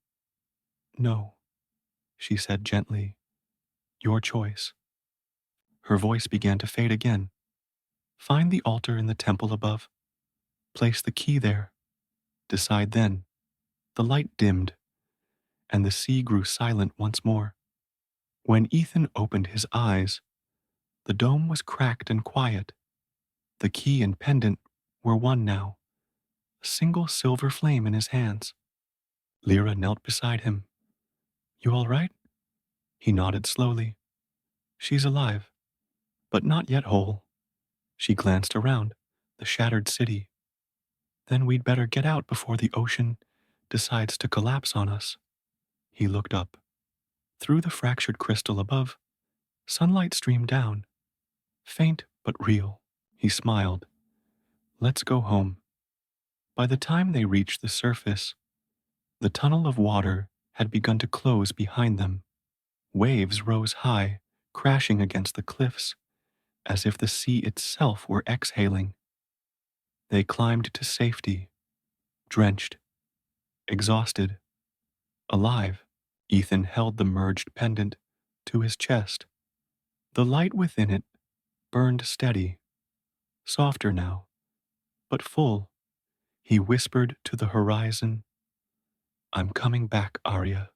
No, she said gently. Your choice. Her voice began to fade again. Find the altar in the temple above. Place the key there. Decide then. The light dimmed, and the sea grew silent once more. When Ethan opened his eyes, the dome was cracked and quiet. The key and pendant were one now, a single silver flame in his hands. Lyra knelt beside him. You all right? He nodded slowly. She's alive, but not yet whole. She glanced around, the shattered city. Then we'd better get out before the ocean decides to collapse on us. He looked up. Through the fractured crystal above, sunlight streamed down, faint but real. He smiled. Let's go home. By the time they reached the surface, The tunnel of water had begun to close behind them. Waves rose high, crashing against the cliffs, as if the sea itself were exhaling. They climbed to safety, drenched, exhausted, alive. Ethan held the merged pendant to his chest. The light within it burned steady, softer now, but full. He whispered to the horizon, "I'm coming back, Arya."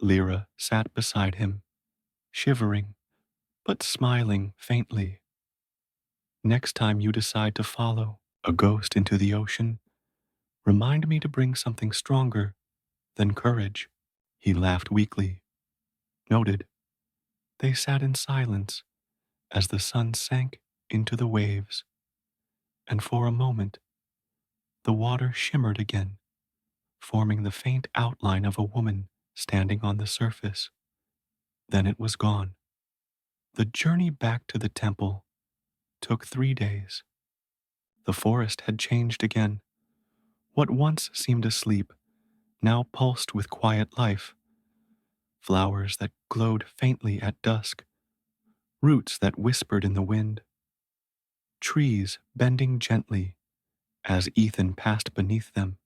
Lyra sat beside him, shivering, but smiling faintly. "Next time you decide to follow a ghost into the ocean, remind me to bring something stronger than courage." He laughed weakly. Noted. They sat in silence as the sun sank into the waves, and for a moment the water shimmered again, forming the faint outline of a woman standing on the surface. Then it was gone. The journey back to the temple took 3 days. The forest had changed again. What once seemed asleep now pulsed with quiet life. Flowers that glowed faintly at dusk, roots that whispered in the wind, trees bending gently as Ethan passed beneath them.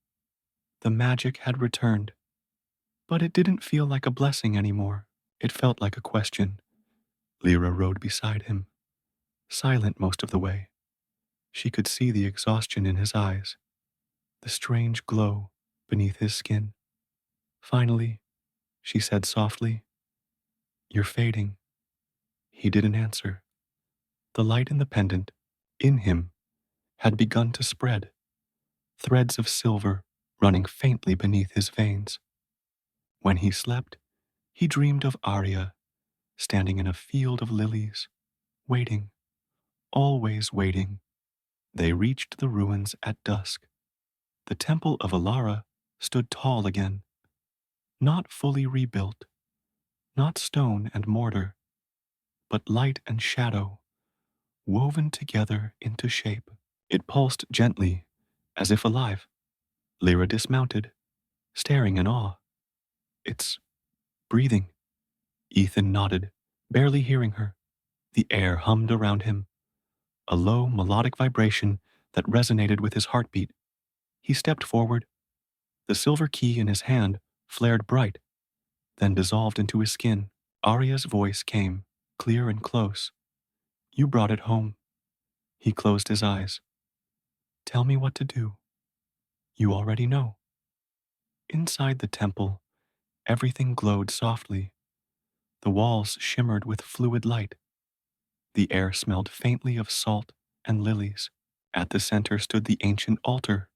The magic had returned, but it didn't feel like a blessing anymore. It felt like a question. Lyra rode beside him, silent most of the way. She could see the exhaustion in his eyes, the strange glow beneath his skin. Finally, she said softly, "You're fading." He didn't answer. The light in the pendant, in him, had begun to spread, threads of silver running faintly beneath his veins. When he slept, he dreamed of Arya, standing in a field of lilies, waiting, always waiting. They reached the ruins at dusk. The temple of Alara stood tall again, not fully rebuilt, not stone and mortar, but light and shadow, woven together into shape. It pulsed gently, as if alive. Lyra dismounted, staring in awe. "It's breathing." Ethan nodded, barely hearing her. The air hummed around him, a low melodic vibration that resonated with his heartbeat. He stepped forward. The silver key in his hand flared bright, then dissolved into his skin. Arya's voice came, clear and close. "You brought it home." He closed his eyes. "Tell me what to do." "You already know." Inside the temple, everything glowed softly. The walls shimmered with fluid light. The air smelled faintly of salt and lilies. At the center stood the ancient altar,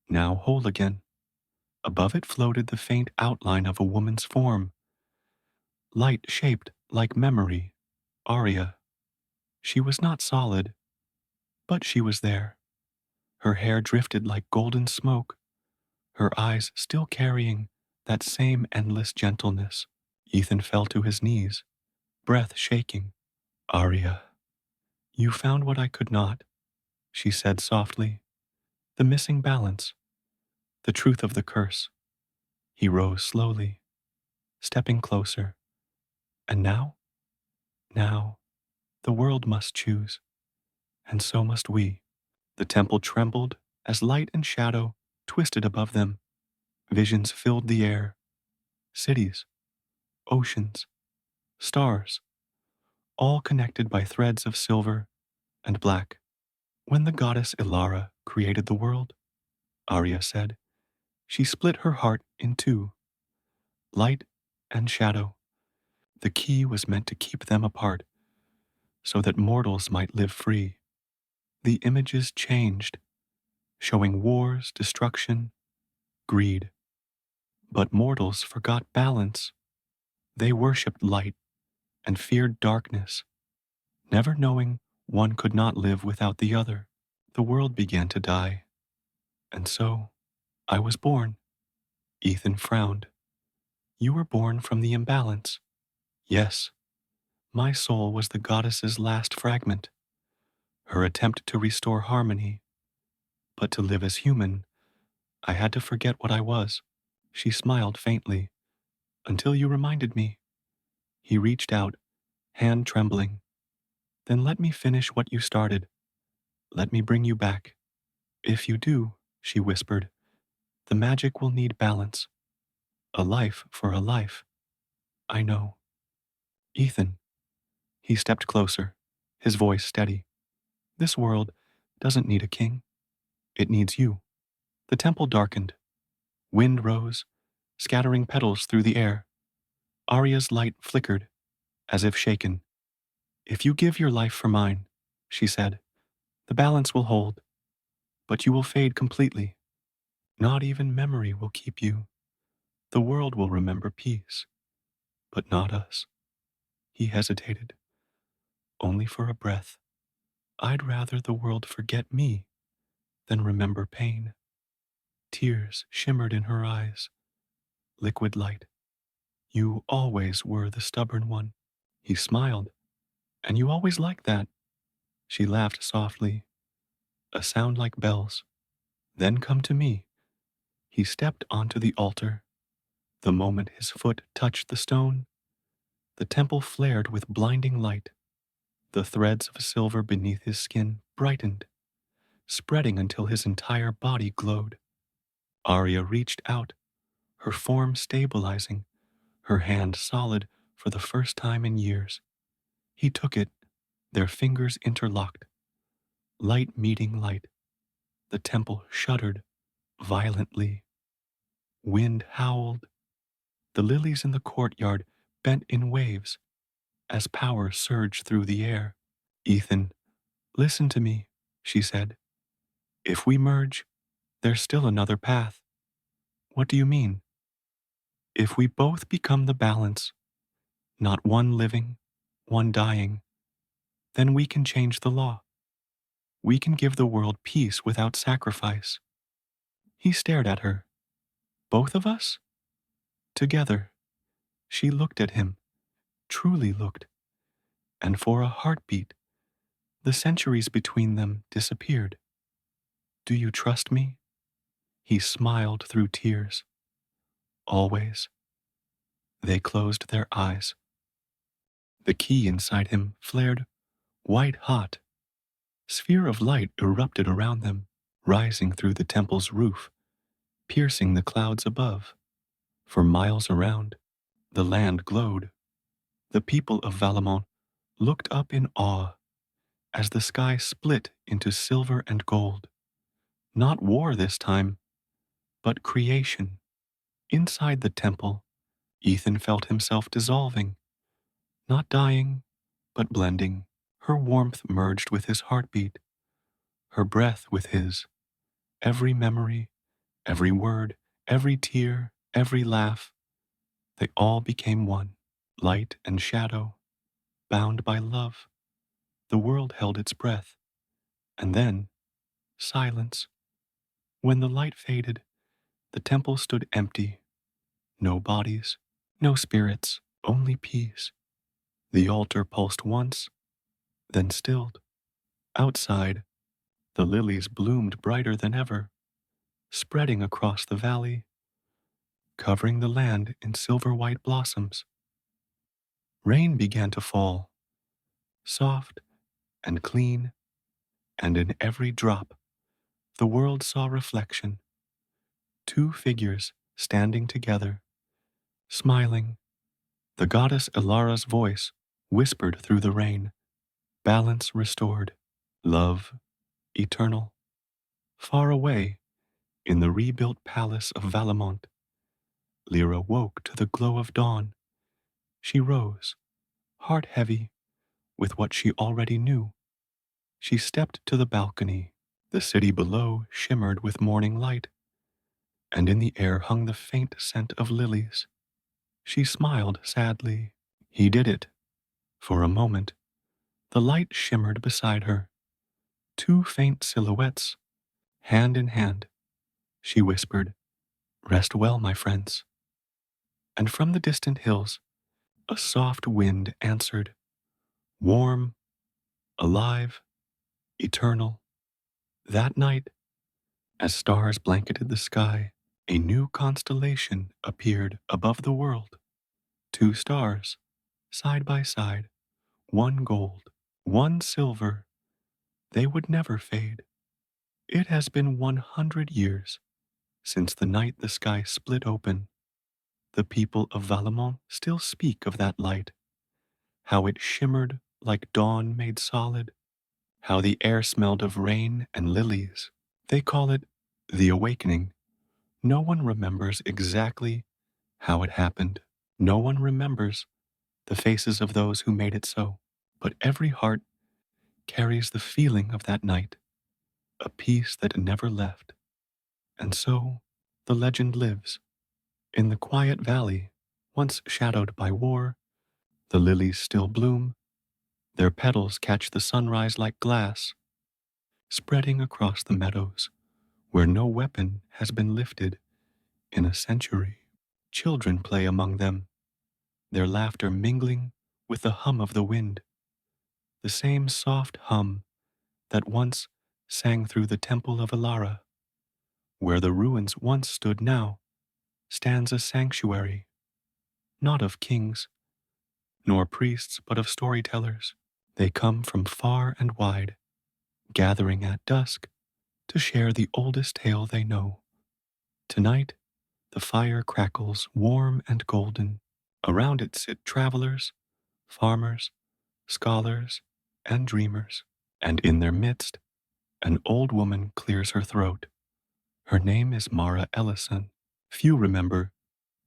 now whole again. Above it floated the faint outline of a woman's form, light-shaped like memory, Arya. She was not solid, but she was there. Her hair drifted like golden smoke, her eyes still carrying that same endless gentleness. Ethan fell to his knees, breath shaking. "Arya, you found what I could not," she said softly. "The missing balance, the truth of the curse." He rose slowly, stepping closer. "And now? Now, the world must choose, and so must we." The temple trembled as light and shadow twisted above them. Visions filled the air. Cities, oceans, stars, all connected by threads of silver and black. "When the goddess Ilara created the world," Arya said, "she split her heart in two, light and shadow. The key was meant to keep them apart, so that mortals might live free. The images changed, showing wars, destruction, greed. But mortals forgot balance. They worshipped light and feared darkness, never knowing one could not live without the other. The world began to die, and so I was born." Ethan frowned. "You were born from the imbalance." "Yes, my soul was the goddess's last fragment, her attempt to restore harmony. But to live as human, I had to forget what I was." She smiled faintly. Until you reminded me. He reached out, hand trembling. Then let me finish what you started. Let me bring you back. If you do, she whispered, the magic will need balance. A life for a life. I know. Ethan. He stepped closer, his voice steady. This world doesn't need a king. It needs you. The temple darkened. Wind rose, scattering petals through the air. Arya's light flickered, as if shaken. If you give your life for mine, she said, the balance will hold, but you will fade completely. Not even memory will keep you. The world will remember peace, but not us. He hesitated, only for a breath. I'd rather the world forget me than remember pain. Tears shimmered in her eyes, liquid light. You always were the stubborn one. He smiled. And you always liked that. She laughed softly, a sound like bells. Then come to me. He stepped onto the altar. The moment his foot touched the stone, the temple flared with blinding light. The threads of silver beneath his skin brightened, spreading until his entire body glowed. Arya reached out, her form stabilizing, her hand solid for the first time in years. He took it, their fingers interlocked. Light meeting light. The temple shuddered violently. Wind howled. The lilies in the courtyard bent in waves as power surged through the air. Ethan, listen to me, she said. If we merge, there's still another path. What do you mean? If we both become the balance, not one living, one dying, then we can change the law. We can give the world peace without sacrifice. He stared at her. Both of us? Together. She looked at him, truly looked, and for a heartbeat, the centuries between them disappeared. Do you trust me? He smiled through tears. Always. They closed their eyes. The key inside him flared white hot. Sphere of light erupted around them, rising through the temple's roof, piercing the clouds above. For miles around, the land glowed. The people of Valamont looked up in awe as the sky split into silver and gold. Not war this time, but creation. Inside the temple, Ethan felt himself dissolving, not dying, but blending. Her warmth merged with his heartbeat, her breath with his. Every memory, every word, every tear, every laugh, they all became one. Light and shadow, bound by love. The world held its breath. And then, silence. When the light faded, the temple stood empty. No bodies, no spirits, only peace. The altar pulsed once, then stilled. Outside, the lilies bloomed brighter than ever, spreading across the valley, covering the land in silver-white blossoms. Rain began to fall, soft and clean, and in every drop, the world saw reflection. Two figures standing together, smiling. The goddess Elara's voice whispered through the rain. Balance restored, love eternal. Far away, in the rebuilt palace of Valamont, Lyra woke to the glow of dawn. She rose, heart heavy with what she already knew. She stepped to the balcony. The city below shimmered with morning light, and in the air hung the faint scent of lilies. She smiled sadly. He did it. For a moment, the light shimmered beside her. Two faint silhouettes, hand in hand. She whispered, rest well, my friends. And from the distant hills, a soft wind answered, warm, alive, eternal. That night, as stars blanketed the sky, a new constellation appeared above the world. Two stars, side by side, one gold, one silver. They would never fade. It has been 100 years since the night the sky split open. The people of Valemont still speak of that light, how it shimmered like dawn made solid, how the air smelled of rain and lilies. They call it the awakening. No one remembers exactly how it happened. No one remembers the faces of those who made it so. But every heart carries the feeling of that night, a peace that never left. And so the legend lives. In the quiet valley, once shadowed by war, the lilies still bloom. Their petals catch the sunrise like glass, spreading across the meadows where no weapon has been lifted in a century. Children play among them, their laughter mingling with the hum of the wind, the same soft hum that once sang through the temple of Ilara. Where the ruins once stood now stands a sanctuary, not of kings nor priests, but of storytellers. They come from far and wide, gathering at dusk to share the oldest tale they know. Tonight, the fire crackles warm and golden. Around it sit travelers, farmers, scholars, and dreamers. And in their midst, an old woman clears her throat. Her name is Mara Ellison. Few remember,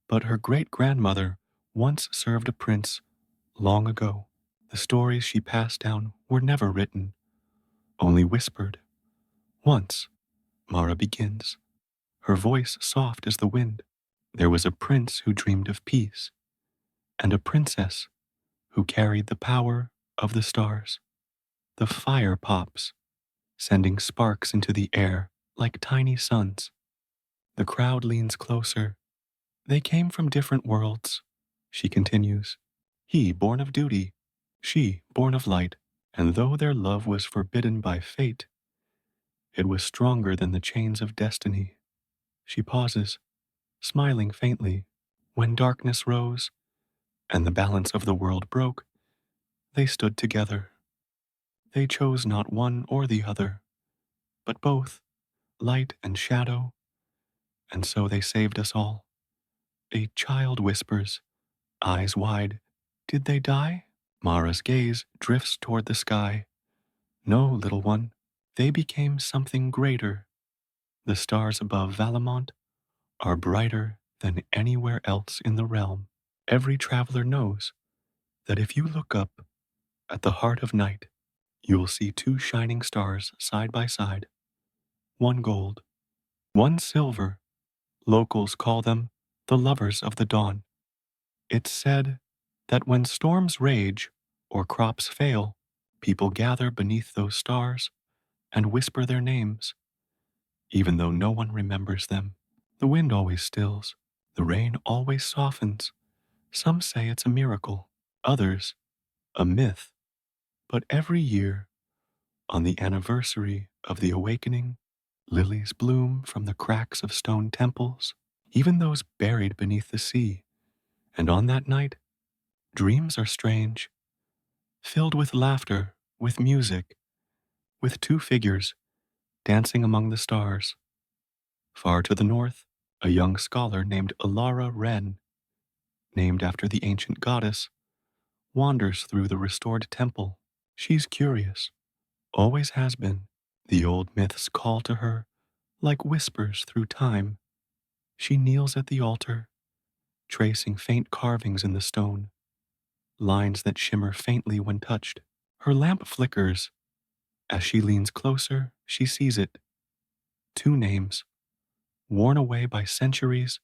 but her great-grandmother once served a prince long ago. The stories she passed down were never written, only whispered. Once, Mara begins, her voice soft as the wind. There was a prince who dreamed of peace, and a princess who carried the power of the stars. The fire pops, sending sparks into the air like tiny suns. The crowd leans closer. They came from different worlds, she continues. He born of duty, she born of light. And though their love was forbidden by fate, it was stronger than the chains of destiny. She pauses, smiling faintly. When darkness rose and the balance of the world broke, they stood together. They chose not one or the other, but both, light and shadow, and so they saved us all. A child whispers, eyes wide, "Did they die?" Mara's gaze drifts toward the sky. "No, little one, they became something greater. The stars above Valemont are brighter than anywhere else in the realm." Every traveler knows that if you look up at the heart of night, you will see two shining stars side by side, one gold, one silver. Locals call them the lovers of the dawn. It's said that when storms rage or crops fail, people gather beneath those stars and whisper their names, even though no one remembers them. The wind always stills, the rain always softens. Some say it's a miracle, others, a myth. But every year, on the anniversary of the awakening, lilies bloom from the cracks of stone temples, even those buried beneath the sea. And on that night, dreams are strange, filled with laughter, with music, with two figures dancing among the stars. Far to the north, a young scholar named Alara Wren, named after the ancient goddess, wanders through the restored temple. She's curious, always has been. The old myths call to her like whispers through time. She kneels at the altar, tracing faint carvings in the stone, lines that shimmer faintly when touched. Her lamp flickers. As she leans closer, she sees it. Two names, worn away by centuries,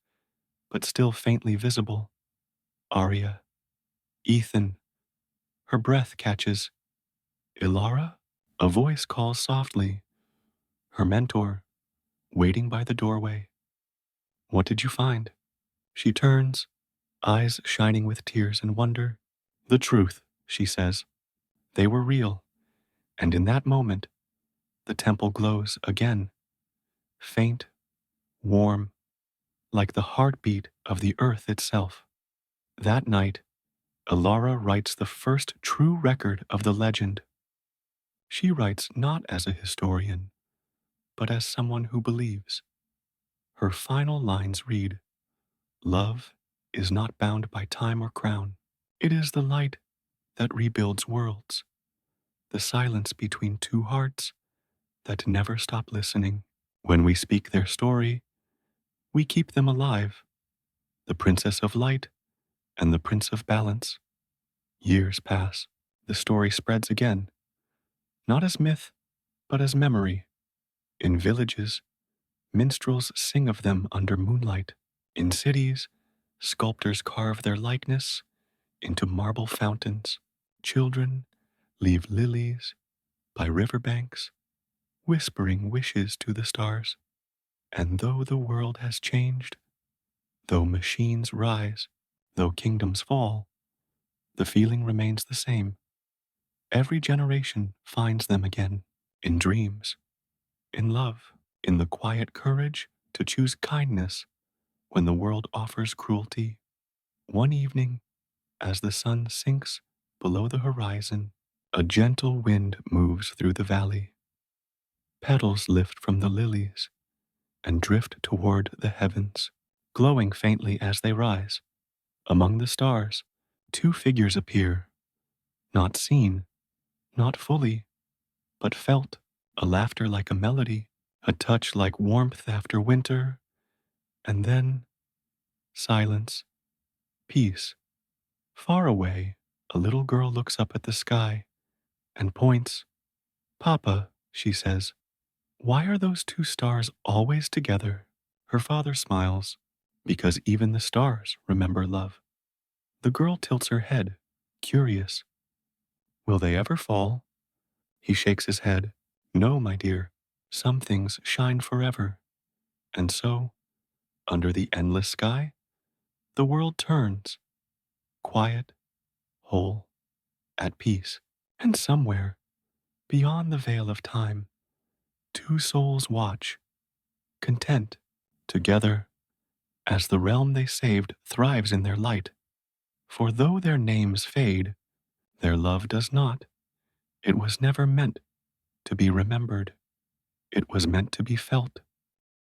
but still faintly visible. Arya, Ethan. Her breath catches. Ilara? A voice calls softly. Her mentor, waiting by the doorway. What did you find? She turns, eyes shining with tears and wonder. The truth, she says. They were real. And in that moment, the temple glows again. Faint, warm, like the heartbeat of the earth itself. That night, Alara writes the first true record of the legend. She writes not as a historian, but as someone who believes. Her final lines read, "Love is not bound by time or crown. It is the light that rebuilds worlds, the silence between two hearts that never stop listening. When we speak their story, we keep them alive, the Princess of Light and the Prince of Balance." Years pass. The story spreads again, not as myth, but as memory. In villages, minstrels sing of them under moonlight. In cities, sculptors carve their likeness into marble fountains. Children leave lilies by riverbanks, whispering wishes to the stars. And though the world has changed, though machines rise, though kingdoms fall, the feeling remains the same. Every generation finds them again, in dreams, in love, in the quiet courage to choose kindness when the world offers cruelty. One evening, as the sun sinks below the horizon, a gentle wind moves through the valley. Petals lift from the lilies and drift toward the heavens, glowing faintly as they rise. Among the stars, two figures appear, not seen, not fully, but felt. A laughter like a melody, a touch like warmth after winter, and then silence, peace. Far away, a little girl looks up at the sky and points. "Papa," she says, "why are those two stars always together?" Her father smiles, "Because even the stars remember love." The girl tilts her head, curious. "Will they ever fall?" He shakes his head. "No, my dear, some things shine forever." And so, under the endless sky, the world turns, quiet, whole, at peace. And somewhere, beyond the veil of time, two souls watch, content, together, as the realm they saved thrives in their light. For though their names fade, their love does not. It was never meant to be remembered. It was meant to be felt.